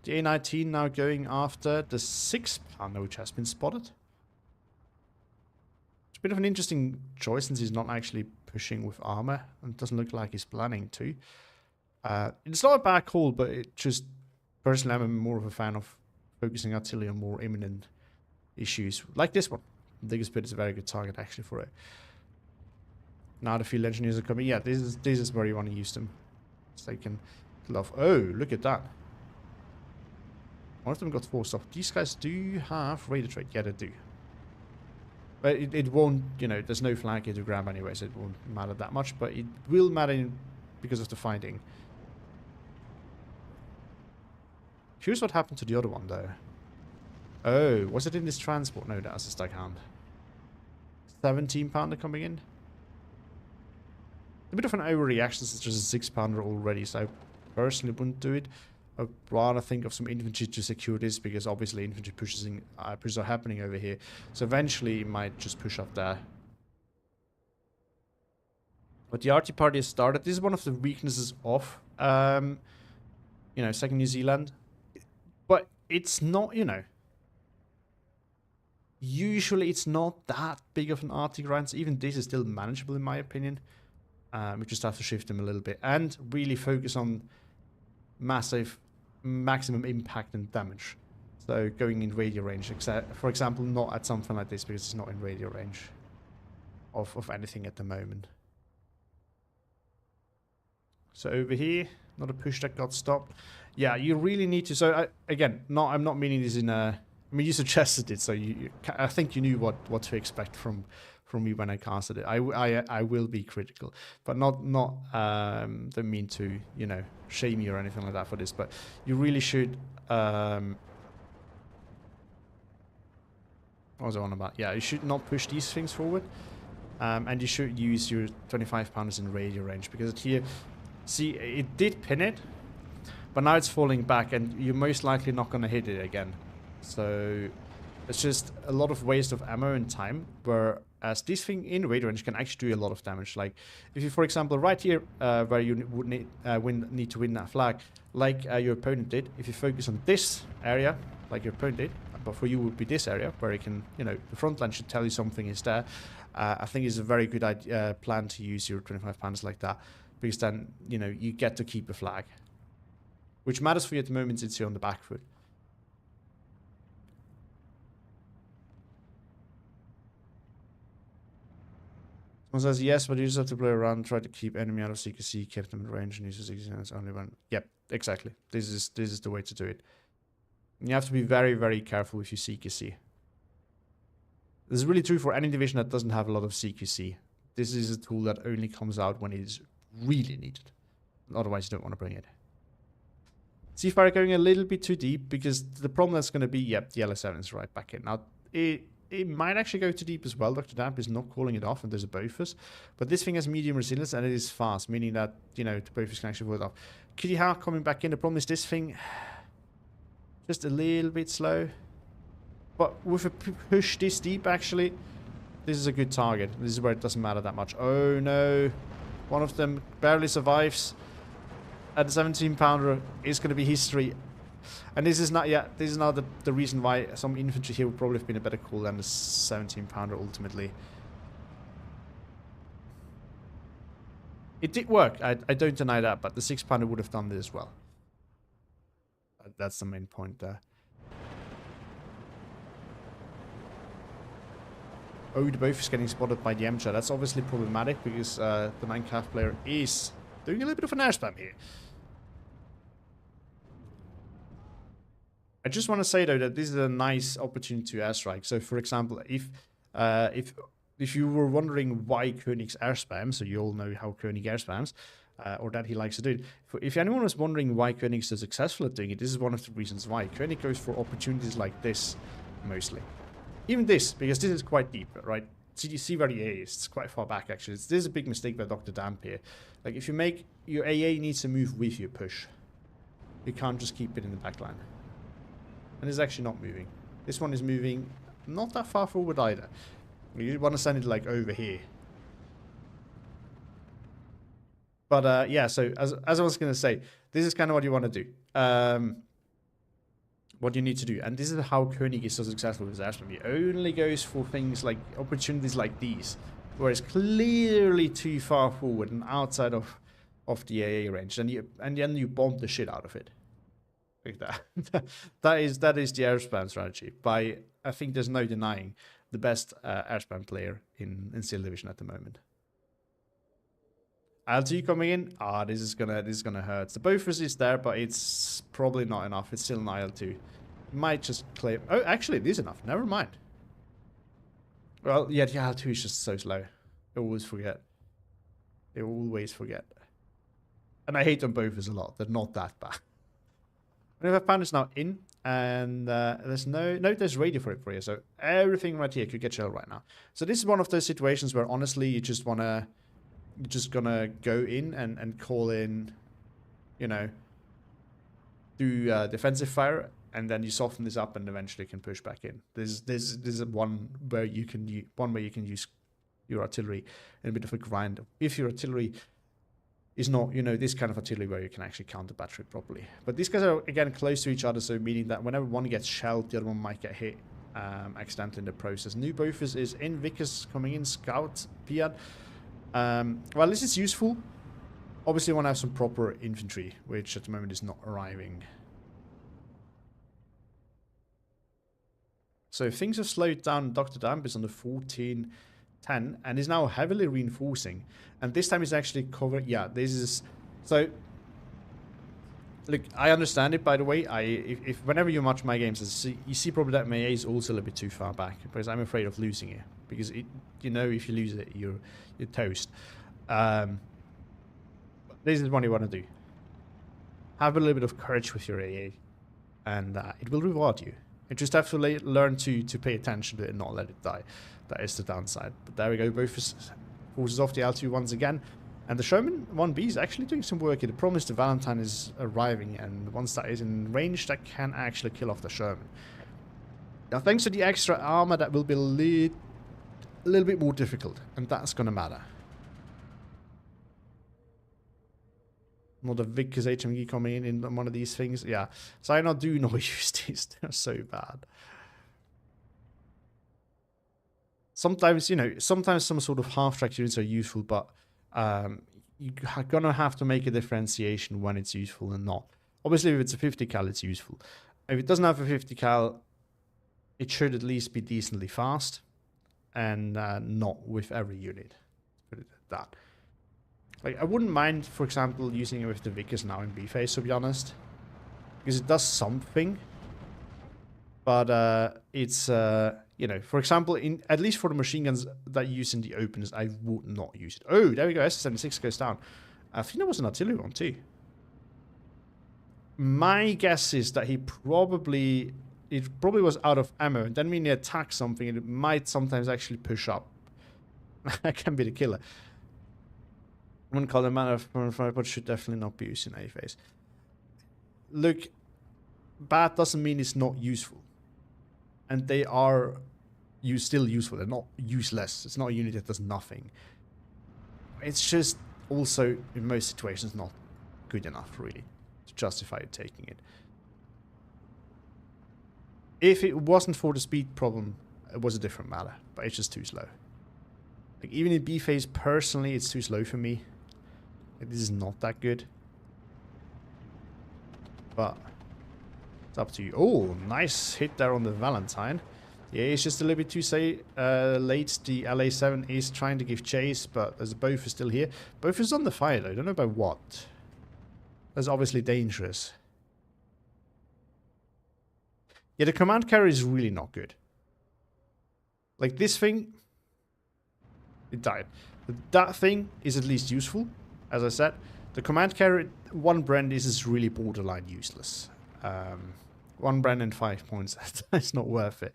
The A19 now going after the 6-pounder, which has been spotted. It's a bit of an interesting choice since he's not actually pushing with armor, and it doesn't look like he's planning to. It's not a bad call, but it just, personally, I'm more of a fan of focusing artillery on more imminent issues, like this one. The biggest bit is a very good target, actually, for it. Now the field engineers are coming. Yeah, this is where you want to use them. So they can kill off. Oh, look at that. One of them got forced off. These guys do have radar trade. Yeah, they do. But it won't, you know, there's no flag here to grab anyway, so it won't matter that much. But it will matter because of the fighting. Curious what happened to the other one, though. Oh, was it in this transport? No, that's a stag hound. 17-pounder coming in. A bit of an overreaction since it's just a 6-pounder already, so I personally wouldn't do it. I'd rather think of some infantry to secure this, because obviously infantry pushes are happening over here. So eventually it might just push up there. But the RT party has started. This is one of the weaknesses of, you know, second New Zealand. But it's not, you know, usually it's not that big of an RT grind. So even this is still manageable in my opinion. We just have to shift them a little bit and really focus on maximum impact and damage. So going in radio range, except, for example, not at something like this because it's not in radio range of anything at the moment. So over here, not a push that got stopped. Yeah, you really need to. So again, I'm not meaning this in a. I mean, you suggested it, so I think you knew what to expect from me when I casted it. I will be critical, but not don't mean to, you know, shame you or anything like that for this. But you really should. What was I on about? Yeah, you should not push these things forward, and you should use your 25-pounders in radio range, because here, see, it did pin it, but now it's falling back, and you're most likely not going to hit it again. So it's just a lot of waste of ammo and time, whereas this thing in radio range can actually do a lot of damage. Like if you, for example, right here where you would need to win that flag, like your opponent did, if you focus on this area, like your opponent did, but for you would be this area where you can, you know, the front line should tell you something is there. I think it's a very good plan to use your 25-pounders like that, because then, you know, you get to keep a flag, which matters for you at the moment since you're on the back foot. Someone says yes, but you just have to play around, try to keep enemy out of CQC, keep them in range, and use the CQC only when. Yep, exactly. This is the way to do it. You have to be very, very careful with your CQC. This is really true for any division that doesn't have a lot of CQC. This is a tool that only comes out when it is really needed. Otherwise, you don't want to bring it. See fire going a little bit too deep, because the problem that's going to be, yep, the LS7 is right back in. Now, it might actually go too deep as well. Dr. Damp is not calling it off, and there's a Bofus. But this thing has medium resilience, and it is fast, meaning that, you know, the Bofus can actually hold it off. Kitty Hawk coming back in. The problem is this thing, just a little bit slow. But with a push this deep, actually, this is a good target. This is where it doesn't matter that much. Oh, no. One of them barely survives. At the 17-pounder is going to be history. And this is not yet. This is not the reason why some infantry here would probably have been a better call than the 17-pounder ultimately. It did work. I don't deny that, but the 6-pounder would have done this as well. That's the main point there. Oh, the both is getting spotted by the Emcha. That's obviously problematic because the Minecraft player is doing a little bit of an air spam here. I just want to say though that this is a nice opportunity to airstrike. So, for example, if you were wondering why Koenig's air spam, so you all know how Koenig air spams, or that he likes to do it. If anyone was wondering why Koenig is so successful at doing it, this is one of the reasons why. Koenig goes for opportunities like this mostly. Even this, because this is quite deep, right? So you see where the AA is. It's quite far back, actually. This is a big mistake by Dr. Damp here. Like, if you make... Your AA needs to move with your push. You can't just keep it in the back line. And it's actually not moving. This one is moving not that far forward either. You want to send it, like, over here. But, yeah, so, as I was going to say, this is kind of what you want to do. What you need to do. And this is how Koenig is so successful with his airspam. He only goes for things like opportunities like these, where it's clearly too far forward and outside of the AA range, and then you bomb the shit out of it. Like that. that is the airspam strategy. I think there's no denying the best airspam player in Steel Division at the moment. LT coming in. This is gonna hurt. The Bofus is there, but it's probably not enough. It's still an IL2. Might just claim. Oh, actually, it is enough. Never mind. Well, yeah, the IL2 is just so slow. I always forget. They always forget. And I hate them Bofus a lot. They're not that bad. Anyway, Pound is now in, and there's there's radio for it for you. So everything right here could get shelled right now. So this is one of those situations where honestly you just wanna. You're just gonna go in and call in, you know, do defensive fire, and then you soften this up and eventually can push back in. This is one where you can use your artillery in a bit of a grind. If your artillery is not, you know, this kind of artillery where you can actually counter battery properly. But these guys are again close to each other, so meaning that whenever one gets shelled, the other one might get hit accidentally in the process. New Bofus is in. Vickers coming in. Scout Piad. Well, this is useful. Obviously, you want to have some proper infantry, which at the moment is not arriving. So things have slowed down. Dr. Damp is on the 14-10 and is now heavily reinforcing. And this time he's actually covered. Yeah, this is... So, look, I understand it, by the way. If whenever you watch my games, you see probably that my A is also a little bit too far back, because I'm afraid of losing it. Because, you know, if you lose it, you're toast. This is what you want to do. Have a little bit of courage with your AA, and it will reward you. You just have to learn to pay attention to it and not let it die. That is the downside. But there we go, both forces off the L2 once again. And the Sherman 1B is actually doing some work here. The problem is the Valentine is arriving, and once that is in range, that can actually kill off the Sherman. Now, thanks to the extra armor, that will be a little bit more difficult, and that's going to matter. Another Vickers HMG coming in one of these things. Yeah, so I do not use these. They're so bad. Sometimes, you know, sometimes some sort of half-track units are useful, but you're going to have to make a differentiation when it's useful and not. Obviously, if it's a 50 cal, it's useful. If it doesn't have a 50 cal, it should at least be decently fast, and not with every unit. Put it at that. Like, I wouldn't mind, for example, using it with the Vickers now in B phase, to be honest, because it does something. But it's, you know, for example, in at least for the machine guns that you use in the opens, I would not use it. Oh, there we go. SS-76 goes down. I think there was an artillery one too. My guess is that it probably was out of ammo. And then when you attack something, it might sometimes actually push up. That can be the killer. One called a man of fire, but should definitely not be used in a phase. Look, bad doesn't mean it's not useful. And they are still useful. They're not useless. It's not a unit that does nothing. It's just also, in most situations, not good enough, really, to justify taking it. If it wasn't for the speed problem, it was a different matter. But it's just too slow. Like, even in B phase, personally, it's too slow for me. Like, this is not that good. But it's up to you. Oh, nice hit there on the Valentine. Yeah, it's just a little bit too late. The LA7 is trying to give chase, but there's a Bofors still here. Bofors is on the fire, though. I don't know about what. That's obviously dangerous. Yeah, the command carrier is really not good. Like, this thing... It died. That thing is at least useful, as I said. The command carrier, one brand is really borderline useless. One brand and 5 points. That's not worth it.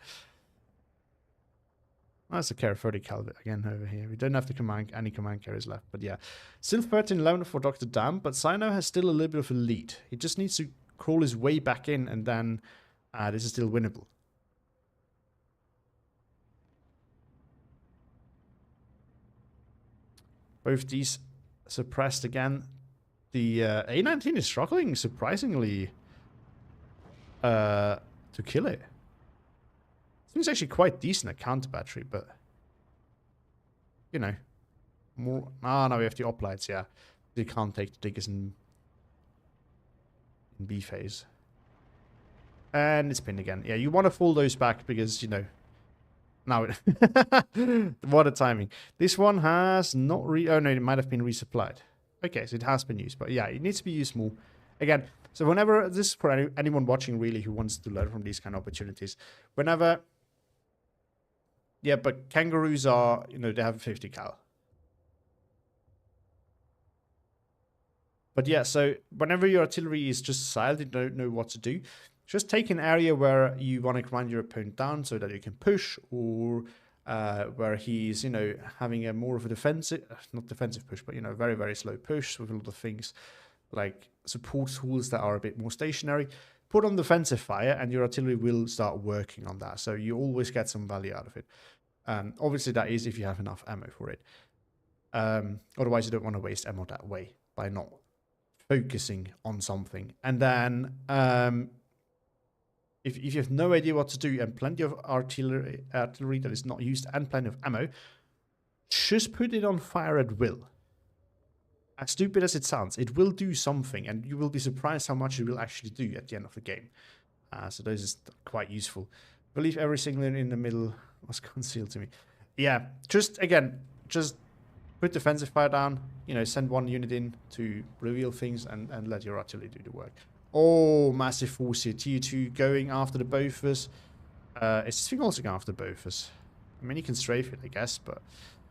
That's a Carrier 30 Calvert again over here. We don't have any command carriers left, but yeah. Still 13-11 for Dr. Dam, but Sino has still a little bit of a lead. He just needs to crawl his way back in, and then this is still winnable. Both these suppressed again. The A19 is struggling surprisingly to kill it. Seems actually quite decent at counter battery, but you know, more. Ah, no, we have the oplights. Yeah, you can't take the diggers in B phase, and it's pinned again. Yeah, you want to fall those back because you know. Now, what a timing! This one has not oh no, it might have been resupplied. Okay, so it has been used, but yeah, it needs to be used more. Again, so whenever this is for anyone watching really who wants to learn from these kind of opportunities, whenever. Yeah, but kangaroos are, you know, they have a 50 cal. But yeah, so whenever your artillery is just silent, you don't know what to do, just take an area where you want to grind your opponent down so that you can push, or where he's, you know, having a more of a defensive, not defensive push, but, you know, very, very slow push with a lot of things like support tools that are a bit more stationary. Put on defensive fire and your artillery will start working on that. So you always get some value out of it. Obviously, that is if you have enough ammo for it. Otherwise, you don't want to waste ammo that way by not focusing on something. And then, if you have no idea what to do and plenty of artillery that is not used and plenty of ammo, just put it on fire at will. As stupid as it sounds, it will do something, and you will be surprised how much it will actually do at the end of the game. So those is quite useful. I believe every single in the middle was concealed to me. Yeah, just put defensive fire down, you know, send one unit in to reveal things and let your artillery do the work. Oh, massive force here. T2 going after the Bofors. Is this thing also going after the Bofors? I mean, you can strafe it, I guess, but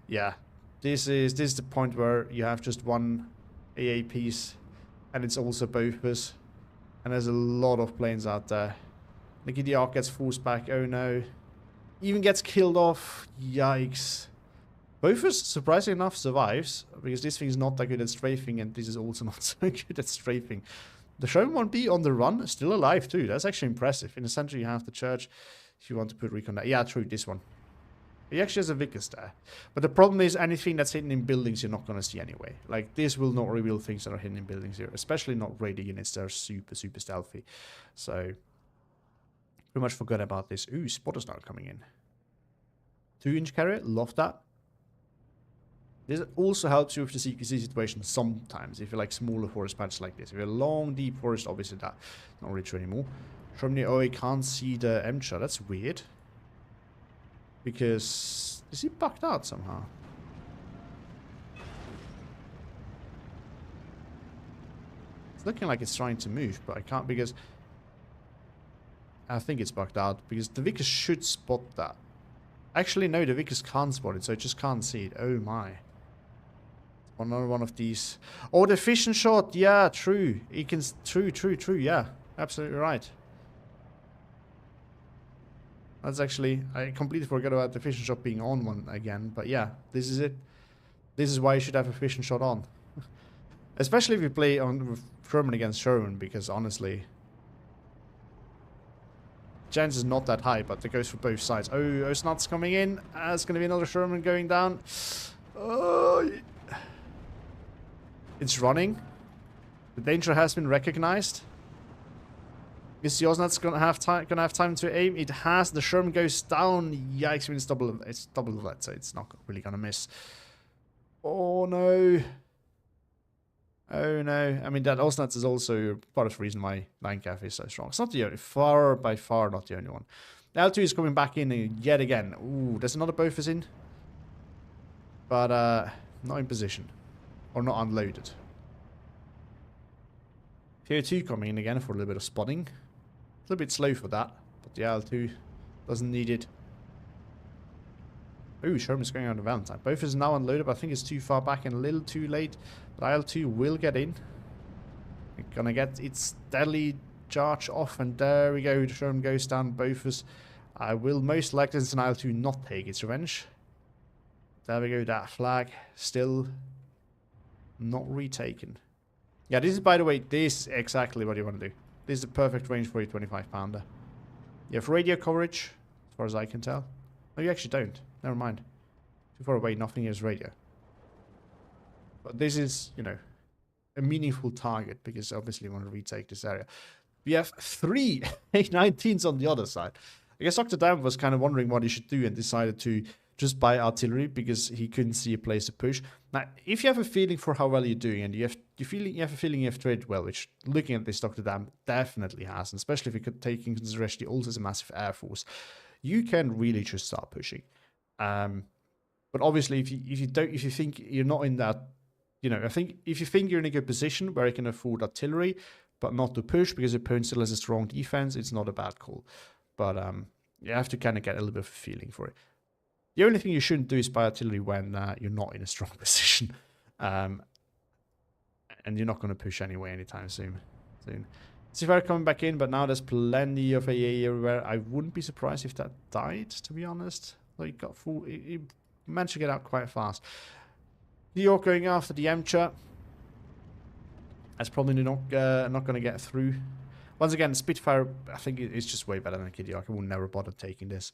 yeah. This is the point where you have just one AA piece, and it's also Bofors. And there's a lot of planes out there. Nicky the Ark gets forced back. Oh no. Even gets killed off. Yikes. Bofors, surprisingly enough, survives, because this thing's not that good at strafing, and this is also not so good at strafing. The Sherman 1B on the run is still alive too. That's actually impressive. In the center you have the church. If you want to put recon there. Yeah, true, this one. He actually has a Vickers there. But the problem is anything that's hidden in buildings you're not going to see anyway. Like, this will not reveal things that are hidden in buildings here. Especially not radar units that are super, super stealthy. So, pretty much forgot about this. Ooh, spotters now coming in. 2-inch carrier, love that. This also helps you with the CQC situation sometimes. If you like smaller forest patches like this. If you're a long, deep forest, obviously that's not really true anymore. Sherman, oh, I can't see the M-shot. That's weird. Because, is he bugged out somehow? It's looking like it's trying to move, but I can't because... I think it's bugged out because the Vickers should spot that. Actually, no, the Vickers can't spot it, so it just can't see it. Oh my. Another one of these. Oh, the fission shot. Yeah, true. It can. True. Yeah, absolutely right. That's actually. I completely forgot about the fission shot being on one again. But yeah, this is it. This is why you should have a fission shot on. Especially if you play on with Sherman against Sherman, because honestly, chance is not that high, but it goes for both sides. Oh, Osnat's coming in. It's going to be another Sherman going down. Oh, it's running. The danger has been recognized. Is the Osnat's going to have time to aim? It has. The Sherman goes down. Yikes! It's double that, so it's not really going to miss. Oh no. Oh no. I mean, that Osnats is also part of the reason why Line Cafe is so strong. It's not the only, by far not the only one. L2 is coming back in yet again. Ooh, there's another Bofors in. But not in position. Or not unloaded. Tier 2 coming in again for a little bit of spotting. A little bit slow for that. But the L2 doesn't need it. Ooh, Sherman's going on to Valentine. Both is now unloaded, but I think it's too far back and a little too late. But IL-2 will get in. It's gonna get its deadly charge off, and there we go. The Sherman goes down. Both is. I will most likely, since an IL-2 not take its revenge. There we go. That flag still not retaken. Yeah, this is, by the way, this is exactly what you want to do. This is the perfect range for a 25 pounder. You have radio coverage, as far as I can tell. No, you actually don't. Never mind. Too far away, nothing is radio. But this is, you know, a meaningful target because obviously you want to retake this area. We have 3 A-19s on the other side. I guess Dr. Dam was kind of wondering what he should do and decided to just buy artillery because he couldn't see a place to push. Now, if you have a feeling for how well you're doing and you have a feeling you have traded well, which looking at this Dr. Dam definitely has, and especially if you could take in consideration he also has a massive air force, you can really just start pushing. But obviously, if you think you're not in that, you know, I think if you think you're in a good position where you can afford artillery, but not to push because your opponent still has a strong defense, it's not a bad call. But you have to kind of get a little bit of a feeling for it. The only thing you shouldn't do is buy artillery when you're not in a strong position, and you're not going to push anyway anytime soon. Seafarer coming back in, but now there's plenty of AA everywhere. I wouldn't be surprised if that died, to be honest. Like, got full. It managed to get out quite fast. New York going after the Emcha. That's probably not going to get through. Once again, Spitfire, I think it's just way better than Kid York. I will never bother taking this.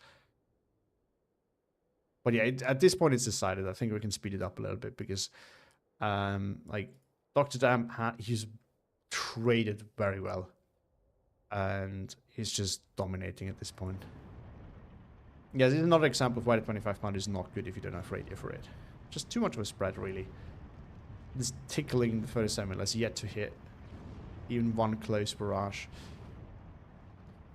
But yeah, at this point it's decided. I think we can speed it up a little bit because, like, Dr. Dam, he's traded very well. And he's just dominating at this point. Yeah, this is another example of why the 25 pound is not good if you don't have radio for it. Just too much of a spread, really. This tickling the 37 has yet to hit even one close barrage.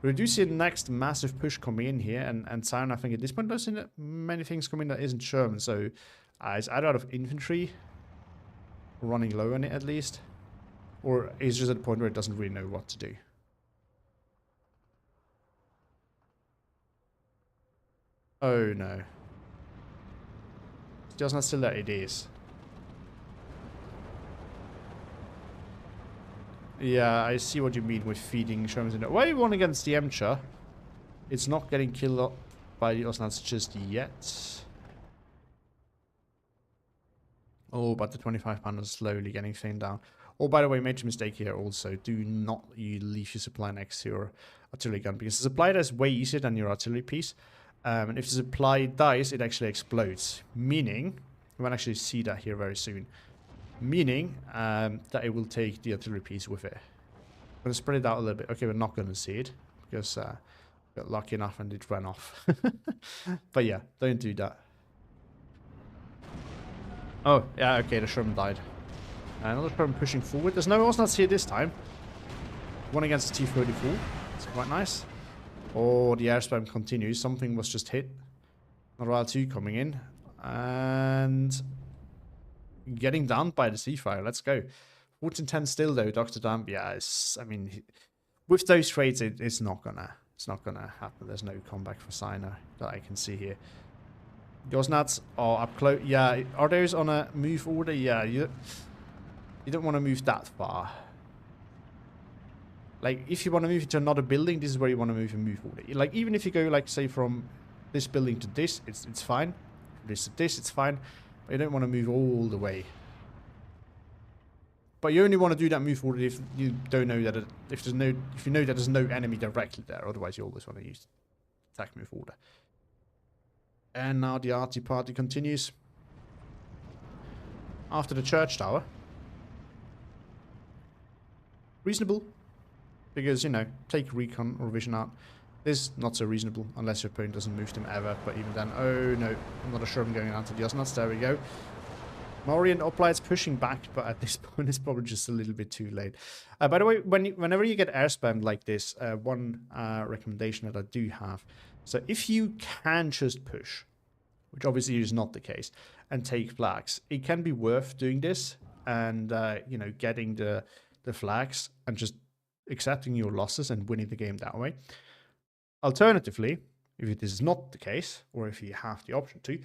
We do see the next massive push coming in here, and Zion, I think at this point does see many things coming that isn't Sherman, so it's either out of infantry, running low on it at least, or it's just at a point where it doesn't really know what to do. Oh no. Still not still that it is. Yeah, I see what you mean with feeding Shermans in there. Why one against the Emcha? It's not getting killed up by the Osnats just yet. Oh, but the 25 pounder is slowly getting thinned down. Oh, by the way, major mistake here also. Do not leave your supply next to your artillery gun, because the supply is way easier than your artillery piece. And if the supply dies, it actually explodes. Meaning, we might actually see that here very soon. Meaning that it will take the artillery piece with it. I'm going to spread it out a little bit. Okay, we're not going to see it because we got lucky enough and it ran off. But yeah, don't do that. Oh, yeah, okay, the Sherman died. Another Sherman pushing forward. There's no Osnats here this time. One against the T-34. It's quite nice. Oh, the air spam continues. Something was just hit. Another L2 coming in. And getting down by the Seafire. Let's go. 14-10 still, though. Dr. Damp, yeah, I mean, with those trades, it's not gonna It's not gonna happen. There's no comeback for Sino that I can see here. Gosnats are up close. Yeah, are those on a move order? Yeah, you don't want to move that far. Like, if you want to move to another building, this is where you want to move and move order. Like, even if you go, like, say, from this building to this, it's fine. From this to this, it's fine. But you don't want to move all the way. But you only want to do that move order if you don't know that if you know that there's no enemy directly there. Otherwise, you always want to use attack move order. And now the arty party continues. After the church tower. Reasonable. Because, you know, take recon or vision out. This not so reasonable unless your opponent doesn't move them ever. But even then, oh no, I'm not sure I'm going out to the Osnats. There we go. Maury and Oplights pushing back, but at this point it's probably just a little bit too late. By the way, whenever you get air spammed like this, one recommendation that I do have. So if you can just push, which obviously is not the case, and take flags, it can be worth doing this and, you know, getting the flags and just accepting your losses and winning the game that way. Alternatively, if this is not the case, or if you have the option to,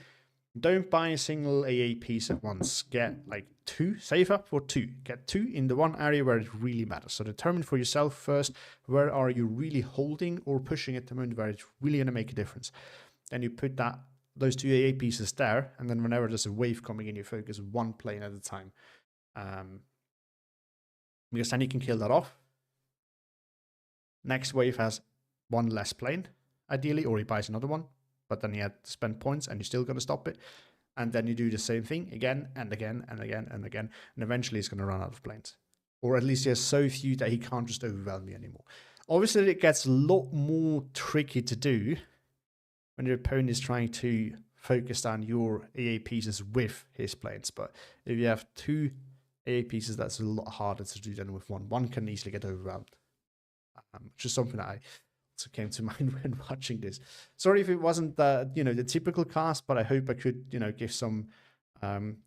don't buy a single AA piece at once. Get like 2, save up for 2. Get 2 in the one area where it really matters. So determine for yourself first, where are you really holding or pushing at the moment where it's really going to make a difference. Then you put those 2 AA pieces there, and then whenever there's a wave coming in, you focus one plane at a time. Because then you can kill that off. Next wave has one less plane, ideally, or he buys another one. But then you had to spend points and you still got to stop it. And then you do the same thing again and again and again and again. And eventually he's going to run out of planes. Or at least he has so few that he can't just overwhelm you anymore. Obviously, it gets a lot more tricky to do when your opponent is trying to focus down your AA pieces with his planes. But if you have 2 AA pieces, that's a lot harder to do than with one. One can easily get overwhelmed. Which is something that I came to mind when watching this. Sorry if it wasn't the, you know, the typical cast, but I hope I could, you know, give some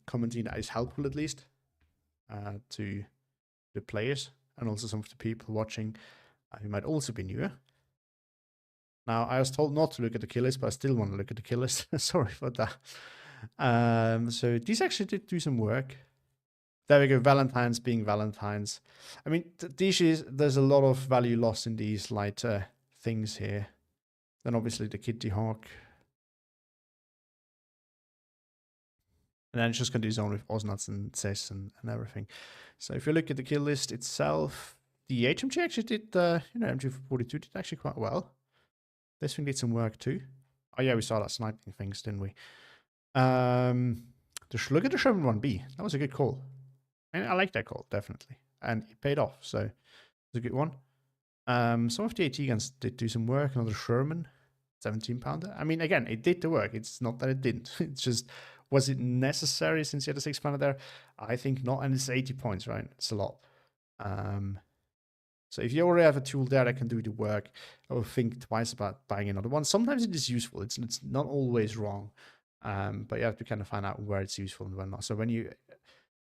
commenting that is helpful at least to the players and also some of the people watching who might also be newer. Now, I was told not to look at the kill list, but I still want to look at the kill list. Sorry for that. So these actually did do some work. There we go, Valentine's being Valentine's. I mean, there's a lot of value lost in these lighter things here. Then obviously the Kitty Hawk. And then it's just going to do his own with Osnats and Cess and everything. So if you look at the kill list itself, the HMG actually did, you know, MG42 did actually quite well. This thing did some work too. Oh yeah, we saw that sniping things, didn't we? Look at the Sherman 1B. That was a good call. And I like that call, definitely. And it paid off, so it's a good one. Some of the AT guns did do some work. Another Sherman, 17-pounder. I mean, again, it did the work. It's not that it didn't. It's just, was it necessary since you had a 6-pounder there? I think not. And it's 80 points, right? It's a lot. So if you already have a tool there that can do the work, I will think twice about buying another one. Sometimes it is useful. It's not always wrong. But you have to kind of find out where it's useful and when not. So when you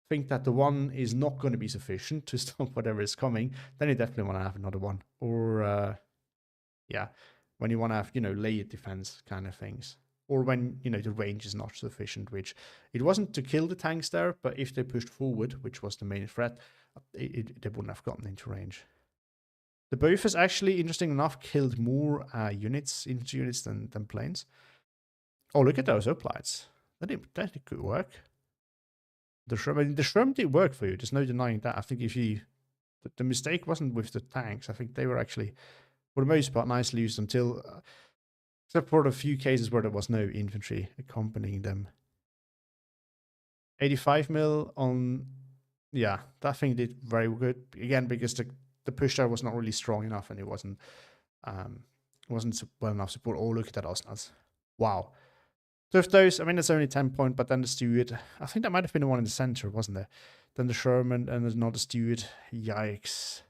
think that the one is not going to be sufficient to stop whatever is coming, then you definitely want to have another one. Or, yeah, when you want to have, you know, layered defense kind of things. Or when, you know, the range is not sufficient, which it wasn't to kill the tanks there, but if they pushed forward, which was the main threat, they wouldn't have gotten into range. The Bofors actually, interesting enough, killed more infantry units than planes. Oh, look at those uplights. That did good work. The Sherm did work for you. There's no denying that. I think if you... The mistake wasn't with the tanks. I think they were actually, for the most part, nicely used until... except for the few cases where there was no infantry accompanying them. 85 mil on... Yeah, that thing did very good. Again, because the push there was not really strong enough and it wasn't well enough support. Oh, look at that Osnats. Wow. So if those, I mean, it's only 10 point, but then the Steward, I think that might have been the one in the center, wasn't there? Then the Sherman and there's another Steward. Yikes.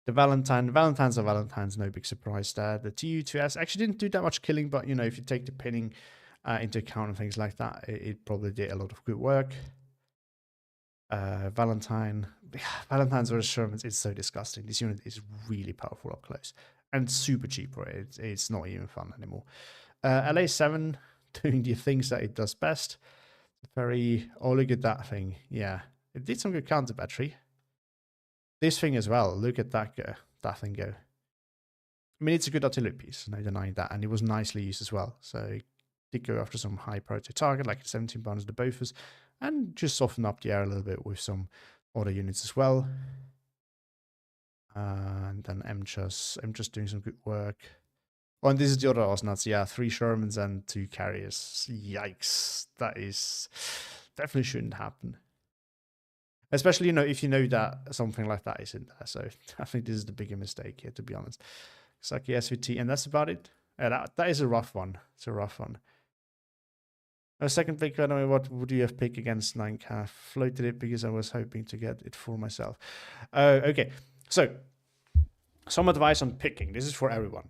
The Valentine's are Valentine's, no big surprise there. The Tu-2S actually didn't do that much killing, but, you know, if you take the pinning into account and things like that, it probably did a lot of good work. Valentine. Valentine's versus Sherman's is so disgusting. This unit is really powerful up close and super cheap for it. It's not even fun anymore. LA7 doing the things that it does best. Oh, look at that thing. Yeah, it did some good counter battery. This thing as well. Look at that go. That thing go. I mean, it's a good artillery piece, no denying that, and it was nicely used as well. So it did go after some high priority target, like 17 pounds the Bofors, and just soften up the air a little bit with some other units as well. And then I'm just doing some good work. Oh, and this is the other Osnats. Yeah, 3 Shermans and 2 carriers. Yikes. That is definitely shouldn't happen. Especially, if you know that something like that is in there. So I think this is the bigger mistake here, to be honest. Saki SVT, and that's about it. Yeah, that is a rough one. It's a rough one. A second pick, I don't know, what would you have picked against 9K? Floated it because I was hoping to get it for myself. Okay, so some advice on picking. This is for everyone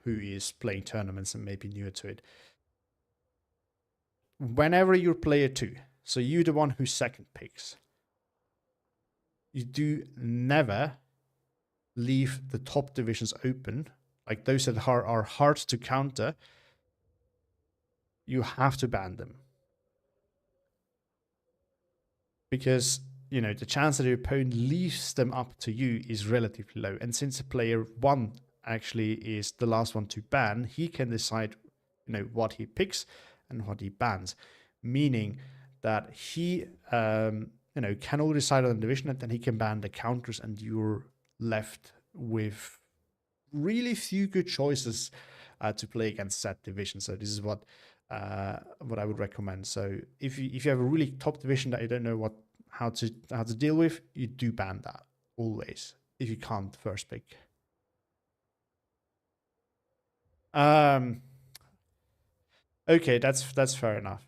who is playing tournaments and maybe newer to it. Whenever you're player 2, so you're the one who second picks, you do never leave the top divisions open, like those that are hard to counter. You have to ban them, because the chance that your opponent leaves them up to you is relatively low. And since player 1 actually is the last one to ban, he can decide what he picks and what he bans, meaning that he can all decide on the division, and then he can ban the counters, and you're left with really few good choices to play against that division. So this is what I would recommend. So if you have a really top division that you don't know how to deal with, you do ban that always if you can't first pick. Okay, that's fair enough.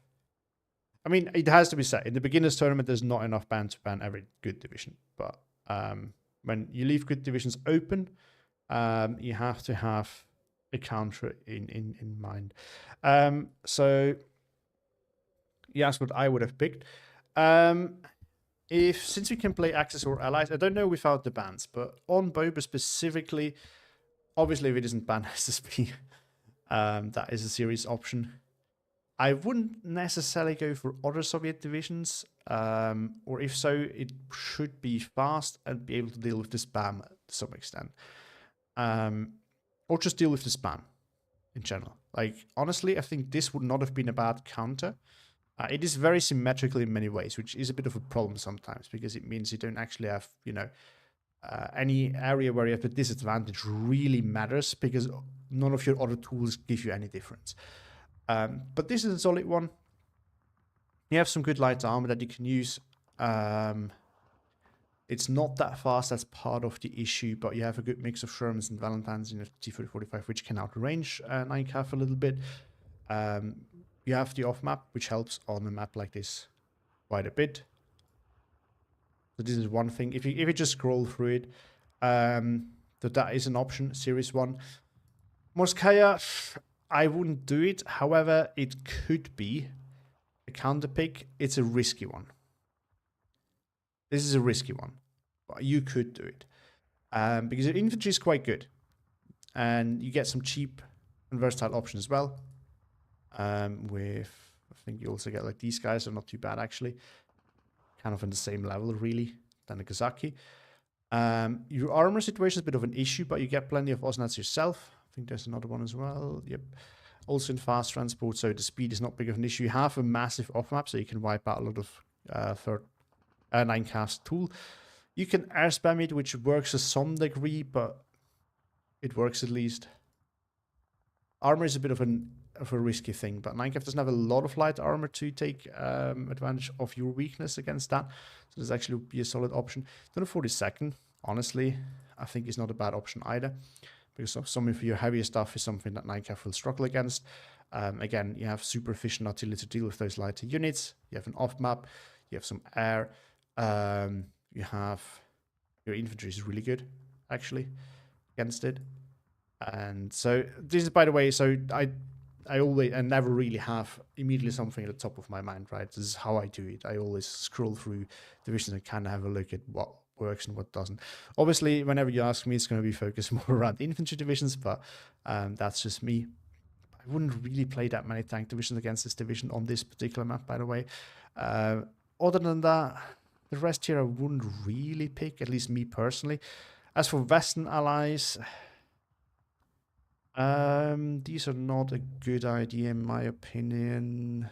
I mean, it has to be said, in the beginners tournament, there's not enough ban to ban every good division. But when you leave good divisions open, you have to have a counter in mind. So you asked what I would have picked. Since we can play Axis or Allies, I don't know without the bans, but on Boba specifically, obviously if it isn't ban SSP, that is a serious option. I wouldn't necessarily go for other Soviet divisions, or if so, it should be fast and be able to deal with the spam to some extent. Or just deal with the spam in general. Like, honestly, I think this would not have been a bad counter. It is very symmetrical in many ways, which is a bit of a problem sometimes, because it means you don't actually have, any area where you have a disadvantage really matters, because none of your other tools give you any difference. But this is a solid one. You have some good light armor that you can use. It's not that fast, that's part of the issue, but you have a good mix of Shermans and Valentines in a T-3045, which can outrange 9K a little bit. You have the off-map, which helps on a map like this quite a bit. So this is one thing. If you just scroll through it, that is an option, Series 1. Morskaya, I wouldn't do it. However, it could be a counter pick. It's a risky one. This is a risky one, but you could do it. Because your infantry is quite good. And you get some cheap and versatile options as well. I think you also get like these guys are not too bad actually. Kind of on the same level really than the Kazaki. Your armor situation is a bit of an issue, but you get plenty of Osnats yourself. I think there's another one as well. Yep. Also in fast transport, so the speed is not big of an issue. You have a massive off map, so you can wipe out a lot of 9K tool. You can air spam it, which works to some degree, but it works at least. Armor is a bit of a risky thing, but 9K doesn't have a lot of light armor to take advantage of your weakness against that. So this actually would be a solid option. Then a 42nd, honestly, I think is not a bad option either, because some of your heavier stuff is something that 9K will struggle against. Again, you have super efficient artillery to deal with those lighter units. You have an off map. You have some air. You have your infantry is really good actually against it. And so this is, by the way, so I never really have immediately something at the top of my mind, right? This is how I do it. I always scroll through divisions and kind of have a look at what works and what doesn't. Obviously, whenever you ask me, it's going to be focused more around infantry divisions, but that's just me. I wouldn't really play that many tank divisions against this division on this particular map, by the way. Other than that, the rest here I wouldn't really pick, at least me personally. As for Western allies, these are not a good idea in my opinion.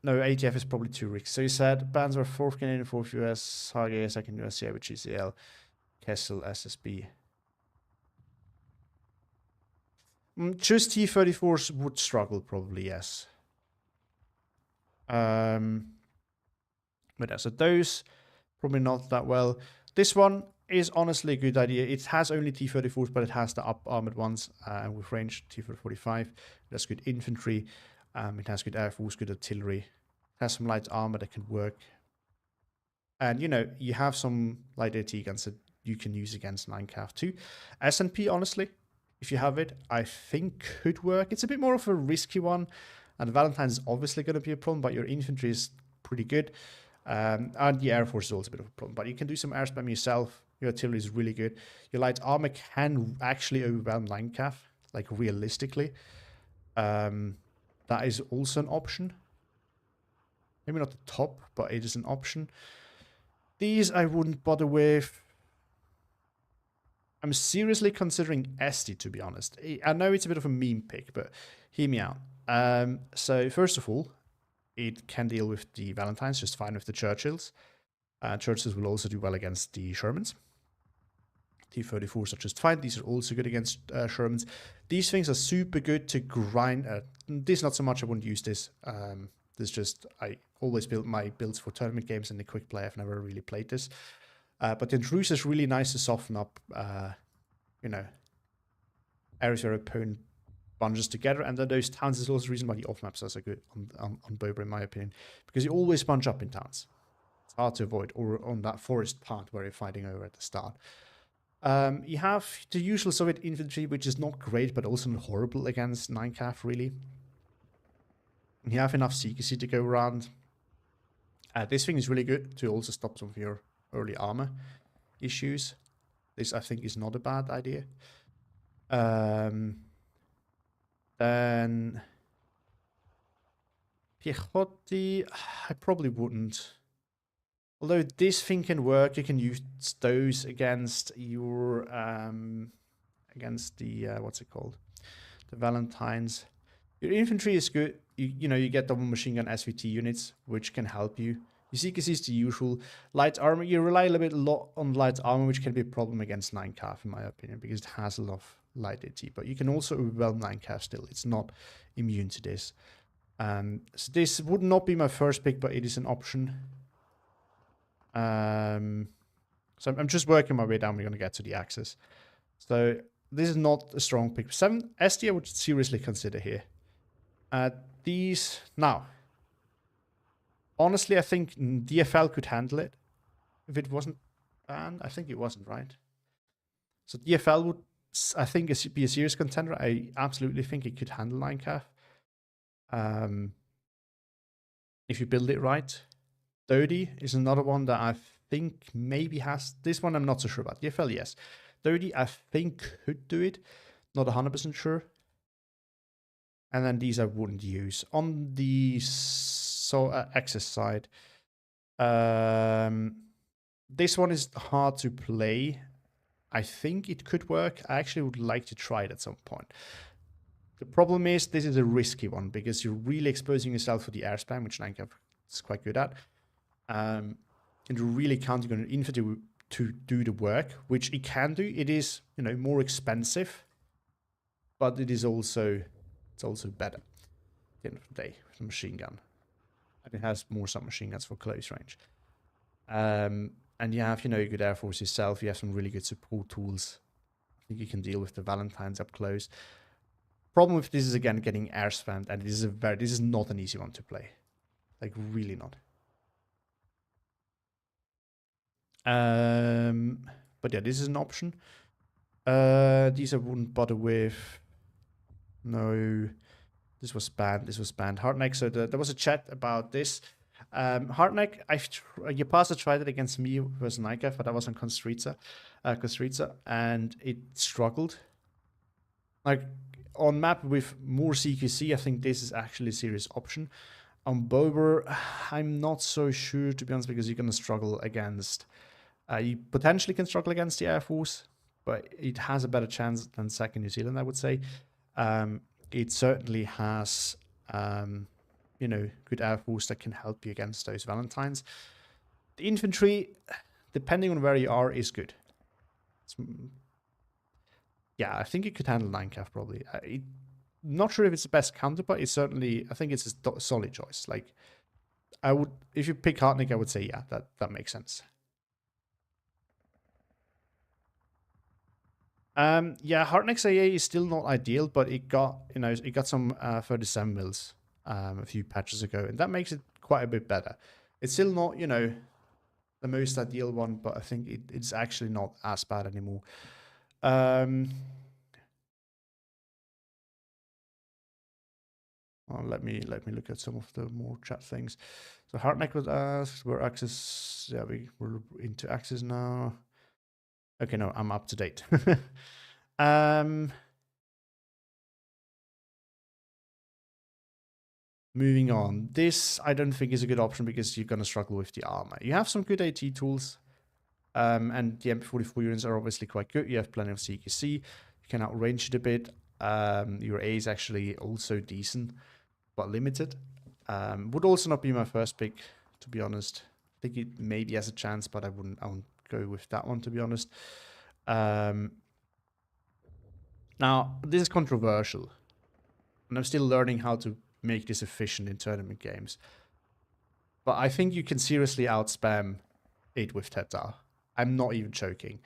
No, ATF is probably too risky. So you said bands were 4th Canadian, 4th US, Hage, 2nd USCA with GCL, Kessel, SSB. Just T-34s would struggle, probably, yes. But yeah, so those, probably not that well. This one is honestly a good idea. It has only T-34s, but it has the up-armored ones with range T-45. It has good infantry. It has good air force, good artillery. It has some light armor that can work. And, you know, you have some light AT guns that you can use against 9 too. S&P, honestly, if you have it, I think could work. It's a bit more of a risky one. And Valentine's is obviously going to be a problem, but your infantry is pretty good. And the Air Force is also a bit of a problem. But you can do some air spam yourself. Your artillery is really good. Your light armor can actually overwhelm 9 like realistically. That is also an option. Maybe not the top, but it is an option. These I wouldn't bother with. I'm seriously considering Esti, to be honest. I know it's a bit of a meme pick, but hear me out. So first of all, it can deal with the Valentines just fine with the Churchills. Churchills will also do well against the Shermans. T-34s are just fine. These are also good against Shermans. These things are super good to grind. This not so much. I wouldn't use this. This just, I always build my builds for tournament games and the quick play. I've never really played this. But the Intruser is really nice to soften up, you know, areas where opponent bunches together. And then those towns is also the reason why the off maps are so good on Bober, in my opinion. Because you always bunch up in towns. It's hard to avoid. Or on that forest part where you're fighting over at the start. You have the usual Soviet infantry, which is not great, but also not horrible against 9 really. You have enough secrecy to go around. This thing is really good to also stop some of your early armor issues. This, I think, is not a bad idea. Then Piechotti, I probably wouldn't. Although this thing can work, you can use those against your against the what's it called, the Valentines. Your infantry is good. You know, you get double machine gun SVT units, which can help you. Your secrecy is the usual. Light armor, you rely a little bit on light armor, which can be a problem against 9 in my opinion, because it has a lot of light AT. But you can also overwhelm 9 still. It's not immune to this. So this would not be my first pick, but it is an option. So I'm just working my way down. We're going to get to the Axis. So this is not a strong pick. 7 SD I would seriously consider here. These now. Honestly, I think DFL could handle it if it wasn't banned. I think it wasn't, right? So DFL would, I think, be a serious contender. I absolutely think it could handle 9 if you build it right. 30 is another one that I think maybe has. This one I'm not so sure about. DFL, yes. 30 I think could do it. Not 100% sure. And then these I wouldn't use. On the Axis side, this one is hard to play. I think it could work. I actually would like to try it at some point. The problem is this is a risky one because you're really exposing yourself for the air spam, which 9 is quite good at. And you're really counting on an infantry to do the work, which it can do. It is, you know, more expensive, but it is also, it's also better at the end of the day with a machine gun. And it has more submachine guns for close range. And you have, you know, a good air force yourself. You have some really good support tools. I think you can deal with the Valentines up close. Problem with this is, again, getting air spammed, and this is not an easy one to play. Like, really not. But yeah, this is an option. These I wouldn't bother with. No, this was banned. This was banned. Hardneck. So there was a chat about this. Hardneck, your pastor tried it against me versus Nike, but I was on Constriza, and it struggled. Like on map with more CQC, I think this is actually a serious option. On Bober, I'm not so sure, to be honest, because you're going to struggle against... you potentially can struggle against the Air Force, but it has a better chance than second New Zealand, I would say. It certainly has, you know, good Air Force that can help you against those Valentines. The infantry, depending on where you are, is good. Yeah, I think it could handle 9CAF probably. Not sure if it's the best counterpart. It's certainly, I think it's a solid choice. Like, I would, if you pick Hartnick, I would say, yeah, that makes sense. Yeah, Hartneck's AA is still not ideal, but it got, you know, it got some 37 mils a few patches ago, and that makes it quite a bit better. It's still not, you know, the most ideal one, but I think it's actually not as bad anymore. Well, let me look at some of the more chat things. So Hartneck was asked, we're Axis, yeah, we're into Axis now. Okay, no, I'm up to date. Moving on. This, I don't think is a good option because you're going to struggle with the armor. You have some good AT tools, and the MP44 units are obviously quite good. You have plenty of CQC. You can outrange it a bit. Your A is actually also decent, but limited. Would also not be my first pick, to be honest. I think it maybe has a chance, but I wouldn't go with that one, to be honest. Now, this is controversial, and I'm still learning how to make this efficient in tournament games. But I think you can seriously outspam it with Teta. I'm not even joking.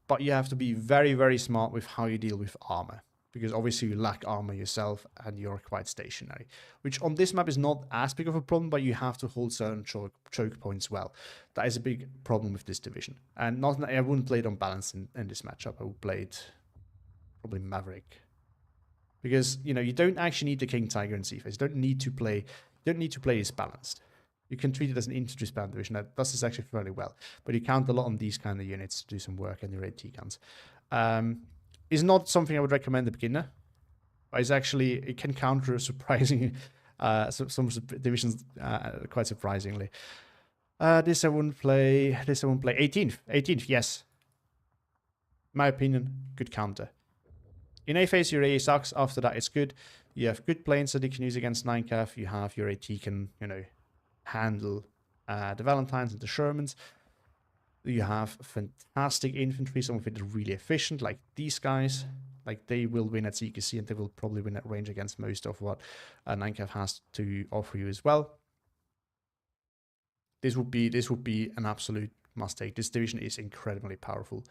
But you have to be very, very smart with how you deal with armor. Because obviously you lack armor yourself and you're quite stationary. Which on this map is not as big of a problem, but you have to hold certain choke points well. That is a big problem with this division. And I wouldn't play it on balance in this matchup. I would play it probably Maverick. Because, you know, you don't actually need the King Tiger and Seaface. You don't need to play this balanced. You can treat it as an infantry spam division. That does this actually fairly well. But you count a lot on these kind of units to do some work in your AT guns. It's not something I would recommend the beginner. But it's actually, it can counter surprising some divisions quite surprisingly. This I wouldn't play. 18th, yes. In my opinion, good counter. In A phase, your A sucks. After that, it's good. You have good planes that you can use against 9CAF. You have your AT can, you know, handle the Valentines and the Shermans. You have fantastic infantry. Some of it is really efficient, like these guys. Like, they will win at CQC and they will probably win at range against most of what 9CAF has to offer you as well. This would be an absolute must take. This division is incredibly powerful.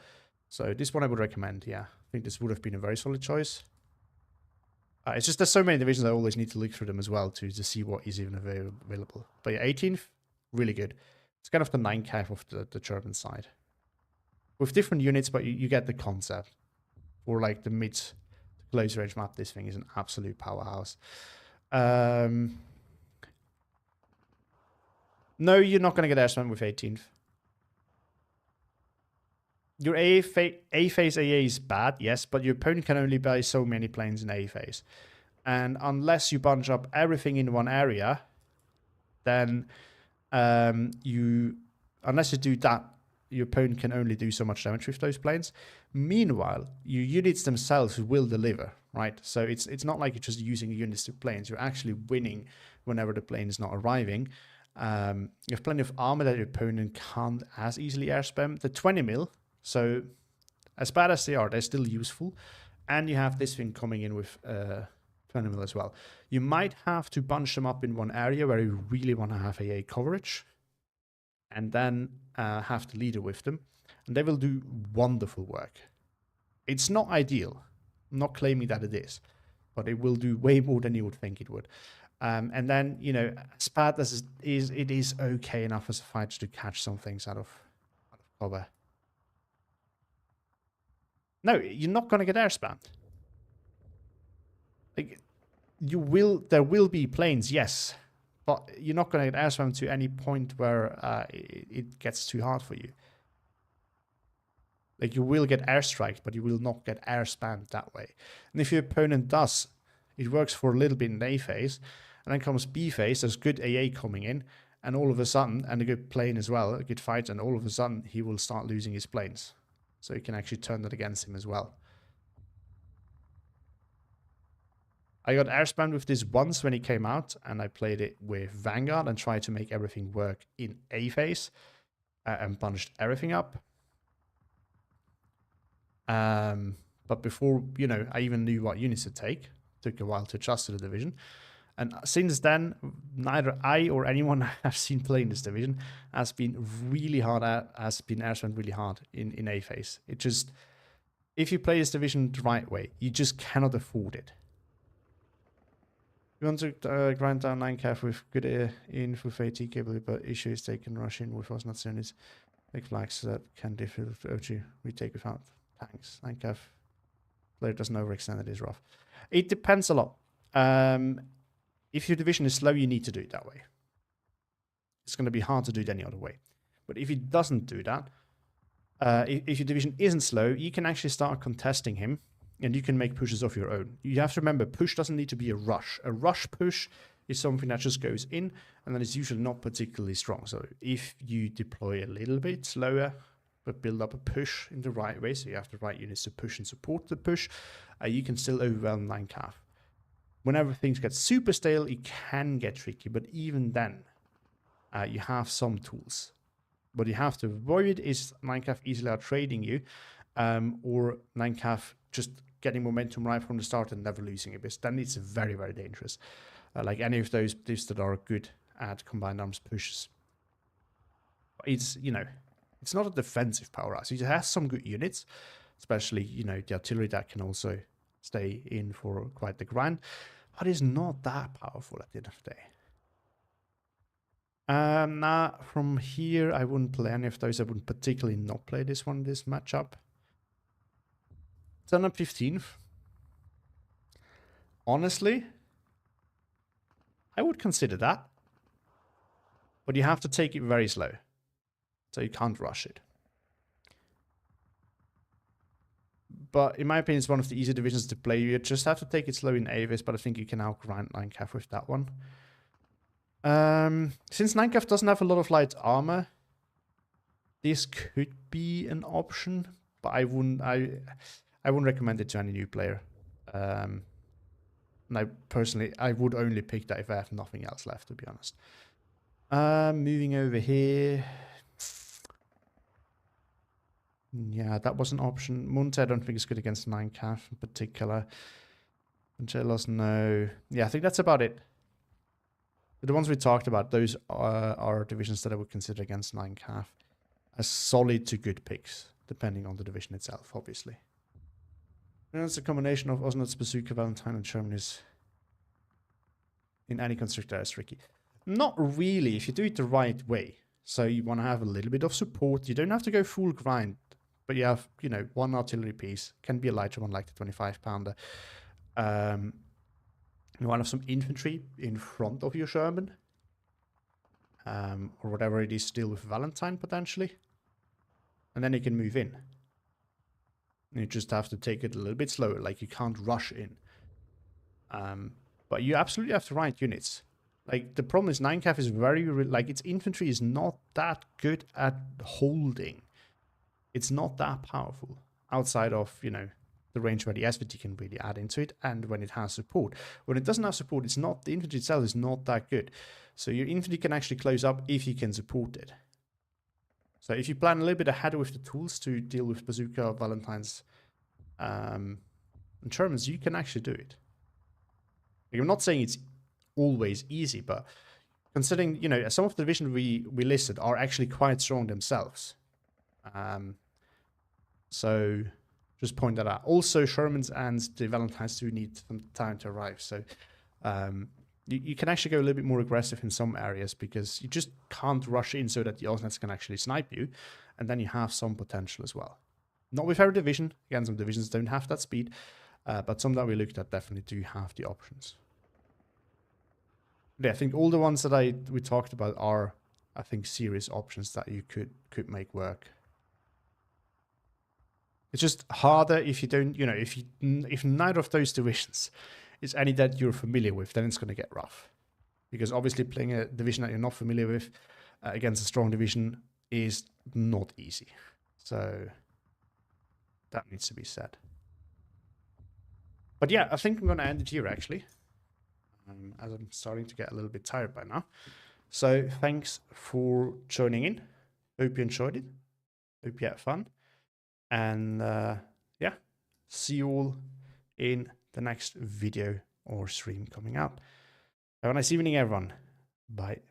So this one I would recommend, yeah. I think this would have been a very solid choice. It's just there's so many divisions I always need to look through them as well to see what is even available. But yeah, 18th, really good. It's kind of the 9CAF of the German side. With different units, but you get the concept. Or like the mid close range map, this thing is an absolute powerhouse. No, you're not going to get airspam with 18th. Your A phase AA is bad, yes, but your opponent can only buy so many planes in A phase. And unless you bunch up everything in one area, then unless you do that, your opponent can only do so much damage with those planes. Meanwhile, your units themselves will deliver, right? So it's not like you're just using units to planes. You're actually winning whenever the plane is not arriving. You have plenty of armor that your opponent can't as easily air spam. The 20 mil, so as bad as they are, they're still useful. And you have this thing coming in with 20 mil as well. You might have to bunch them up in one area where you really want to have AA coverage. And then have the leader with them. And they will do wonderful work. It's not ideal. I'm not claiming that it is. But it will do way more than you would think it would. And then, you know, as bad as it is okay enough as a fighter to catch some things out of cover. No, you're not going to get air spammed. Like, there will be planes, yes, but you're not going to get air spam to any point where it gets too hard for you. Like, you will get airstriked, but you will not get air spammed that way. And if your opponent does, it works for a little bit in A phase, and then comes B phase, there's good AA coming in, and all of a sudden, and a good plane as well, a good fight, and all of a sudden, he will start losing his planes. So you can actually turn that against him as well. I got air spammed with this once when it came out, and I played it with Vanguard and tried to make everything work in A phase, and punched everything up. But before, you know, I even knew what units to take, took a while to adjust to the division. And since then, neither I or anyone I've seen play in this division has been really hard has been air spammed really hard in A phase. It just, if you play this division the right way, you just cannot afford it. You want to grind down 9 cav with good info AT cable, but issue is taken rush in with us not units. Big flags that can differ with OG retake without tanks. 9 cav player doesn't overextend, it is rough. It depends a lot. If your division is slow, you need to do it that way. It's going to be hard to do it any other way. But if it doesn't do that, if your division isn't slow, you can actually start contesting him, and you can make pushes of your own. You have to remember, push doesn't need to be a rush. A rush push is something that just goes in, and then it's usually not particularly strong. So if you deploy a little bit slower, but build up a push in the right way, so you have the right units to push and support the push, you can still overwhelm 9 cav. Whenever things get super stale, it can get tricky, but even then, you have some tools. What you have to avoid is 9 cav easily out trading you, or 9 cav just getting momentum right from the start and never losing it, because then it's very, very dangerous. Like any of those that are good at combined arms pushes. It's, you know, it's not a defensive powerhouse. It has some good units, especially, you know, the artillery that can also stay in for quite the grind, but it's not that powerful at the end of the day. Now, from here, I wouldn't play any of those. I wouldn't particularly not play this one, this matchup. 10 up 15th. Honestly, I would consider that. But you have to take it very slow. So you can't rush it. But in my opinion, it's one of the easy divisions to play. You just have to take it slow in Avis, but I think you can outgrind 9 cav with that one. Since 9 cav doesn't have a lot of light armor, this could be an option, but I wouldn't recommend it to any new player. And I would only pick that if I have nothing else left, to be honest. Moving over here. Yeah, that was an option. Munte, I don't think is good against 9 cav in particular. Angelos, no. Yeah, I think that's about it. The ones we talked about, those are divisions that I would consider against 9 cav as solid to good picks, depending on the division itself, obviously. And it's a combination of Osnot's Bazooka, Valentine, and Sherman is in any constructor is tricky. Not really, if you do it the right way. So you want to have a little bit of support. You don't have to go full grind, but you have, you know, one artillery piece. Can be a lighter one like the 25-pounder. You want to have some infantry in front of your Sherman. Or whatever it is to deal with Valentine, potentially. And then you can move in. You just have to take it a little bit slower, like you can't rush in. But you absolutely have the right units. Like, the problem is 9 cav is like, its infantry is not that good at holding. It's not that powerful, outside of, you know, the range where the SVT can really add into it, and when it has support. When it doesn't have support, it's not, the infantry itself is not that good. So your infantry can actually close up if you can support it. So if you plan a little bit ahead with the tools to deal with Bazooka, Valentine's, and Shermans, you can actually do it. Like, I'm not saying it's always easy, but considering, you know, some of the divisions we listed are actually quite strong themselves. So just point that out. Also, Shermans and the Valentines do need some time to arrive. So you can actually go a little bit more aggressive in some areas, because you just can't rush in so that the Osnets can actually snipe you, and then you have some potential as well. Not with every division. Again, some divisions don't have that speed. But some that we looked at definitely do have the options. Yeah, I think all the ones that we talked about are, I think, serious options that you could make work. It's just harder if you don't, you know, if neither of those divisions is any that you're familiar with, then it's going to get rough. Because obviously playing a division that you're not familiar with against a strong division is not easy. So that needs to be said. But yeah, I think I'm going to end it here actually, as I'm starting to get a little bit tired by now. So thanks for joining in. Hope you enjoyed it. Hope you had fun. And yeah, see you all in the next video or stream coming out. Have a nice evening, everyone. Bye.